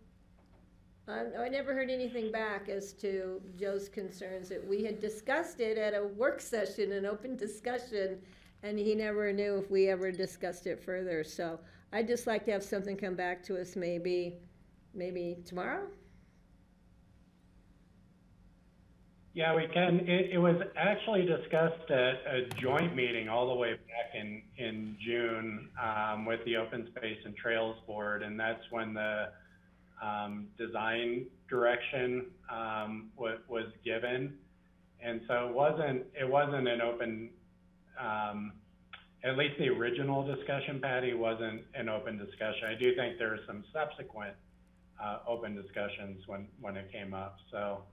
I never heard anything back as to Joe's concerns. That we had discussed it at a work session, an open discussion, and he never knew if we ever discussed it further. So I'd just like to have something come back to us maybe tomorrow? Yeah, we can. It was actually discussed at a joint meeting all the way back in June with the Open Space and Trails Board, and that's when the design direction was given. And so it wasn't an open, at least the original discussion, Patty, wasn't an open discussion. I do think there were some subsequent open discussions when it came up. So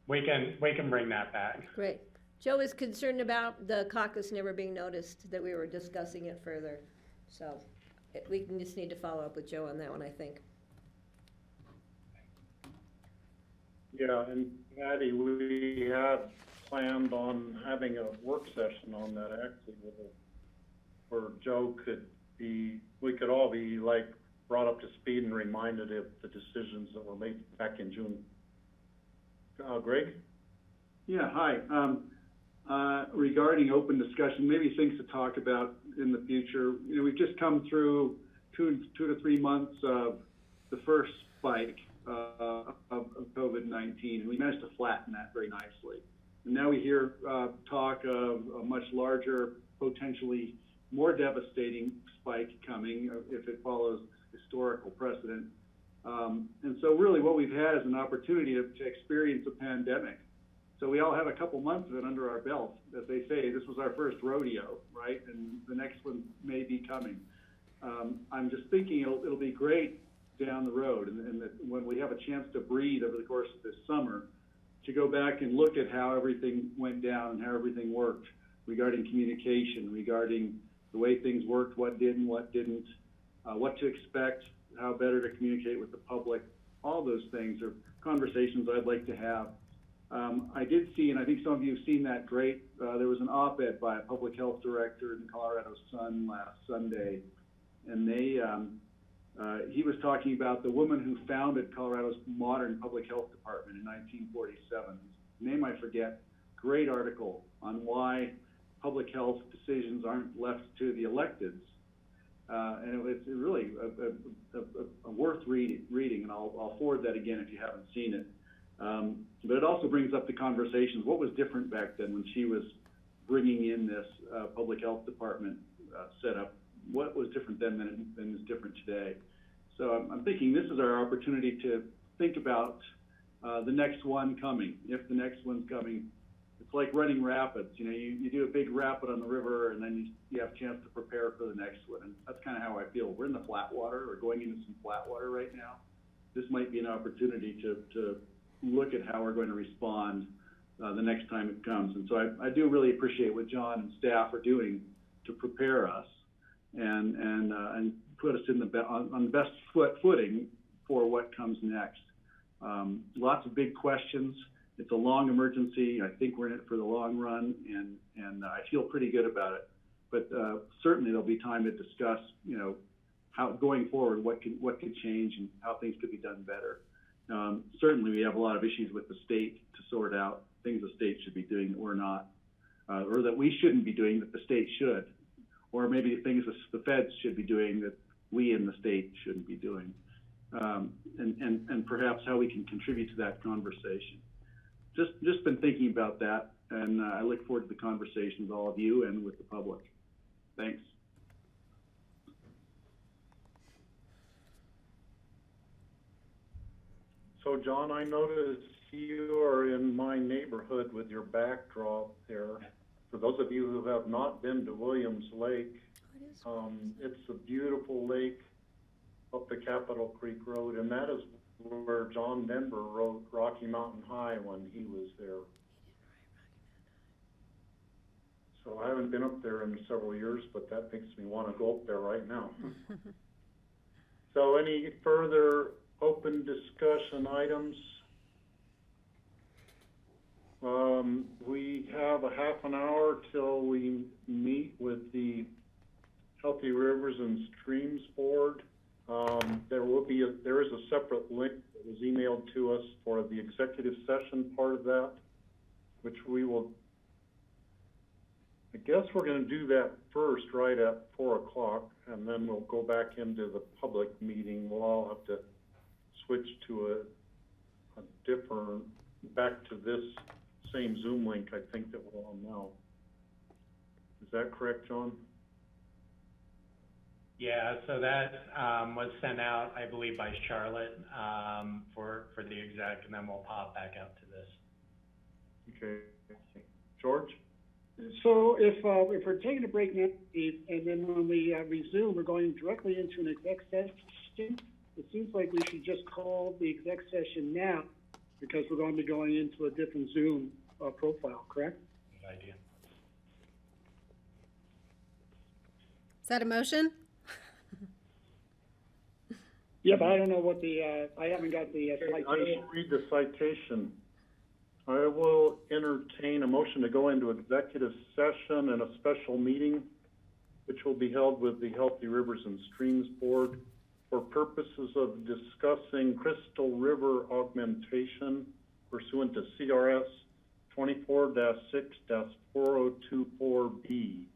we can bring that back. Great. Joe is concerned about the caucus never being noticed, that we were discussing it further. So we can just need to follow up with Joe on that one, I think. Yeah, and Patty, we had planned on having a work session on that actually where Joe we could all be like brought up to speed and reminded of the decisions that were made back in June. Greg? Yeah, hi. Regarding open discussion, maybe things to talk about in the future. You know, we've just come through two to 3 months of the first spike of COVID-19, and we managed to flatten that very nicely. And now we hear talk of a much larger, potentially more devastating spike coming if it follows historical precedent. And so really what we've had is an opportunity to experience a pandemic. So we all have a couple months of it under our belt. As they say, this was our first rodeo, right? And the next one may be coming. I'm just thinking it'll be great down the road, and that when we have a chance to breathe over the course of this summer, to go back and look at how everything went down and how everything worked regarding communication, regarding the way things worked, what did and what didn't, what to expect, how better to communicate with the public. All those things are conversations I'd like to have. I did see, and I think some of you have seen that great, there was an op-ed by a public health director in the Colorado Sun last Sunday, and he was talking about the woman who founded Colorado's modern public health department in 1947. Name I forget. Great article on why public health decisions aren't left to the electeds. And it's really a worth reading, and I'll forward that again if you haven't seen it. But it also brings up the conversations. What was different back then when she was bringing in this public health department setup? What was different then than is different today? So I'm thinking this is our opportunity to think about the next one coming. If the next one's coming, it's like running rapids. You know, you do a big rapid on the river, and then you have a chance to prepare for the next one. And that's kind of how I feel. We're in the flat water, or going into some flat water right now. This might be an opportunity to look at how we're going to respond the next time it comes. And so I do really appreciate what John and staff are doing to prepare us and put us on the best footing for what comes next. Lots of big questions. It's a long emergency. I think we're in it for the long run, and I feel pretty good about it. But certainly there'll be time to discuss, you know, how going forward, what could change and how things could be done better. Certainly we have a lot of issues with the state to sort out, things the state should be doing that we're not, or that we shouldn't be doing that the state should, or maybe things the feds should be doing that we in the state shouldn't be doing, and perhaps how we can contribute to that conversation. Just been thinking about that, and I look forward to the conversation with all of you and with the public. Thanks. So John, I noticed you are in my neighborhood with your backdrop there. For those of you who have not been to Williams Lake, it's a beautiful lake up the Capitol Creek Road, and that is where John Denver wrote Rocky Mountain High when he was there. So I haven't been up there in several years, but that makes me want to go up there right now. So any further open discussion items? We have a half an hour till we meet with the Healthy Rivers and Streams Board. There is a separate link that was emailed to us for the executive session part of that, which we will, I guess we're going to do that first right at 4 o'clock, and then we'll go back into the public meeting. We'll all have to switch to a different, back to this same Zoom link, I think, that we're on now. Is that correct, John? Yeah, so that was sent out, I believe, by Charlotte for the exec, and then we'll pop back out to this. Okay. George? So if we're taking a break now, Steve, and then when we resume, we're going directly into an exec session, it seems like we should just call the exec session now, because we're going to be going into a different Zoom profile, correct? Good idea. Is that a motion? Yeah, but I don't know what the, I haven't got the I citation. will read the citation. I will entertain a motion to go into executive session and a special meeting, which will be held with the Healthy Rivers and Streams Board for purposes of discussing Crystal River augmentation pursuant to CRS 24-6-4024B.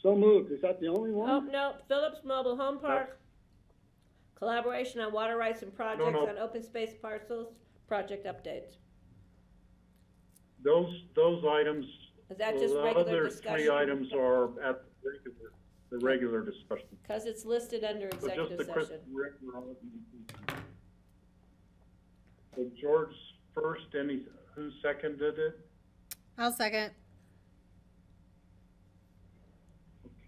So moved. Is that the only Oh, one? no, Phillips Mobile Home Park, collaboration on water rights and projects no. on open space parcels, project updates. Those items, Is that just the regular other discussion? three items are at the regular discussion. Because it's listed under So just executive the Chris session. So George first, who seconded it? I'll second.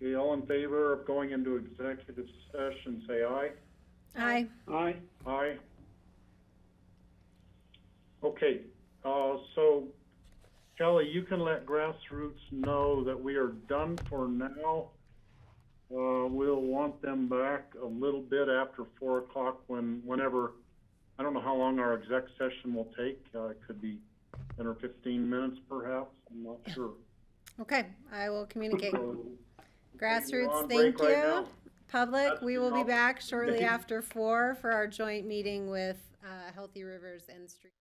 Okay, all in favor of going into executive session, say aye. Aye. Aye. Aye. Okay, so Kelly, you can let grassroots know that we are done for now. We'll want them back a little bit after 4 o'clock whenever, I don't know how long our exec session will take. It could be 10 or 15 minutes perhaps, I'm not sure. Okay, I will communicate. So, we're Grassroots, on thank break right you. now. Public, That's we the will be problem. back shortly after 4 for our joint meeting with Healthy Rivers and Street.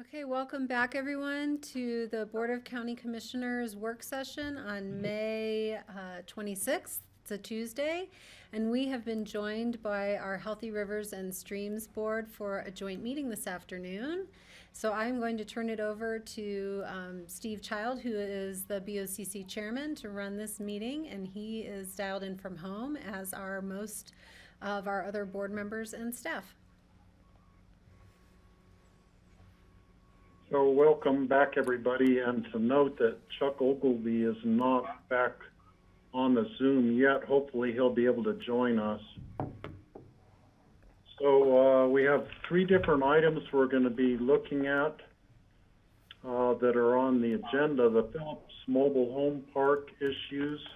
Okay, welcome back everyone to the Board of County Commissioners work session on May 26th. It's a Tuesday, and we have been joined by our Healthy Rivers and Streams Board for a joint meeting this afternoon. So I'm going to turn it over to Steve Child, who is the BOCC chairman, to run this meeting, and he is dialed in from home, as are most of our other board members and staff. So welcome back, everybody, and to note that Chuck Ogilvy is not back on the Zoom yet. Hopefully he'll be able to join us. So we have 3 different items we're going to be looking at that are on the agenda: the Phillips Mobile Home Park issues,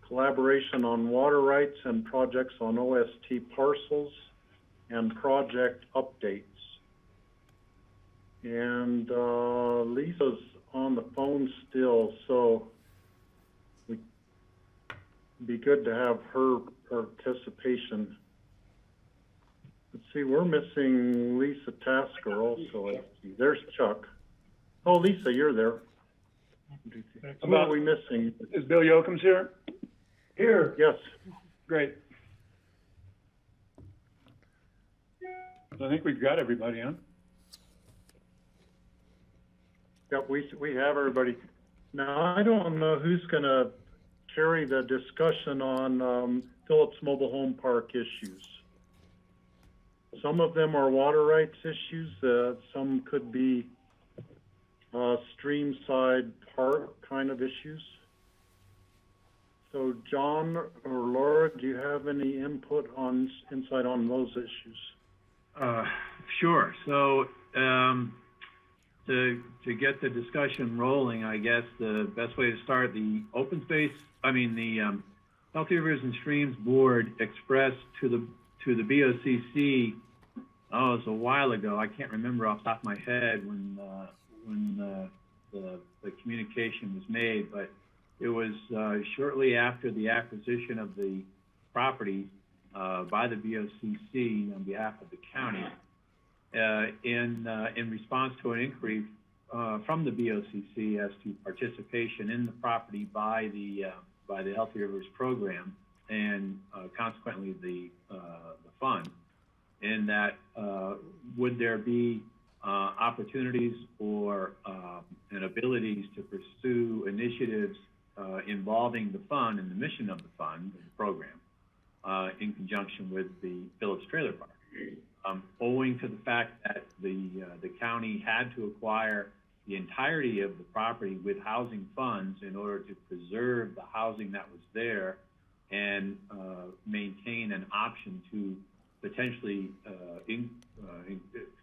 collaboration on water rights and projects on OST parcels, and project updates. And Lisa's on the phone still, so it'd be good to have her participation. Let's see, we're missing Lisa Tasker also. There's Chuck. Oh, Lisa, you're there. Who are we missing? Is Bill Yoakum's here? Here. Yes. Great. So I think we've got everybody, huh? Yep, we have everybody. Now, I don't know who's going to carry the discussion on Phillips Mobile Home Park issues. Some of them are water rights issues. Some could be streamside park kind of issues. So, John or Laura, do you have any input on insight on those issues? Sure. So, to get the discussion rolling, I guess the best way to start, the Healthy Rivers and Streams Board expressed to the BOCC, it was a while ago. I can't remember off the top of my head when the communication was made, but it was shortly after the acquisition of the property by the BOCC on behalf of the county. In response to an inquiry from the BOCC as to participation in the property by the Healthy Rivers program and consequently the fund, and that would there be opportunities or and abilities to pursue initiatives involving the fund and the mission of the fund, the program, in conjunction with the Phillips Trailer Park. Owing to the fact that the county had to acquire the entirety of the property with housing funds in order to preserve the housing that was there and maintain an option to potentially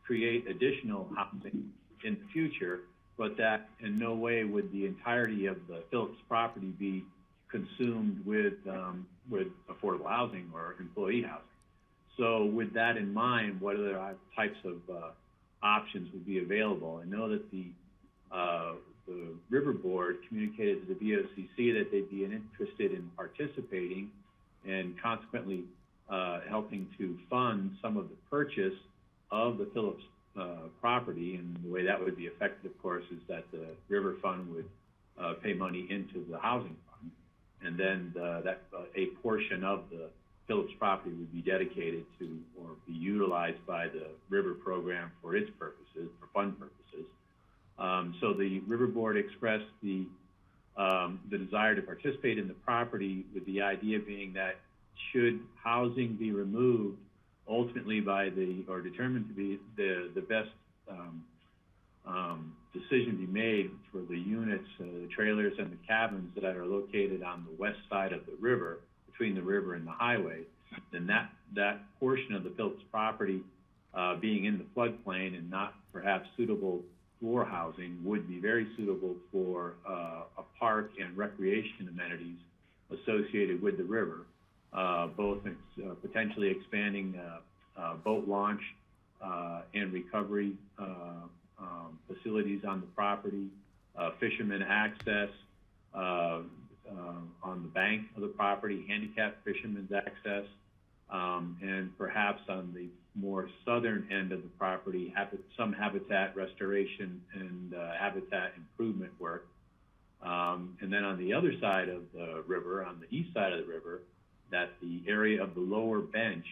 create additional housing in the future, but that in no way would the entirety of the Phillips property be consumed with affordable housing or employee housing. So with that in mind, what other types of options would be available? I know that the River Board communicated to the BOCC that they'd be interested in participating and consequently helping to fund some of the purchase of the Phillips property. And the way that would be affected, of course, is that the River Fund would pay money into the housing fund, and then a portion of the Phillips property would be dedicated to or be utilized by the River program for its purposes, for fund purposes. So the River Board expressed the desire to participate in the property, with the idea being that should housing be removed ultimately or determined to be the best decision to be made for the units, the trailers and the cabins that are located on the west side of the river, between the river and the highway, then that portion of the Phillips property being in the floodplain and not perhaps suitable for housing would be very suitable for a park and recreation amenities associated with the river, both potentially expanding boat launch and recovery facilities on the property, fishermen access, on the bank of the property, handicapped fishermen's access, and perhaps on the more southern end of the property, some habitat restoration and habitat improvement work. And then on the other side of the river, on the east side of the river, that the area of the lower bench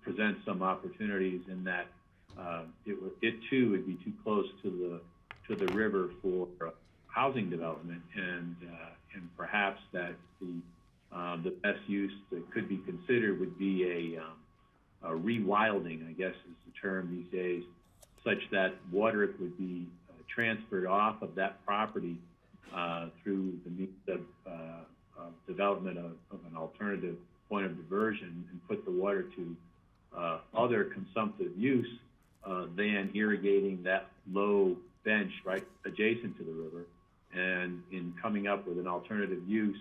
presents some opportunities in that it too would be too close to the river for housing development, and perhaps that the best use that could be considered would be a rewilding, I guess is the term these days, such that water would be transferred off of that property through the means of development of an alternative point of diversion, and put the water to other consumptive use than irrigating that low bench right adjacent to the river, and in coming up with an alternative use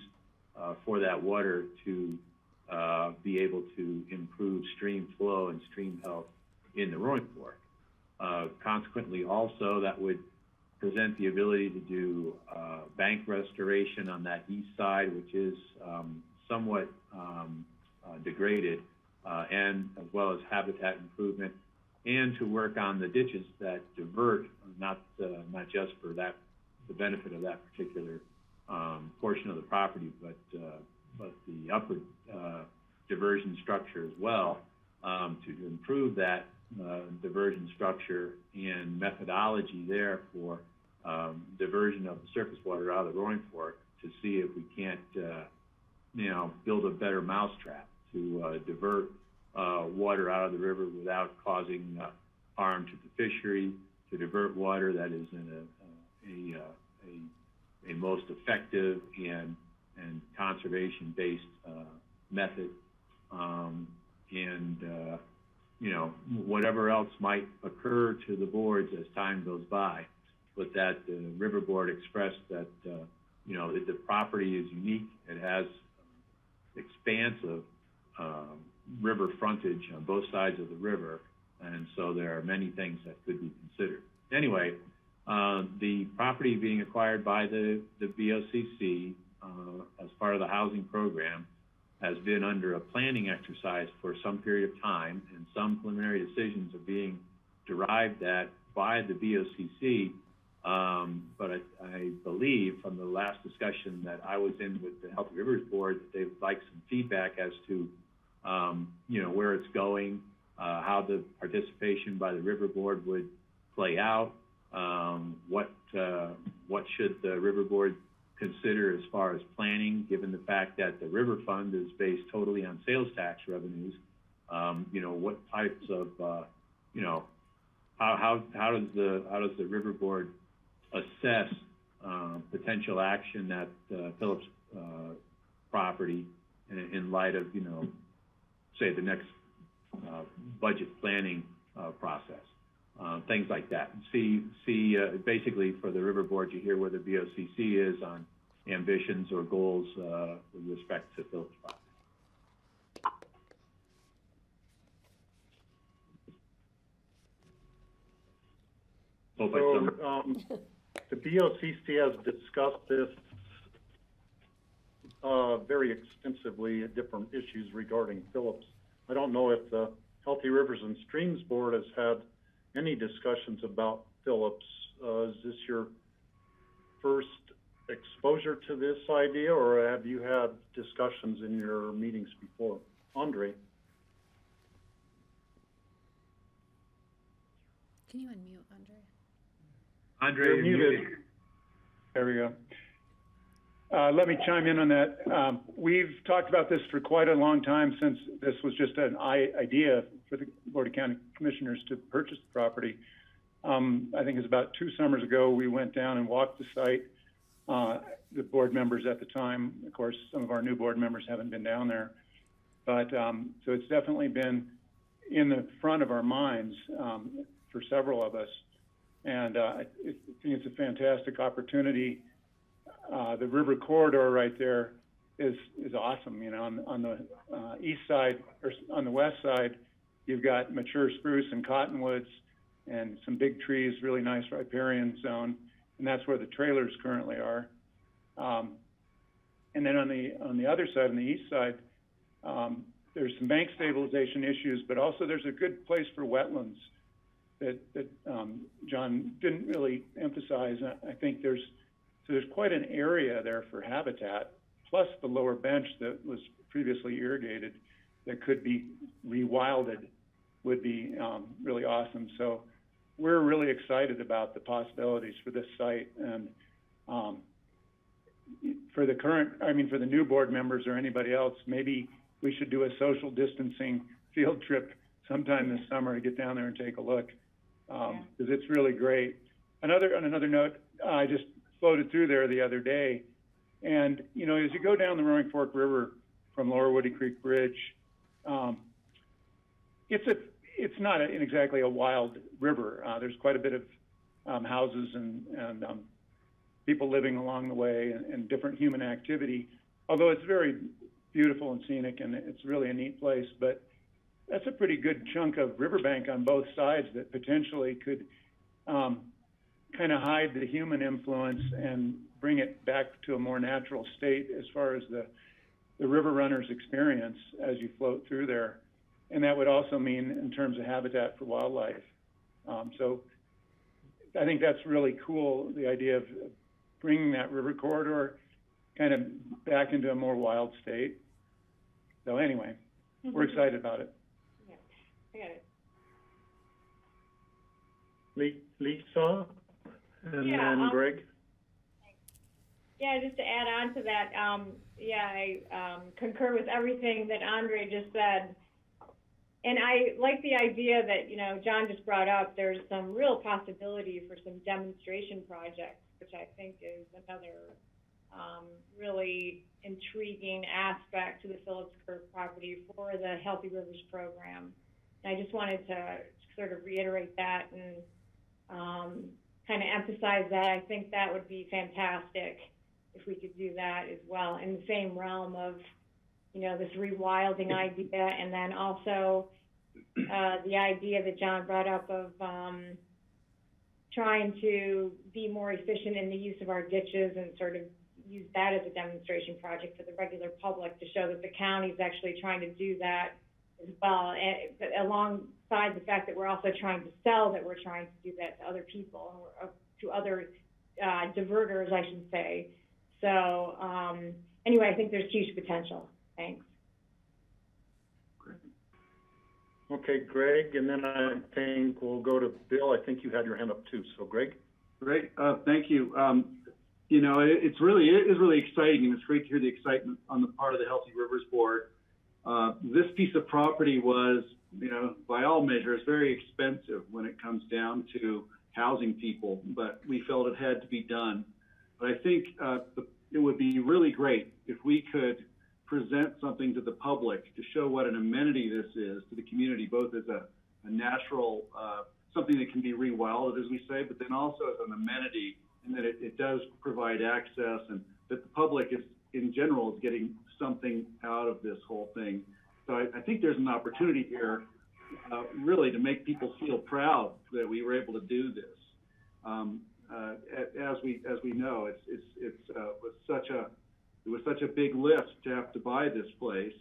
for that water to be able to improve stream flow and stream health in the Roaring Fork. Consequently, also, that would present the ability to do bank restoration on that east side, which is somewhat degraded, and as well as habitat improvement, and to work on the ditches that divert, not just for the benefit of that particular portion of the property, but the upper diversion structure as well, to improve that diversion structure and methodology there for diversion of the surface water out of the Roaring Fork, to see if we can't, build a better mousetrap to divert water out of the river without causing harm to the fishery, to divert water that is in a most effective and conservation-based method, whatever else might occur to the boards as time goes by. But that the River Board expressed that the property is unique. It has expansive river frontage on both sides of the river, and so there are many things that could be considered. Anyway, the property being acquired by the BOCC as part of the housing program has been under a planning exercise for some period of time, and some preliminary decisions are being derived at by the BOCC. But I believe from the last discussion that I was in with the Healthy Rivers Board that they would like some feedback as to where it's going, how the participation by the River Board would play out, what should the River Board consider as far as planning, given the fact that the River Fund is based totally on sales tax revenues. What types of how does the River Board assess potential action at Phillips property in light of say the next budget planning process, things like that. See basically for the River Board, you hear where the BOCC is on ambitions or goals with respect to Phillips property. The BOCC has discussed this very extensively at different issues regarding Phillips. I don't know if the Healthy Rivers and Streams Board has had any discussions about Phillips. Is this your first exposure to this idea, or have you had discussions in your meetings before? Andre? Can you unmute, Andre? Andre, you're muted. There we go. Let me chime in on that. We've talked about this for quite a long time, since this was just an idea for the Board of County Commissioners to purchase the property. I think it was about 2 summers ago, we went down and walked the site. The board members at the time, of course, some of our new board members haven't been down there. But so it's definitely been in the front of our minds for several of us. And I think it's a fantastic opportunity. The river corridor right there is awesome. On the east side, or on the west side, you've got mature spruce and cottonwoods and some big trees, really nice riparian zone, and that's where the trailers currently are. And then on the other side, on the east side, there's some bank stabilization issues, but also there's a good place for wetlands that John didn't really emphasize. I think there's quite an area there for habitat, plus the lower bench that was previously irrigated that could be rewilded would be really awesome. So we're really excited about the possibilities for this site. And for the new board members or anybody else, maybe we should do a social distancing field trip sometime this summer to get down there and take a look, because it's really great. On another note, I just floated through there the other day, and as you go down the Roaring Fork River from Lower Woody Creek Bridge, it's not exactly a wild river. There's quite a bit of houses and people living along the way and different human activity, although it's very beautiful and scenic, and it's really a neat place. But that's a pretty good chunk of riverbank on both sides that potentially could kind of hide the human influence and bring it back to a more natural state as far as the river runner's experience as you float through there. And that would also mean in terms of habitat for wildlife. So I think that's really cool, the idea of bringing that river corridor kind of back into a more wild state. So anyway, we're excited about it. Yeah, I got it. Lisa, and Yeah, then Greg. Yeah, just to add on to that, I concur with everything that Andre just said. And I like the idea that, John just brought up, there's some real possibility for some demonstration projects, which I think is another really intriguing aspect to the Phillips Curve property for the Healthy Rivers program. And I just wanted to sort of reiterate that and kind of emphasize that. I think that would be fantastic if we could do that as well, in the same realm of, this rewilding idea, and then also the idea that John brought up of trying to be more efficient in the use of our ditches and sort of use that as a demonstration project for the regular public to show that the county is actually trying to do that as well, but alongside the fact that we're also trying to sell that we're trying to do that to other people, to other diverters, I should say. So anyway, I think there's huge potential. Thanks. Okay, Greg, and then I think we'll go to Bill. I think you had your hand up too. So Greg. Great, thank you. It is really exciting, and it's great to hear the excitement on the part of the Healthy Rivers Board. This piece of property was, by all measures, very expensive when it comes down to housing people, but we felt it had to be done. But I think it would be really great if we could present something to the public to show what an amenity this is to the community, both as a natural, something that can be rewilded, as we say, but then also as an amenity, and that it does provide access, and that the public is, in general, is getting something out of this whole thing. So I think there's an opportunity here, really, to make people feel proud that we were able to do this. As we know, it was such a big lift to have to buy this place,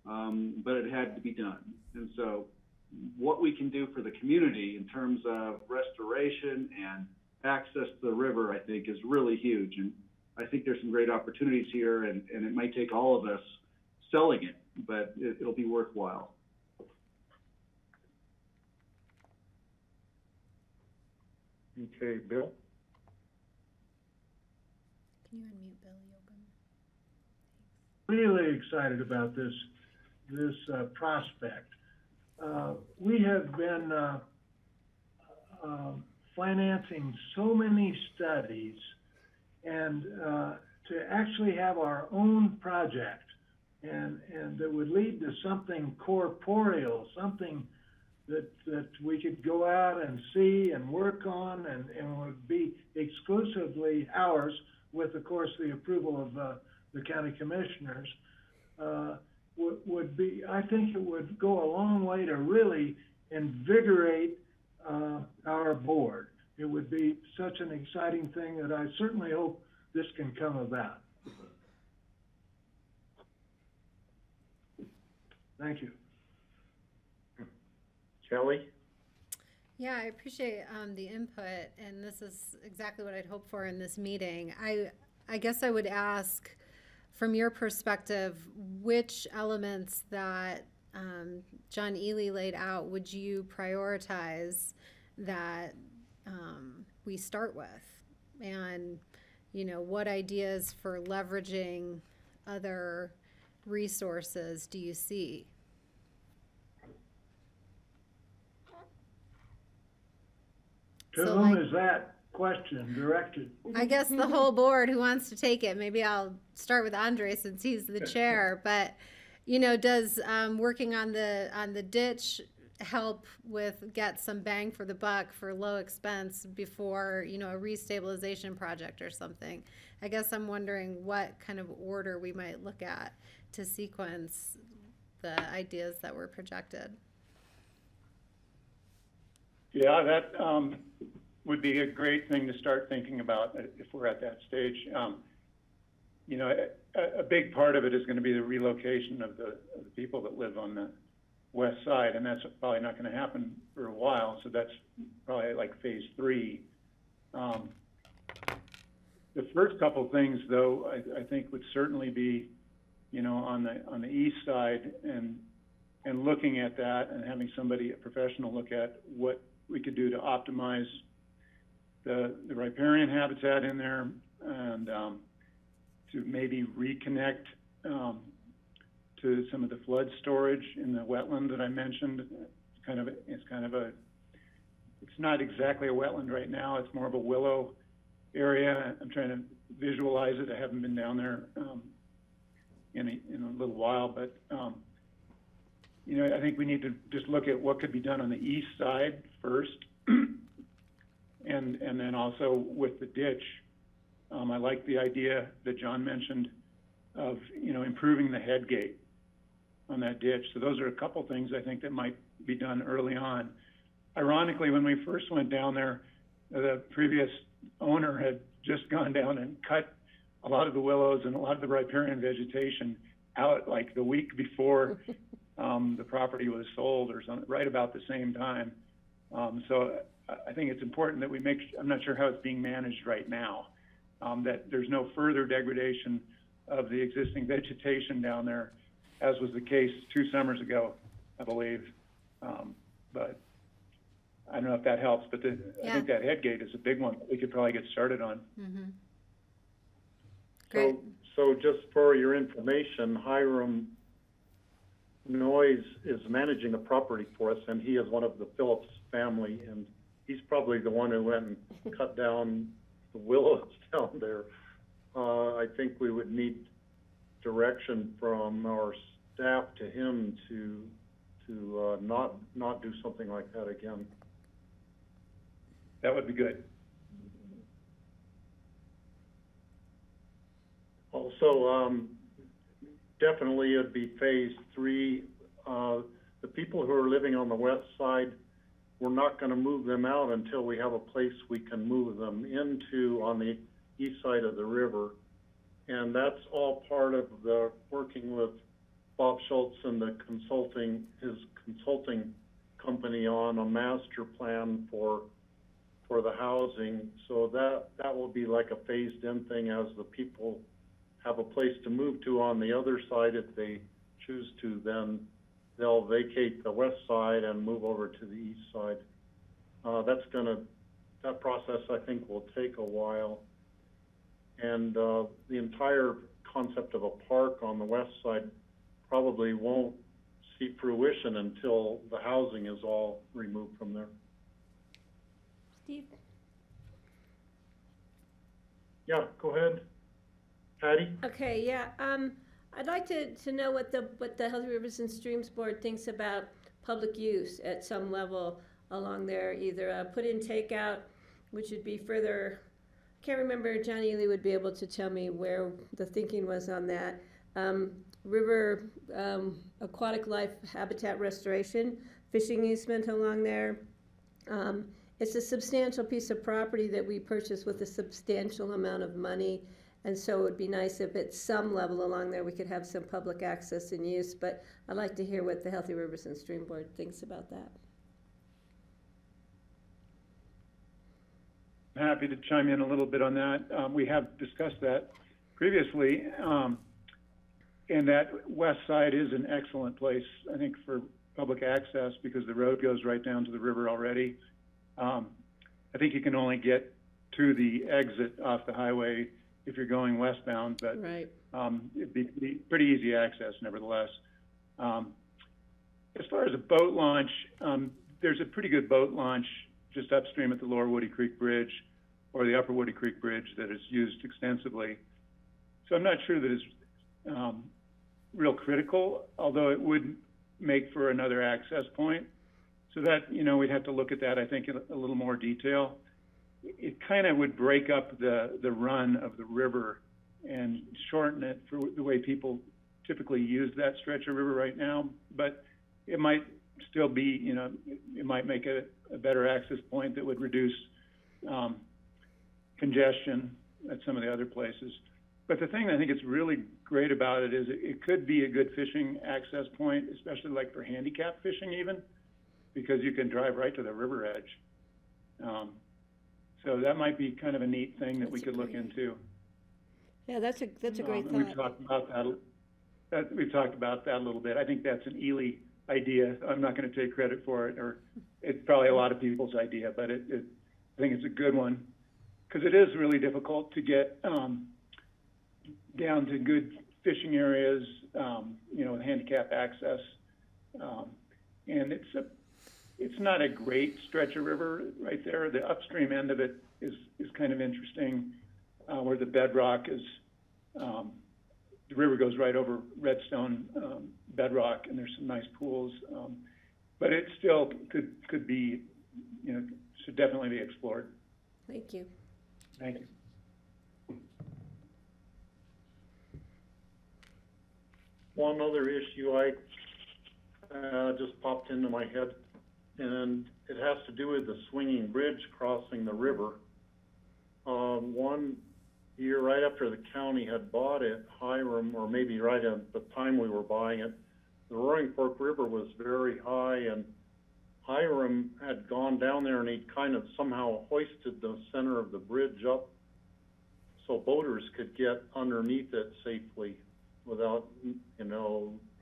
but it had to be done. And so what we can do for the community in terms of restoration and access to the river, I think, is really huge. And I think there's some great opportunities here, and it might take all of us selling it, but it'll be worthwhile. Okay, Bill. Can you unmute Bill Yogan? Really excited about this prospect. We have been financing so many studies, and to actually have our own project and that would lead to something corporeal, something that we could go out and see and work on, and would be exclusively ours, with, of course, the approval of the county commissioners, would be, I think it would go a long way to really invigorate our board. It would be such an exciting thing that I certainly hope this can come about. Thank you. Kelly? Yeah, I appreciate the input, and this is exactly what I'd hoped for in this meeting. I guess I would ask, from your perspective, which elements that John Ely laid out would you prioritize that we start with? And, what ideas for leveraging other resources do you see? To whom is that question directed? I guess the whole board who wants to take it. Maybe I'll start with Andre since he's the chair. But does working on the ditch help with get some bang for the buck for low expense before a restabilization project or something? I guess I'm wondering what kind of order we might look at to sequence the ideas that were projected. Yeah, that would be a great thing to start thinking about if we're at that stage. A big part of it is going to be the relocation of the people that live on the west side, and that's probably not going to happen for a while. So that's probably like phase 3. The first couple things, though, I think would certainly be, on the east side, and looking at that and having somebody, a professional, look at what we could do to optimize the riparian habitat in there, and to maybe reconnect to some of the flood storage in the wetland that I mentioned. It's not exactly a wetland right now. It's more of a willow area. I'm trying to visualize it. I haven't been down there in a little while, but I think we need to just look at what could be done on the east side first, and then also with the ditch. I like the idea that John mentioned of improving the head gate on that ditch. So those are a couple things I think that might be done early on. Ironically, when we first went down there, the previous owner had just gone down and cut a lot of the willows and a lot of the riparian vegetation out like the week before the property was sold, or something, right about the same time. So I think it's important that we I'm not sure how it's being managed right now, that there's no further degradation of the existing vegetation down there, as was the case 2 summers ago, I believe. But I don't know if that helps, but I think that head gate is a big one that we could probably get started on. Mm-hmm. Great. So just for your information, Hiram Noyes is managing the property for us, and he is one of the Phillips family, and he's probably the one who went and cut down the willows down there. I think we would need direction from our staff to him to not do something like that again. That would be good. Also, definitely it'd be phase 3. The people who are living on the west side, we're not going to move them out until we have a place we can move them into on the east side of the river. And that's all part of the working with Bob Schultz and his consulting company on a master plan for the housing. So that will be like a phased in thing as the people have a place to move to on the other side. If they choose to, then they'll vacate the west side and move over to the east side. That process, I think, will take a while. And the entire concept of a park on the west side probably won't see fruition until the housing is all removed from there. Steve? Yeah, go ahead. Patty? Okay, yeah. I'd like to know what the Healthy Rivers and Streams Board thinks about public use at some level along there. Either put in takeout, which would be further. Can't remember. John Ely would be able to tell me where the thinking was on that. River aquatic life habitat restoration, fishing easement along there. It's a substantial piece of property that we purchased with a substantial amount of money. And so it would be nice if at some level along there we could have some public access and use, but I'd like to hear what the Healthy Rivers and Stream Board thinks about that. I'm happy to chime in a little bit on that. We have discussed that previously, and that west side is an excellent place, I think, for public access because the road goes right down to the river already. I think you can only get to the exit off the highway if you're going westbound, but right. It'd be pretty easy access nevertheless. As far as a boat launch, there's a pretty good boat launch just upstream at the Lower Woody Creek Bridge or the Upper Woody Creek Bridge that is used extensively. So I'm not sure that it's real critical, although it would make for another access point. So that, we'd have to look at that, I think, in a little more detail. It kind of would break up the run of the river and shorten it for the way people typically use that stretch of river right now. But it might still be, it might make a better access point that would reduce congestion at some of the other places. But the thing I think is really great about it is it could be a good fishing access point, especially like for handicap fishing even, because you can drive right to the river edge. So that might be kind of a neat thing that we could look into. Yeah, that's a great thought. We've talked about that. We've talked about that a little bit. I think that's an Ely idea. I'm not going to take credit for it, or it's probably a lot of people's idea, but I think it's a good one because it is really difficult to get down to good fishing areas, with handicap access, and it's not a great stretch of river right there. The upstream end of it is kind of interesting, where the bedrock is, the river goes right over redstone bedrock, and there's some nice pools, but it still could be, should definitely be explored. Thank you. Thank you. One other issue I just popped into my head, and it has to do with the swinging bridge crossing the river. One year, right after the county had bought it, Hiram, or maybe right at the time we were buying it, the Roaring Fork River was very high, and Hiram had gone down there and he'd kind of somehow hoisted the center of the bridge up so boaters could get underneath it safely without,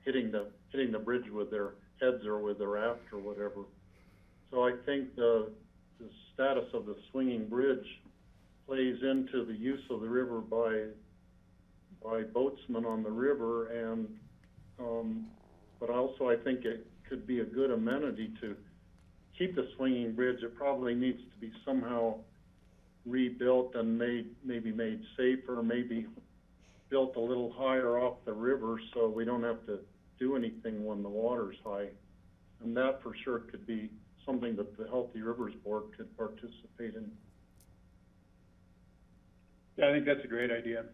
hitting the bridge with their heads or with their raft or whatever. So I think the status of the swinging bridge plays into the use of the river by boatsmen on the river, and but also I think it could be a good amenity to keep the swinging bridge. It probably needs to be somehow rebuilt and maybe made safer, maybe built a little higher off the river so we don't have to do anything when the water's high. And that for sure could be something that the Healthy Rivers Board could participate in. Yeah, I think that's a great idea.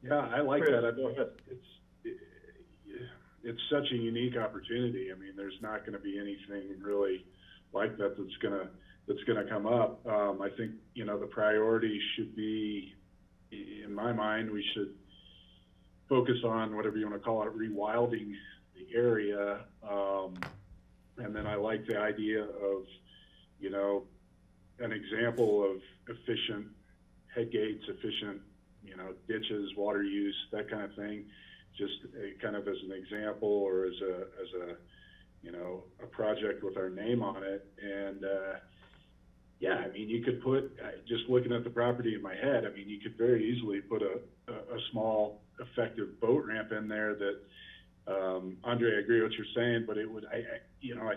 Yeah, I like Chris, that. go ahead. It's such a unique opportunity. I mean, there's not going to be anything really like that that's gonna come up. I think the priority should be, in my mind, we should focus on whatever you want to call it, rewilding the area. And then I like the idea of an example of efficient head gates, efficient ditches, water use, that kind of thing. Just kind of as an example, or as a project with our name on it. And yeah, I mean, you could put, just looking at the property in my head, I mean, you could very easily put a small effective boat ramp in there that, Andre, I agree with what you're saying, but it would, I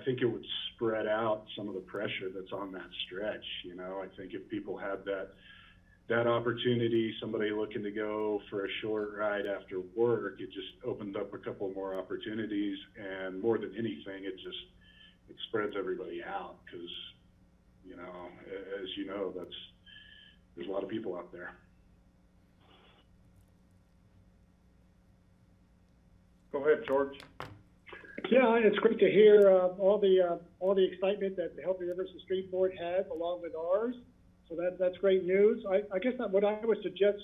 think it would spread out some of the pressure that's on that stretch. I think if people had that opportunity, somebody looking to go for a short ride after work, it just opened up a couple more opportunities, and more than anything, it spreads everybody out, because as you know, there's a lot of people out there. Go ahead, George. Yeah, it's great to hear all the excitement that the Healthy Rivers and Stream Board has along with ours. So that's great news. I guess what I would suggest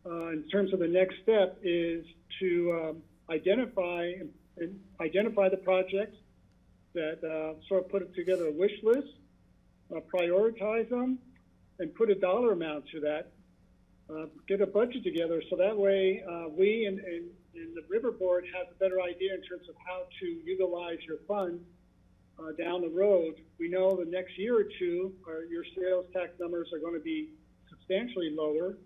in terms of the next step is to identify the projects that sort of put together a wish list, prioritize them, and put a dollar amount to that. Get a budget together so that way we and the River Board has a better idea in terms of how to utilize your funds down the road. We know the next year or two, your sales tax numbers are going to be substantially lower,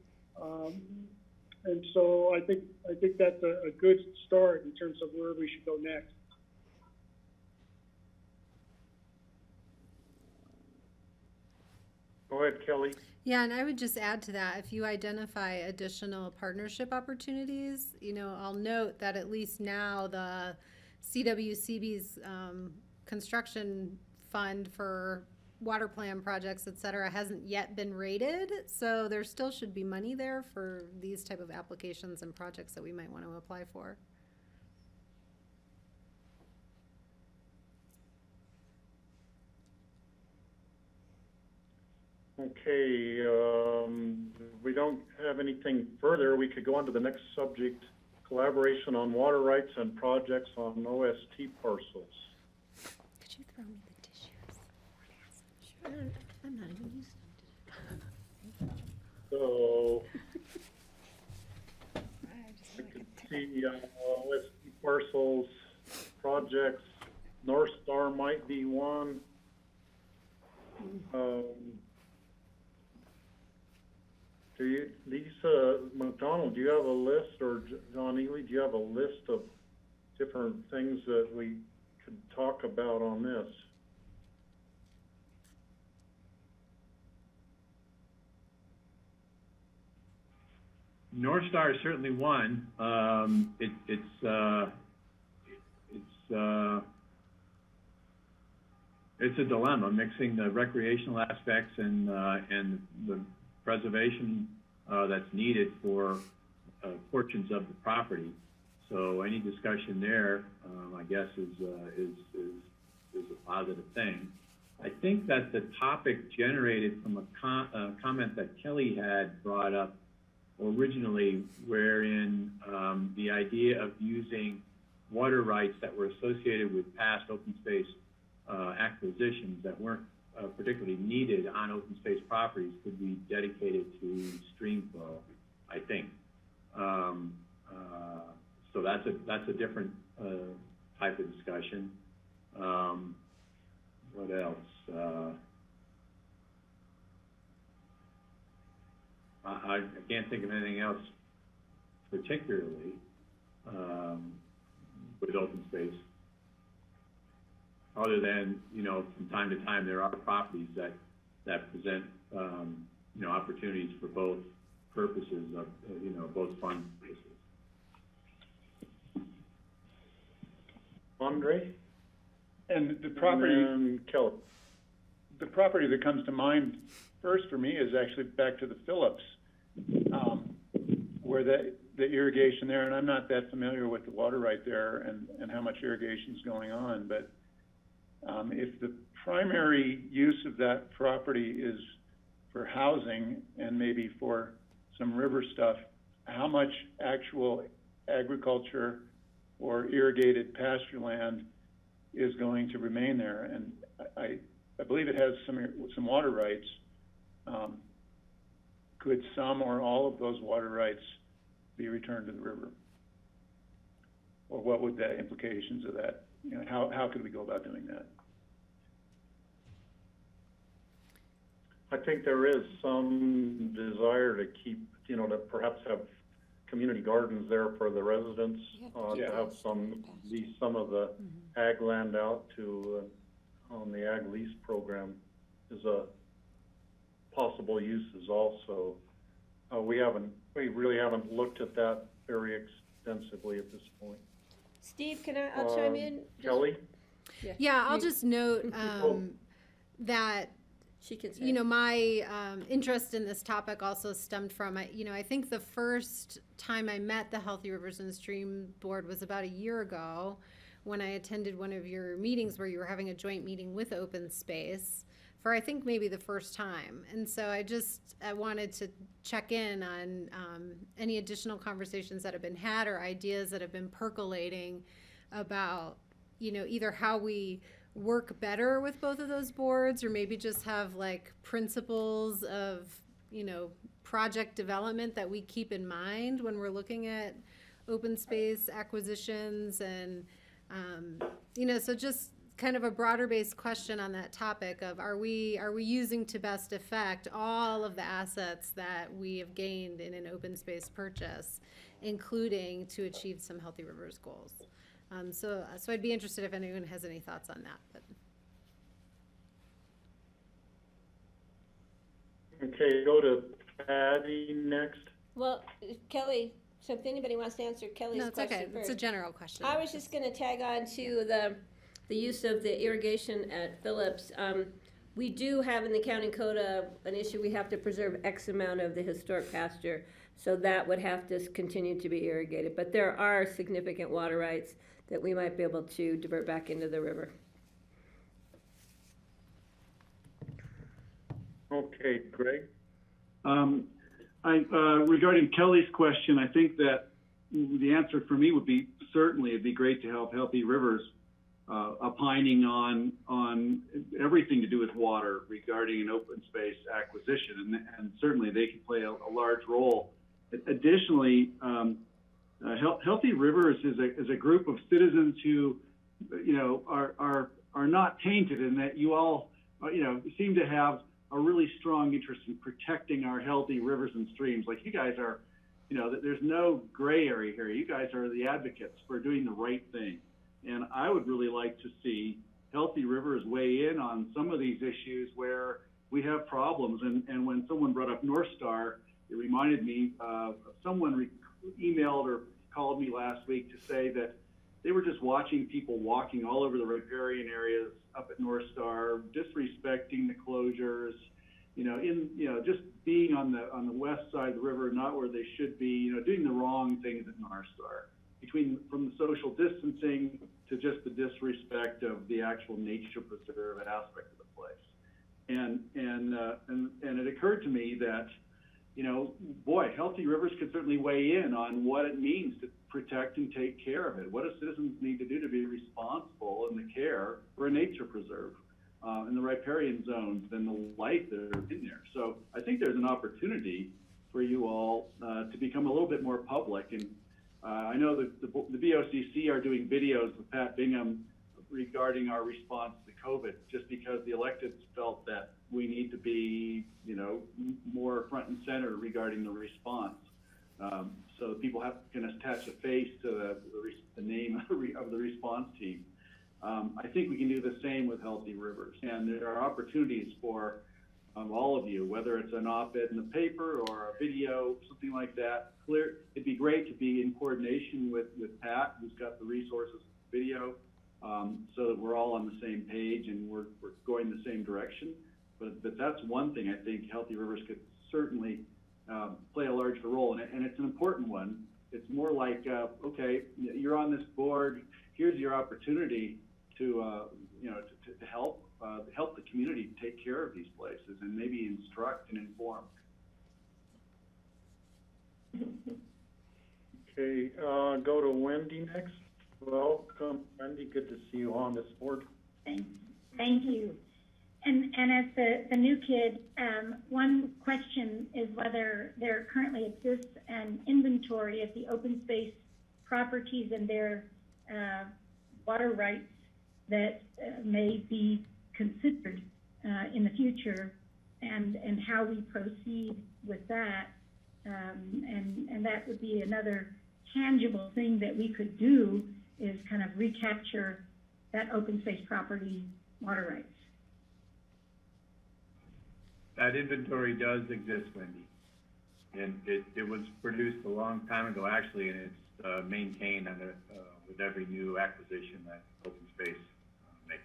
and so I think that's a good start in terms of where we should go next. Go ahead, Kelly. Yeah, and I would just add to that, if you identify additional partnership opportunities, I'll note that at least now the CWCB's construction fund for water plan projects, et cetera, hasn't yet been rated. So there still should be money there for these type of applications and projects that we might want to apply for. Okay, we don't have anything further. We could go on to the next subject, collaboration on water rights and projects on OST parcels. Could you throw me the tissues? Sure. I'm not even using them today. So, we can see OST parcels, projects, North Star might be one. Lisa McDonald, do you have a list, or John Ely, do you have a list of different things that we could talk about on this? North Star is certainly one. It's a dilemma, mixing the recreational aspects and the preservation that's needed for portions of the property. So any discussion there, I guess, is a positive thing. I think that the topic generated from a comment that Kelly had brought up originally, wherein the idea of using water rights that were associated with past open space acquisitions that weren't particularly needed on open space properties could be dedicated to stream flow, I think. So that's a different type of discussion. What else? I can't think of anything else particularly with open space, other than, from time to time there are properties that present, opportunities for both purposes of, both fund bases. Andre? And the property, and Kelly. The property that comes to mind first for me is actually back to the Phillips, where the irrigation there, and I'm not that familiar with the water right there and how much irrigation is going on, but if the primary use of that property is for housing and maybe for some river stuff, how much actual agriculture or irrigated pasture land is going to remain there? And I believe it has some water rights. Could some or all of those water rights be returned to the river? Or what would the implications of that? How could we go about doing that? I think there is some desire to keep, to perhaps have community gardens there for the residents, to have lease some of the ag land out to, on the ag lease program is a possible uses also. We really haven't looked at that very extensively at this point. Steve, I'll chime in? Kelly? Yeah, I'll just note that she can say. My interest in this topic also stemmed from, I think the first time I met the Healthy Rivers and Stream Board was about a year ago, when I attended one of your meetings where you were having a joint meeting with Open Space for, I think, maybe the first time. And so I wanted to check in on any additional conversations that have been had or ideas that have been percolating about, either how we work better with both of those boards, or maybe just have like principles of, project development that we keep in mind when we're looking at open space acquisitions. And, so just kind of a broader based question on that topic of, are we using to best effect all of the assets that we have gained in an open space purchase, including to achieve some Healthy Rivers goals? So I'd be interested if anyone has any thoughts on that. But. Okay, go to Patty next. Well, Kelly, so if anybody wants to answer Kelly's No, it's question okay. first. It's a general question. I was just gonna tag on to the use of the irrigation at Phillips. We do have in the county code an issue, we have to preserve X amount of the historic pasture, so that would have to continue to be irrigated. But there are significant water rights that we might be able to divert back into the river. Okay, Greg? Regarding Kelly's question, I think that the answer for me would be certainly it'd be great to have Healthy Rivers opining on everything to do with water regarding an open space acquisition, and certainly they can play a large role. Additionally, Healthy Rivers is a group of citizens who, are not tainted, in that you all, seem to have a really strong interest in protecting our healthy rivers and streams. Like, you guys are, there's no gray area here. You guys are the advocates for doing the right thing. And I would really like to see Healthy Rivers weigh in on some of these issues where we have problems. And when someone brought up North Star, it reminded me of someone emailed or called me last week to say that they were just watching people walking all over the riparian areas up at North Star, disrespecting the closures, just being on the west side of the river, not where they should be, doing the wrong things at North Star, from the social distancing to just the disrespect of the actual nature preserve aspect of the place. And it occurred to me that, Healthy Rivers could certainly weigh in on what it means to protect and take care of it. What do citizens need to do to be responsible in the care for a nature preserve in the riparian zones and the life that are in there? So I think there's an opportunity for you all to become a little bit more public. And I know that the BOCC are doing videos with Pat Bingham regarding our response to COVID, just because the electeds felt that we need to be, more front and center regarding the response. So people can attach a face to the name of the response team. I think we can do the same with Healthy Rivers. And there are opportunities for all of you, whether it's an op-ed in the paper or a video, something like that. It'd be great to be in coordination with Pat, who's got the resources video, so that we're all on the same page and we're going the same direction. But that's one thing I think Healthy Rivers could certainly play a large role, and it's an important one. It's more like, okay, you're on this board. Here's your opportunity to help the community take care of these places and maybe instruct and inform. Okay, go to Wendy next. Welcome, Wendy. Good to see you on this board. Thank you. And as the new kid, one question is whether there currently exists an inventory of the open space properties and their water rights that may be considered in the future, and how we proceed with that. And that would be another tangible thing that we could do, is kind of recapture that open space property water rights. That inventory does exist, Wendy, and it was produced a long time ago, actually, and it's maintained with every new acquisition that open space makes.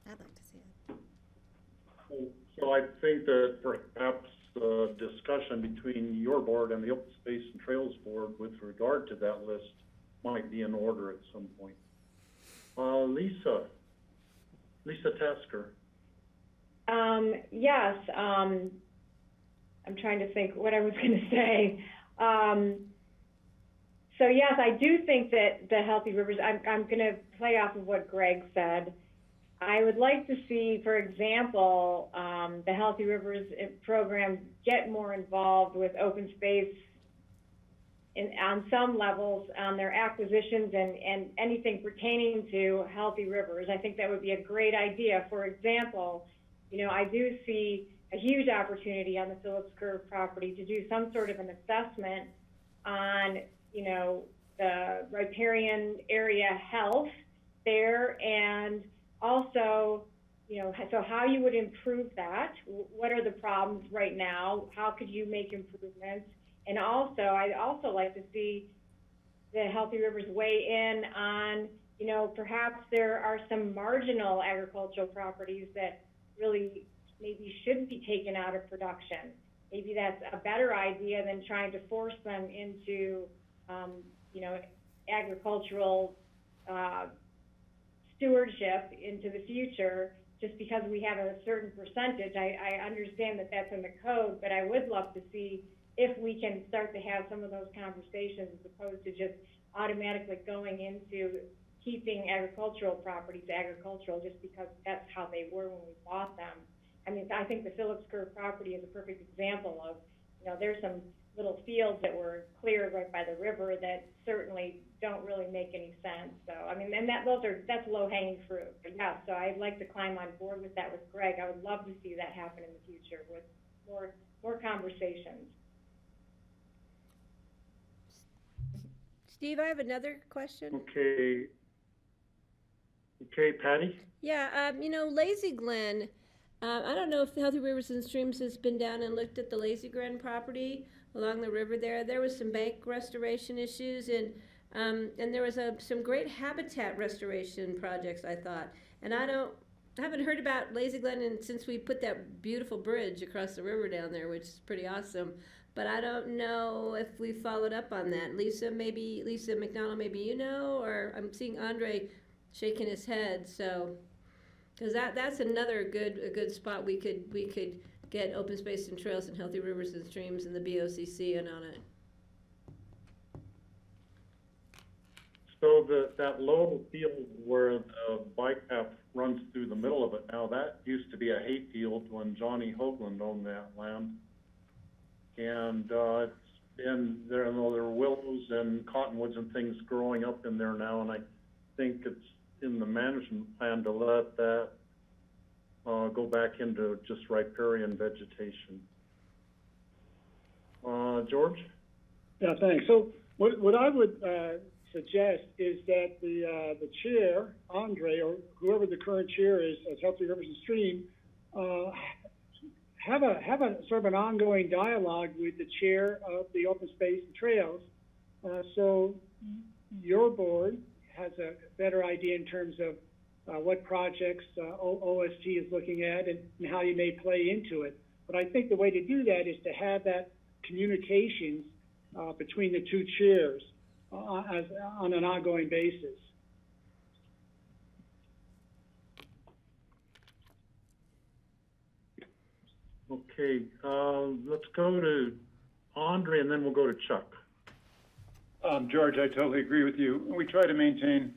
I'd like to see it. So I think that perhaps discussion between your board and the Open Space and Trails Board with regard to that list might be in order at some point. Lisa Tasker. Yes, I'm trying to think what I was going to say. So yes, I do think that the Healthy Rivers, I'm going to play off of what Greg said. I would like to see, for example, the Healthy Rivers program get more involved with open space on some levels on their acquisitions and anything pertaining to Healthy Rivers. I think that would be a great idea. For example, you know, I do see a huge opportunity on the Phillips Curve property to do some sort of an assessment on, you know, the riparian area health there, and also, you know, so how you would improve that. What are the problems right now? How could you make improvements? And also, I'd also like to see the Healthy Rivers weigh in on, you know, perhaps there are some marginal agricultural properties that really maybe shouldn't be taken out of production. Maybe that's a better idea than trying to force them into, you know, agricultural stewardship into the future just because we have a certain percentage. I understand that that's in the code, but I would love to see if we can start to have some of those conversations as opposed to just automatically going into keeping agricultural properties agricultural just because that's how they were when we bought them. I mean, I think the Phillips Curve property is a perfect example of, you know, there's some little fields that were cleared right by the river that certainly don't really make any sense. So, I mean, and that's low-hanging fruit. But yeah, so I'd like to climb on board with that with Greg. I would love to see that happen in the future with more conversations. Steve, I have another question. Okay, Patty? Yeah, you know, Lazy Glen, I don't know if the Healthy Rivers and Streams has been down and looked at the Lazy Glen property along the river there. There was some bank restoration issues, and there was some great habitat restoration projects, I thought. And I haven't heard about Lazy Glen since we put that beautiful bridge across the river down there, which is pretty awesome. But I don't know if we followed up on that. Lisa McDonald, maybe you know, or I'm seeing Andre shaking his head. So, because that's another good spot we could get open space and trails and Healthy Rivers and Streams and the BOCC in on it. So that low field where the bike path runs through the middle of it now, that used to be a hay field when Johnny Hoagland owned that land. And it's been there, there are willows and cottonwoods and things growing up in there now, and I think it's in the management plan to let that go back into just riparian vegetation. George? Yeah, thanks. So what I would suggest is that the chair, Andre, or whoever the current chair is at Healthy Rivers and Stream, have a sort of an ongoing dialogue with the chair of the Open Space and Trails, so your board has a better idea in terms of what projects OST is looking at and how you may play into it. But I think the way to do that is to have that communications between the two chairs on an ongoing basis. Okay, let's go to Andre and then we'll go to Chuck. George, I totally agree with you. We try to maintain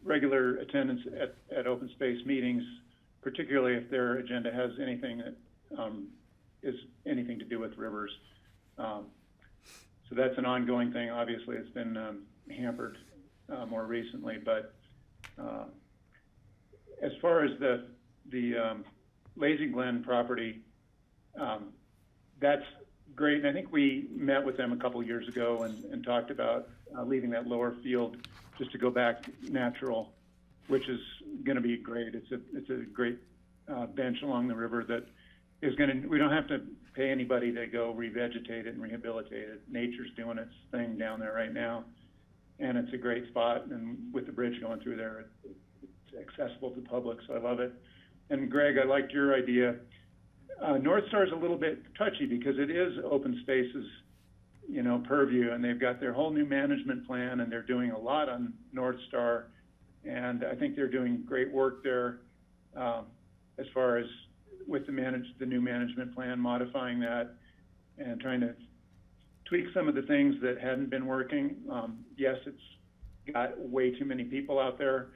regular attendance at open space meetings, particularly if their agenda has anything that is anything to do with rivers. So that's an ongoing thing. Obviously, it's been hampered more recently, but as far as the Lazy Glen property, that's great. And I think we met with them a couple of years ago and talked about leaving that lower field just to go back natural, which is going to be great. It's a great bench along the river that is going to, we don't have to pay anybody to go revegetate it and rehabilitate it. Nature's doing its thing down there right now. And it's a great spot. And with the bridge going through there, it's accessible to the public. So I love it. And Greg, I liked your idea North Star is a little bit touchy because it is open spaces, you know, purview, and they've got their whole new management plan, and they're doing a lot on North Star, and I think they're doing great work there as far as with the new management plan, modifying that and trying to tweak some of the things that hadn't been working. Yes, it's got way too many people out there,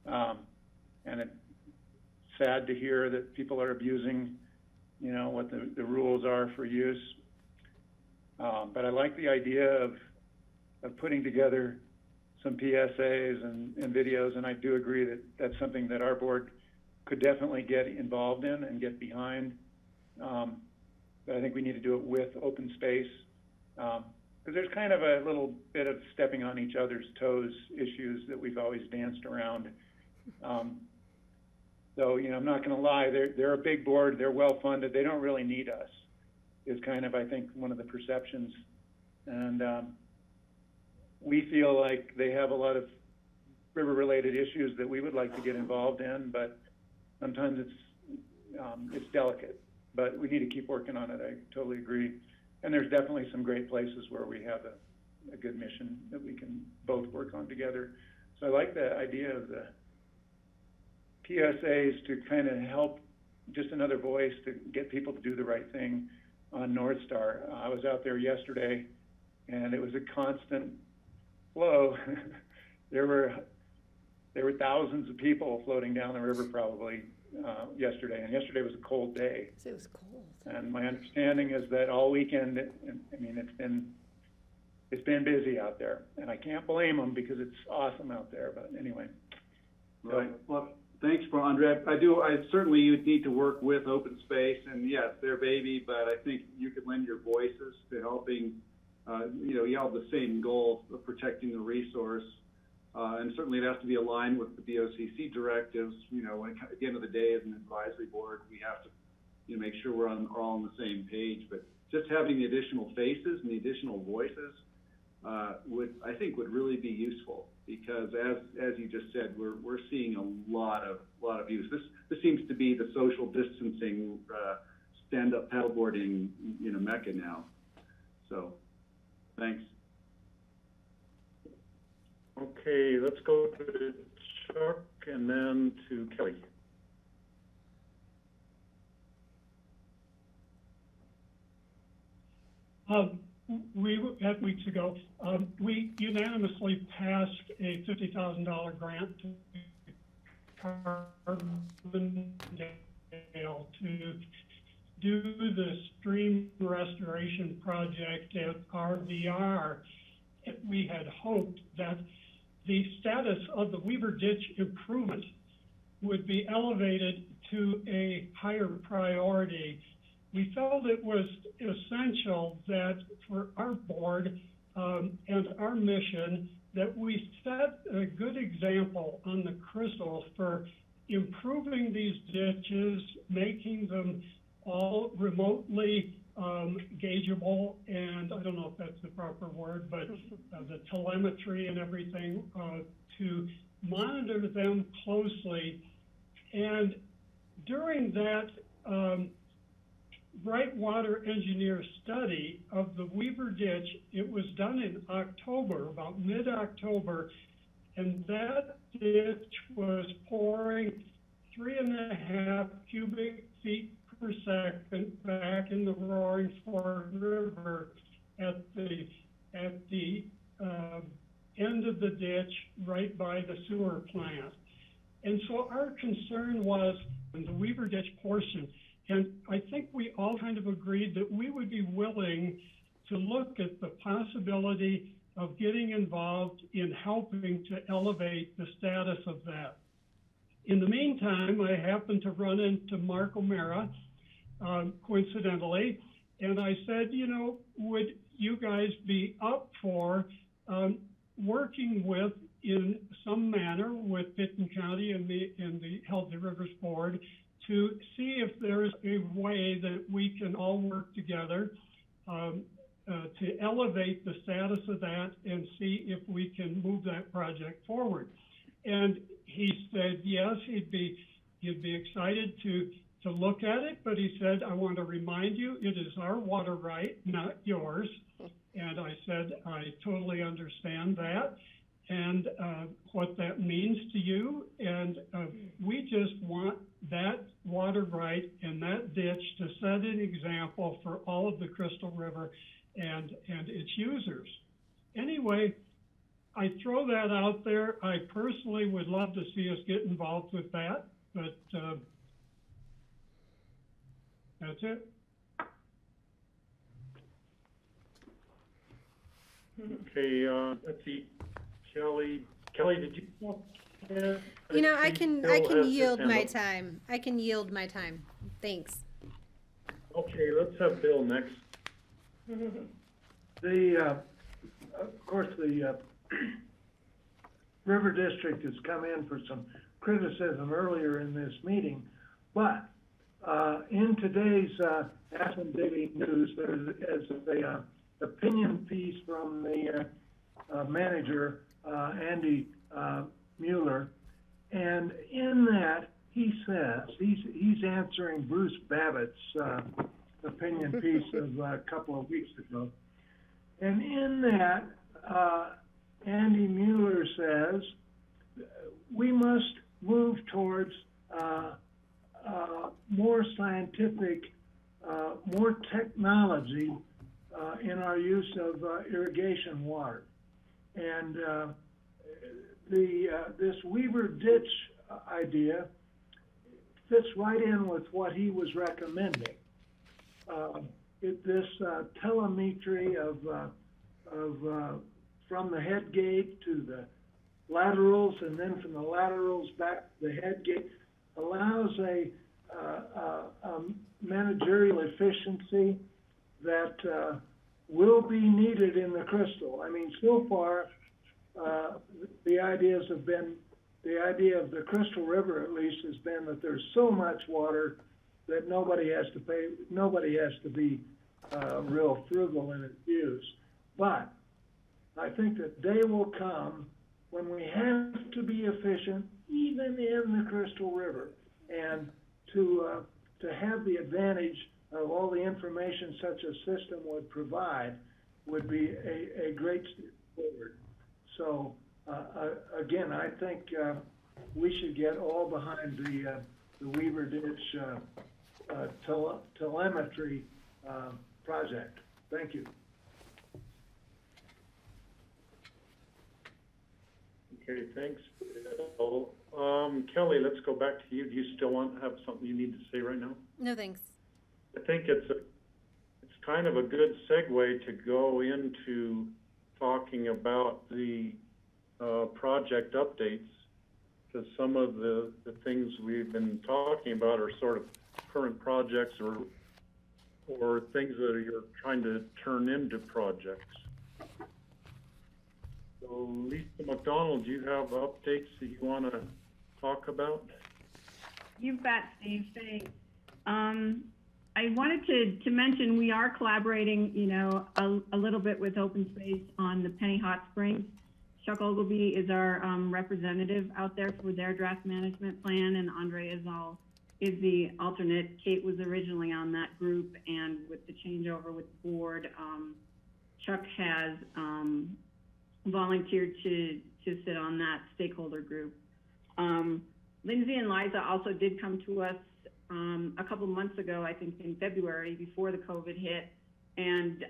and it's sad to hear that people are abusing, you know, what the rules are for use. But I like the idea of putting together some PSAs and videos, and I do agree that that's something that our board could definitely get involved in and get behind. But I think we need to do it with open space, because there's kind of a little bit of stepping on each other's toes issues that we've always danced around. So, you know, I'm not going to lie, they're a big board, they're well-funded, they don't really need us, is kind of, I think, one of the perceptions. And we feel like they have a lot of river-related issues that we would like to get involved in, but sometimes it's delicate. But we need to keep working on it, I totally agree. And there's definitely some great places where we have a good mission that we can both work on together. So I like the idea of the PSAs to kind of help, just another voice to get people to do the right thing on North Star. I was out there yesterday, and it was a constant flow. There were thousands of people floating down the river probably yesterday, and yesterday was a cold day. It was cold. And my understanding is that all weekend, I mean, it's been busy out there, and I can't blame them because it's awesome out there. But anyway. Right. Well, thanks, Andre. I certainly you'd need to work with open space, and yes, they're baby, but I think you could lend your voices to helping. You know, you have the same goal of protecting the resource, and certainly it has to be aligned with the BOCC directives. You know, at the end of the day, as an advisory board, we have to, you know, make sure we're all on the same page. But just having the additional faces and the additional voices would really be useful, because as you just said, we're seeing a lot of use. This seems to be the social distancing, stand-up paddleboarding, you know, mecca now. So, thanks. Okay, let's go to Chuck and then to Kelly. Weeks ago, we unanimously passed a $50,000 grant to Carbondale to do the stream restoration project at RVR. We had hoped that the status of the Weaver Ditch improvement would be elevated to a higher priority. We felt it was essential that for our board and our mission that we set a good example on the Crystal for improving these ditches, making them all remotely gaugeable, and I don't know if that's the proper word, but the telemetry and everything to monitor them closely. And during that Brightwater engineer study of the Weaver Ditch, it was done in October, about mid-October, and that ditch was pouring 3.5 cubic feet per second back in the Roaring Fork River at the end of the ditch right by the sewer plant. And so our concern was in the Weaver Ditch portion, and I think we all kind of agreed that we would be willing to look at the possibility of getting involved in helping to elevate the status of that. In the meantime, I happened to run into Mark O'Mara, coincidentally, and I said, you know, would you guys be up for working with, in some manner, with Pitkin County and the Healthy Rivers Board to see if there's a way that we can all work together to elevate the status of that and see if we can move that project forward. And he said yes, he'd be excited to to look at it, but he said, I want to remind you, it is our water right, not yours. And I said, I totally understand that and what that means to you. And we just want that water right and that ditch to set an example for all of the Crystal River and its users. Anyway, I throw that out there. I personally would love to see us get involved with that, but that's it. Okay, let's see, Kelly, did you? You know, I can Bill has his yield hand my up. time. I can yield my time. Thanks. Okay, let's have Bill next. Of course, the River District has come in for some criticism earlier in this meeting, but in today's Aspen Daily News, there's a opinion piece from the manager, Andy Mueller, and in that he says he's answering Bruce Babbitt's opinion piece of a couple of weeks ago, and in that Andy Mueller says we must move towards more scientific, more technology in our use of irrigation water. And this Weaver Ditch idea fits right in with what he was recommending. This telemetry of from the head gate to the laterals, and then from the laterals back to the head gate, allows a managerial efficiency that will be needed in the Crystal. I mean, so far, the idea of the Crystal River, at least, has been that there's so much water that nobody has to be real frugal in its use. But I think that day will come when we have to be efficient, even in the Crystal River, and to have the advantage of all the information such a system would provide would be a great step forward. So again, I think we should get all behind the Weaver Ditch telemetry project. Thank you. Okay, thanks, Bill. Kelly, let's go back to you. Do you still have something you need to say right now? No, thanks. I think it's kind of a good segue to go into talking about the project updates, because some of the things we've been talking about are sort of current projects or things that you're trying to turn into projects. So Lisa McDonald, do you have updates that you want to talk about? You bet, Steve. Thanks. I wanted to mention we are collaborating, a little bit with Open Space on the Penny Hot Springs. Chuck Ogilvie is our representative out there for their draft management plan, and Andre is the alternate. Kate was originally on that group, and with the changeover with the board, Chuck has volunteered to sit on that stakeholder group. Lindsay and Liza also did come to us a couple months ago, I think in February, before the COVID hit, and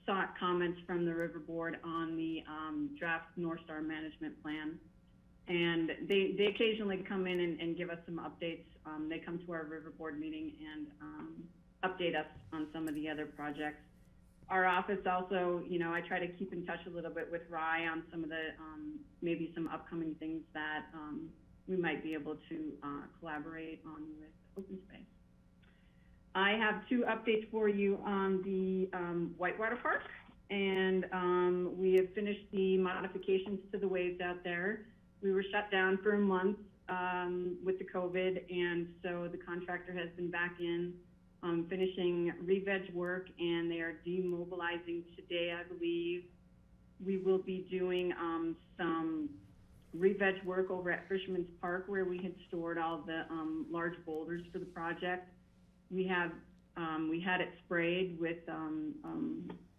sought comments from the River Board on the draft North Star management plan. And they occasionally come in and give us some updates. They come to our River Board meeting and update us on some of the other projects. Our office also, I try to keep in touch a little bit with Rye on some of the, maybe some upcoming things that we might be able to collaborate on with Open Space. I have two updates for you on the Whitewater Park, and we have finished the modifications to the waves out there. We were shut down for a month with the COVID, and so the contractor has been back in finishing re-veg work, and they are demobilizing today, I believe. We will be doing some re-veg work over at Fisherman's Park where we had stored all the large boulders for the project. We had it sprayed with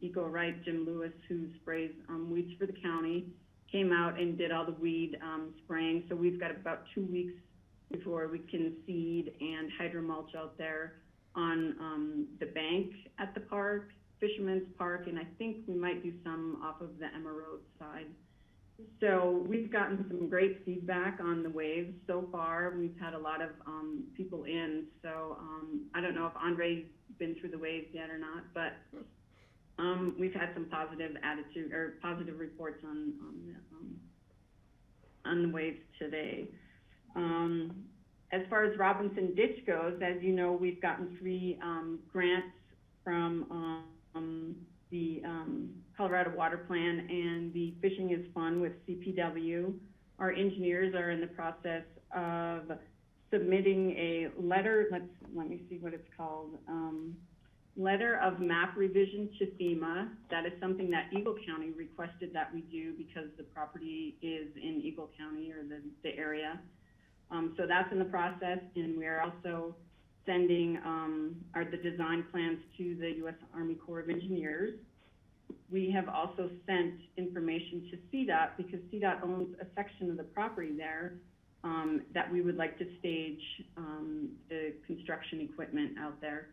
Eco-Right, Jim Lewis, who sprays weeds for the county, came out and did all the weed spraying. So we've got about 2 weeks before we can seed and hydromulch out there on the bank at the park, Fisherman's Park, and I think we might do some off of the Emma Road side. So we've gotten some great feedback on the waves so far. We've had a lot of people in, so I don't know if Andre's been through the waves yet or not, but we've had some positive attitude or positive reports on the waves today. As far as Robinson Ditch goes, as you know, we've gotten 3 grants from the Colorado Water Plan and the Fishing is Fun with CPW. Our engineers are in the process of submitting a letter, let me see what it's called, letter of map revision to FEMA. That is something that Eagle County requested that we do because the property is in Eagle County or the area. So that's in the process, and we're also sending the design plans to the U.S. Army Corps of Engineers. We have also sent information to CDOT because CDOT owns a section of the property there that we would like to stage the construction equipment out there.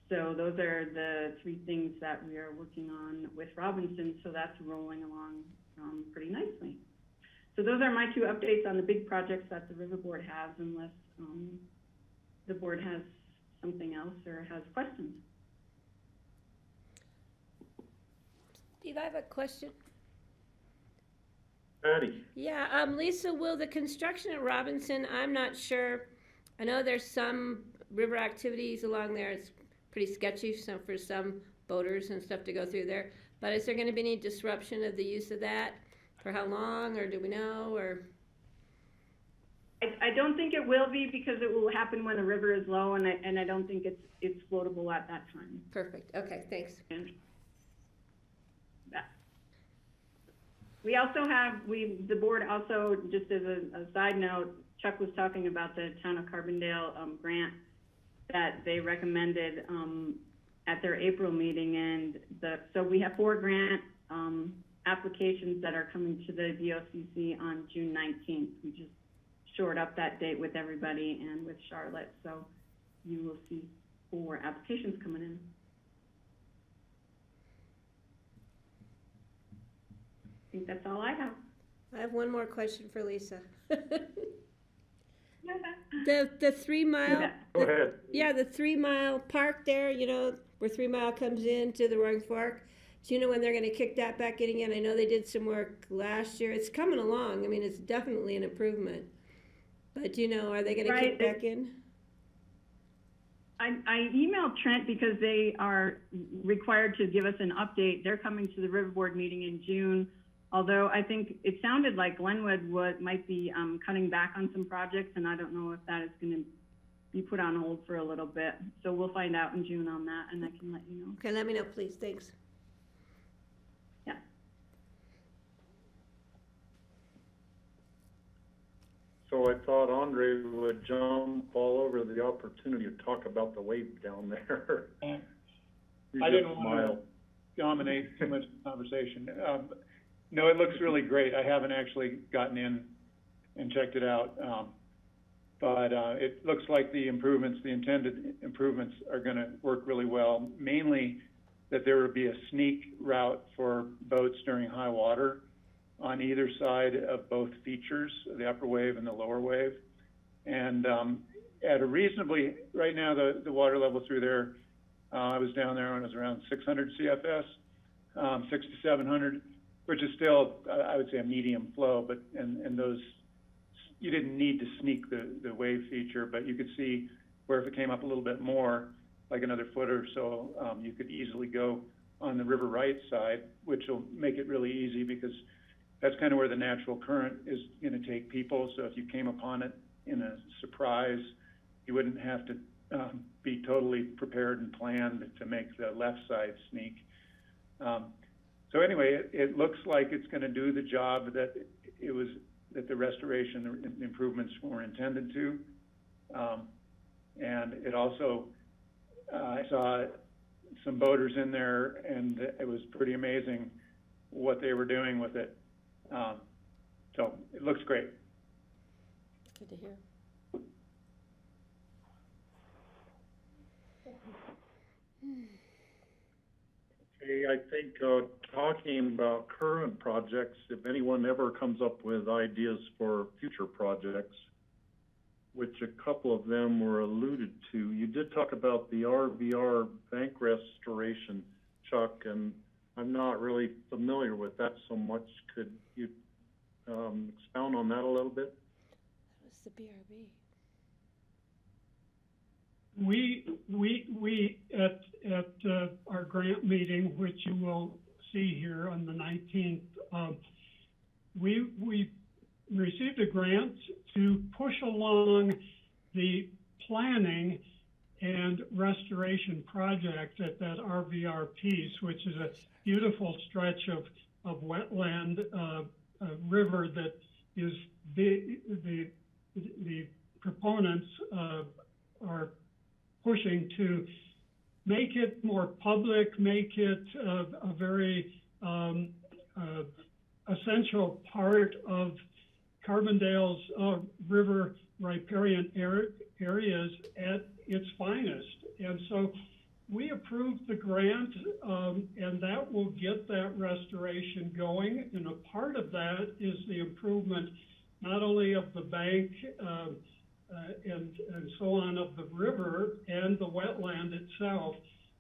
So those are the 3 things that we are working on with Robinson, so that's rolling along pretty nicely. So those are my 2 updates on the big projects that the River Board has, unless the board has something else or has questions. Steve, I have a question. Patty? Yeah, Lisa, will the construction at Robinson, I'm not sure, I know there's some river activities along there, it's pretty sketchy for some boaters and stuff to go through there, but is there going to be any disruption of the use of that? For how long, or do we know, or? I don't think it will be because it will happen when the river is low, and I don't think it's floatable at that time. Perfect. Okay, thanks. And we also have, the board also, just as a side note, Chuck was talking about the Town of Carbondale grant that they recommended at their April meeting, and so we have 4 grant applications that are coming to the BOCC on June 19th. We just shored up that date with everybody and with Charlotte, so you will see 4 applications coming in. I think that's all I have. I have one more question for Lisa. The 3 mile. Go ahead. Yeah, the 3 mile park there, you know, where 3 Mile comes into the Roaring Fork. Do you know when they're going to kick that back in again? I know they did some work last year. It's coming along. I mean, it's definitely an improvement. But, you know, are they going to kick back in? I emailed Trent because they are required to give us an update. They're coming to the River Board meeting in June, although I think it sounded like Glenwood might be cutting back on some projects, and I don't know if that is going to be put on hold for a little bit. So we'll find out in June on that, and I can let you know. Okay, let me know, please. Thanks. Yeah. So I thought Andre would jump all over the opportunity to talk about the wave down there. I didn't want to dominate too much of the conversation. No, it looks really great. I haven't actually gotten in and checked it out. But it looks like the improvements, the intended improvements, are going to work really well. Mainly that there would be a sneak route for boats during high water on either side of both features, the upper wave and the lower wave. And at a reasonably, right now the water level through there, I was down there when it was around 600 CFS, 600 to 700, which is still, I would say, a medium flow, but and those, you didn't need to sneak the wave feature, but you could see where if it came up a little bit more, like another foot or so, you could easily go on the river right side, which will make it really easy because that's kind of where the natural current is going to take people. So if you came upon it in a surprise, you wouldn't have to be totally prepared and planned to make the left side sneak. So anyway, it looks like it's going to do the job that it was that the restoration improvements were intended to. And it also, I saw some boaters in there, and it was pretty amazing what they were doing with it. So it looks great. Good to hear. Okay, I think talking about current projects, if anyone ever comes up with ideas for future projects, which a couple of them were alluded to, you did talk about the RVR bank restoration, Chuck, and I'm not really familiar with that so much. Could you expound on that a little bit? That was the BRB. We at our grant meeting, which you will see here on the 19th, we received a grant to push along the planning and restoration project at that RVR piece, which is a beautiful stretch of wetland river that is the proponents are pushing to make it more public, make it a very essential part of Carbondale's river riparian areas at its finest. And so we approved the grant, and that will get that restoration going. And a part of that is the improvement not only of the bank and so on of the river and the wetland itself,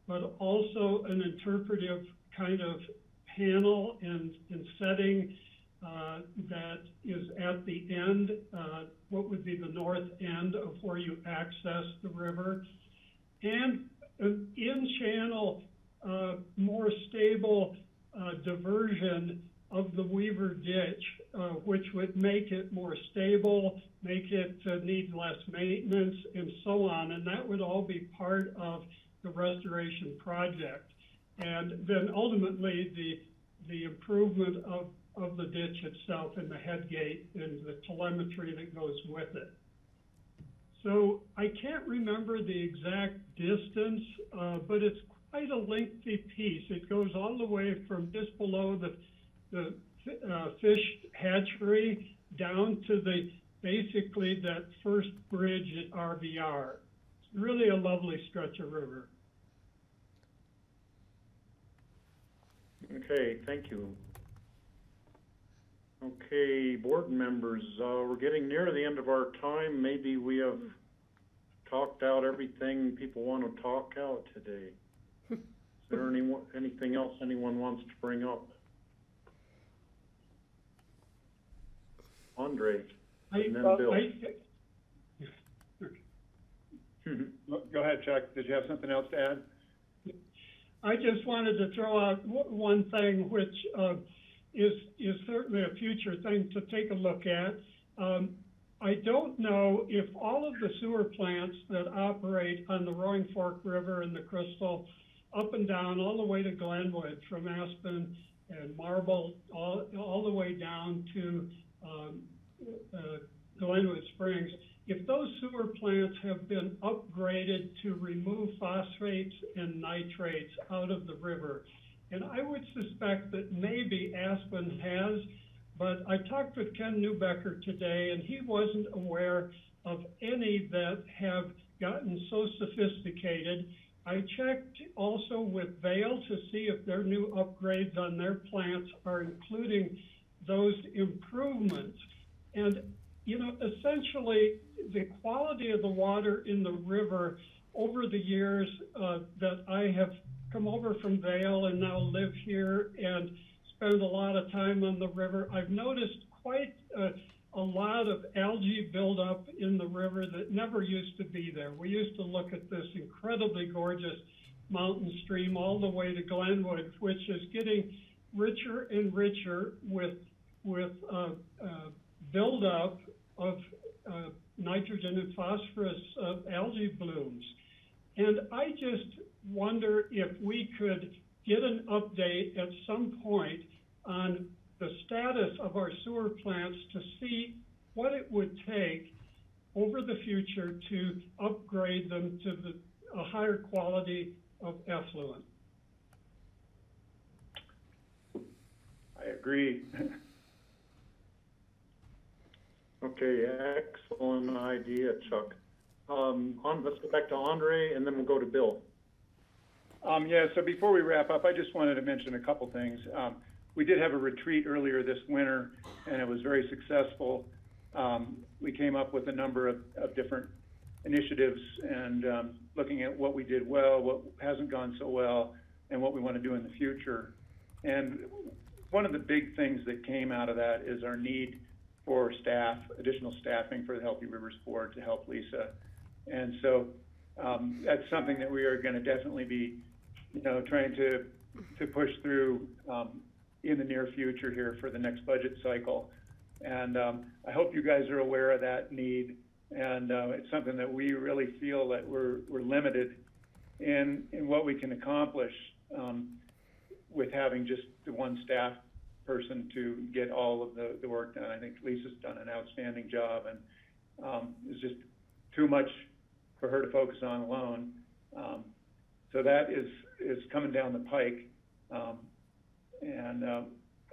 but also an interpretive kind of panel and setting that is at the end, what would be the north end of where you access the river, and an in-channel, more stable diversion of the Weaver Ditch, which would make it more stable, make it need less maintenance, and so on. And that would all be part of the restoration project. And then ultimately the improvement of the ditch itself and the head gate and the telemetry that goes with it. So I can't remember the exact distance, but it's quite a lengthy piece. It goes all the way from just below the fish hatchery down to basically that first bridge at RVR. It's really a lovely stretch of river. Okay, thank you. Okay, board members, we're getting near the end of our time. Maybe we have talked out everything people want to talk out today. Is there anything else anyone wants to bring up? Andre, and then Bill. Go ahead, Chuck. Did you have something else to add? I just wanted to throw out one thing, which is certainly a future thing to take a look at. I don't know if all of the sewer plants that operate on the Roaring Fork River and the Crystal, up and down, all the way to Glenwood, from Aspen and Marble, all the way down to Glenwood Springs, if those sewer plants have been upgraded to remove phosphates and nitrates out of the river. And I would suspect that maybe Aspen has, but I talked with Ken Newbecker today, and he wasn't aware of any that have gotten so sophisticated. I checked also with Vail to see if their new upgrades on their plants are including those improvements. And, you know, essentially the quality of the water in the river over the years that I have come over from Vail and now live here and spend a lot of time on the river, I've noticed quite a lot of algae buildup in the river that never used to be there. We used to look at this incredibly gorgeous mountain stream all the way to Glenwood, which is getting richer and richer with buildup of nitrogen and phosphorus algae blooms. And I just wonder if we could get an update at some point on the status of our sewer plants to see what it would take over the future to upgrade them to a higher quality of effluent. I agree. Okay, excellent idea, Chuck. Let's go back to Andre, and then we'll go to Bill. Yeah, so before we wrap up, I just wanted to mention a couple things. We did have a retreat earlier this winter, and it was very successful. We came up with a number of different initiatives and looking at what we did well, what hasn't gone so well, and what we want to do in the future. And one of the big things that came out of that is our need for staff, additional staffing for the Healthy Rivers Board to help Lisa. And so that's something that we are going to definitely be, trying to push through in the near future here for the next budget cycle. And I hope you guys are aware of that need. And it's something that we really feel that we're limited in what we can accomplish with having just the one staff person to get all of the work done. I think Lisa's done an outstanding job, and it's just too much for her to focus on alone. So that is coming down the pike. And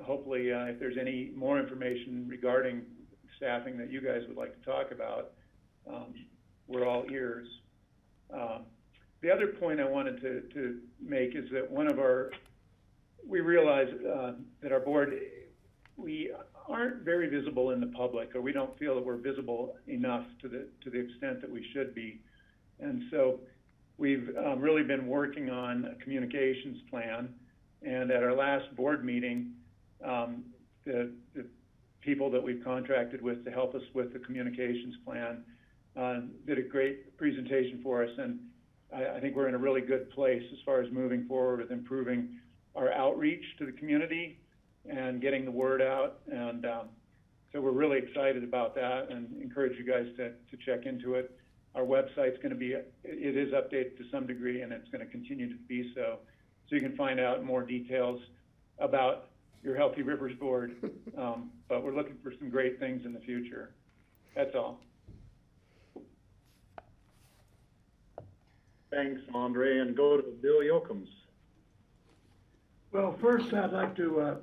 hopefully, if there's any more information regarding staffing that you guys would like to talk about, we're all ears. The other point I wanted to make is that we realize that our board, we aren't very visible in the public, or we don't feel that we're visible enough to the extent that we should be. And so we've really been working on a communications plan. And at our last board meeting, the people that we've contracted with to help us with the communications plan did a great presentation for us. And I think we're in a really good place as far as moving forward with improving our outreach to the community and getting the word out. And so we're really excited about that and encourage you guys to check into it. Our website's going to be, it is updated to some degree, and it's going to continue to be so. So you can find out more details about your Healthy Rivers Board. But we're looking for some great things in the future. That's all. Thanks, Andre, and go to Bill Yocums. Well, first I'd like to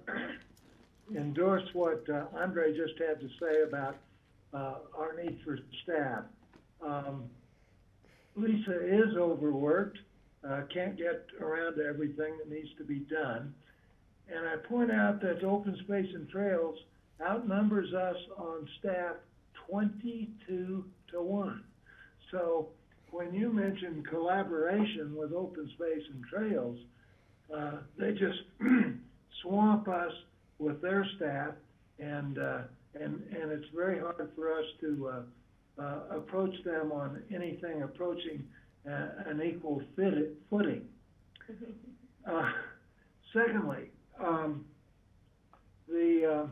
endorse what Andre just had to say about our need for staff. Lisa is overworked, can't get around to everything that needs to be done. And I point out that Open Space and Trails outnumbers us on staff 22 to 1. So when you mention collaboration with Open Space and Trails, they just swamp us with their staff, and it's very hard for us to approach them on anything approaching an equal footing. Secondly, the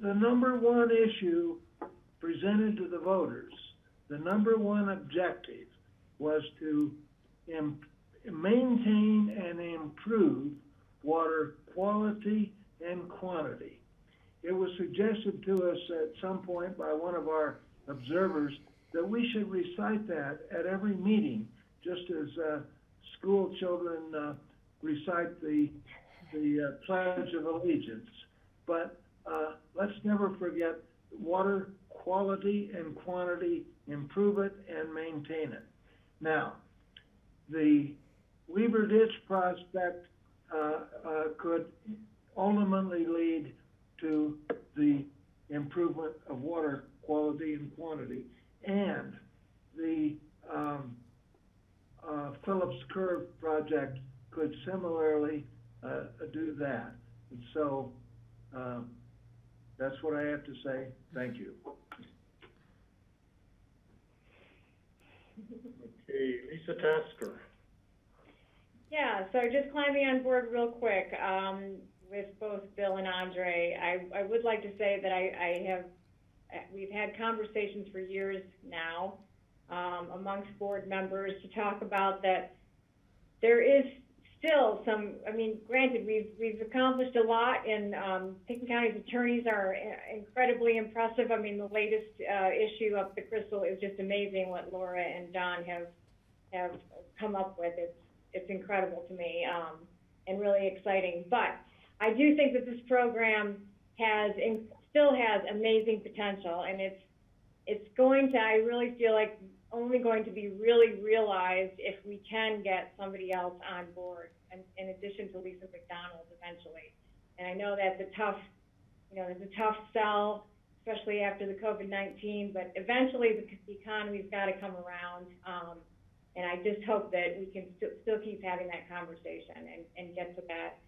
number one issue presented to the voters, the number one objective was to maintain and improve water quality and quantity. It was suggested to us at some point by one of our observers that we should recite that at every meeting, just as school children recite the Pledge of Allegiance. But let's never forget water quality and quantity, improve it and maintain it. Now, the Weaver Ditch prospect could ultimately lead to the improvement of water quality and quantity. And the Phillips Curve project could similarly do that. And so that's what I have to say. Thank you. Okay, Lisa Tasker. Yeah, so just climbing on board real quick with both Bill and Andre. I would like to say that we've had conversations for years now amongst board members to talk about that there is still I mean, granted, we've accomplished a lot, and Pickens County's attorneys are incredibly impressive. I mean, the latest issue of the Crystal is just amazing what Laura and Don have come up with. It's incredible to me, and really exciting. But I do think that this program still has amazing potential, and it's going to, I really feel like, only going to be really realized if we can get somebody else on board, and in addition to Lisa McDonald eventually. And I know that's a tough, it's a tough sell, especially after the COVID-19, but eventually the economy's got to come around. And I just hope that we can still keep having that conversation and get to that.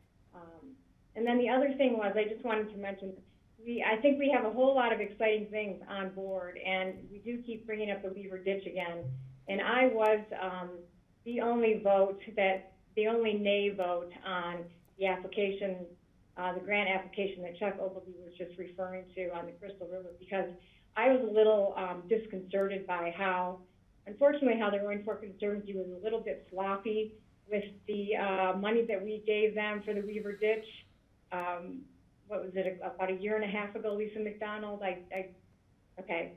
And then the other thing was, I just wanted to mention, I think we have a whole lot of exciting things on board, and we do keep bringing up the Weaver Ditch again. And I was the only nay vote on the application, the grant application that Chuck Ogilvie was just referring to on the Crystal River, because I was a little disconcerted by unfortunately, how the Roaring Fork Conservancy was a little bit sloppy with the money that we gave them for the Weaver Ditch. What was it, about a year and a half ago, Lisa McDonald? Okay.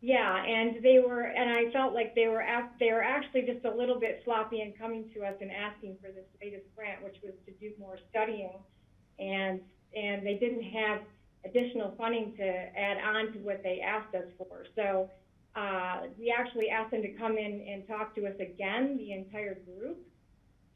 Yeah, and I felt like they were actually just a little bit sloppy in coming to us and asking for this latest grant, which was to do more studying, and they didn't have additional funding to add on to what they asked us for. So we actually asked them to come in and talk to us again, the entire group.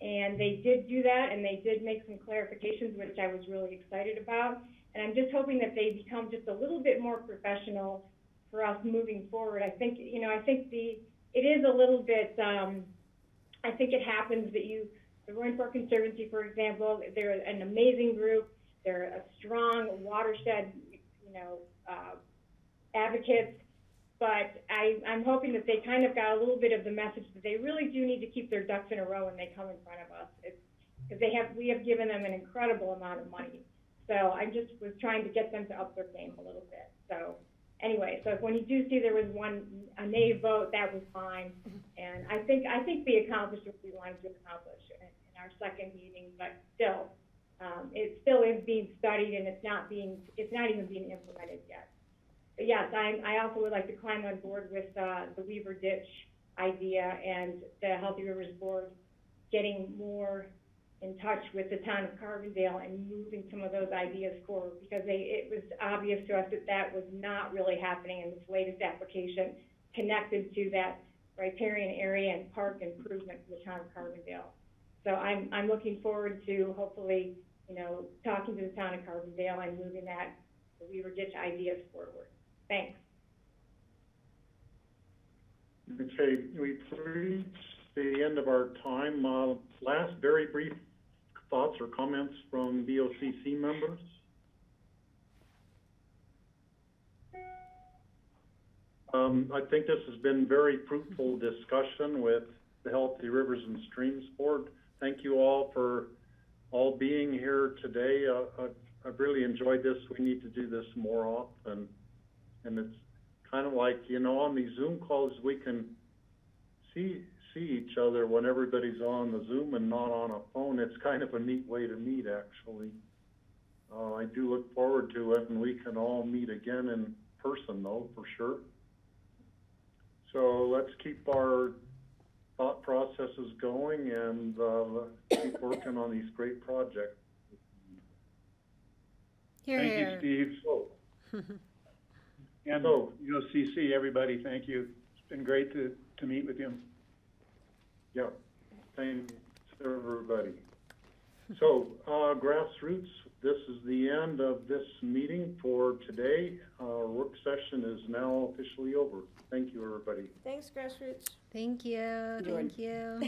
And they did do that, and they did make some clarifications, which I was really excited about. And I'm just hoping that they become just a little bit more professional for us moving forward. I think, it is a little bit, I think it happens that the Roaring Fork Conservancy, for example, they're an amazing group. They're a strong watershed, advocates. But I'm hoping that they kind of got a little bit of the message that they really do need to keep their ducks in a row when they come in front of us. Because we have given them an incredible amount of money. So I just was trying to get them to up their game a little bit. So anyway, so when you do see there was a nay vote, that was fine. And I think we accomplished what we wanted to accomplish in our second meeting, but still, it still is being studied, and it's not even being implemented yet. But yes, I also would like to climb on board with the Weaver Ditch idea and the Healthy Rivers Board getting more in touch with the town of Carbondale and moving some of those ideas forward, because it was obvious to us that was not really happening in this latest application connected to that riparian area and park improvement for the town of Carbondale. So I'm looking forward to hopefully, talking to the town of Carbondale and moving the Weaver Ditch ideas forward. Thanks. Okay, we've reached the end of our time. Last very brief thoughts or comments from BOCC members? I think this has been very fruitful discussion with the Healthy Rivers and Streams Board. Thank you all for all being here today. I've really enjoyed this. We need to do this more often. And it's kind of like, on these Zoom calls, we can see each other when everybody's on the Zoom and not on a phone. It's kind of a neat way to meet, actually. I do look forward to it, and we can all meet again in person, though, for sure. So let's keep our thought processes going and keep working on these great projects. Thank you, Steve. And CC, everybody, thank you. It's been great to meet with you. Yeah, thanks everybody. So, grassroots, this is the end of this meeting for today. Our work session is now officially over. Thank you, everybody. Thanks, Grassroots. Thank you. Thank you.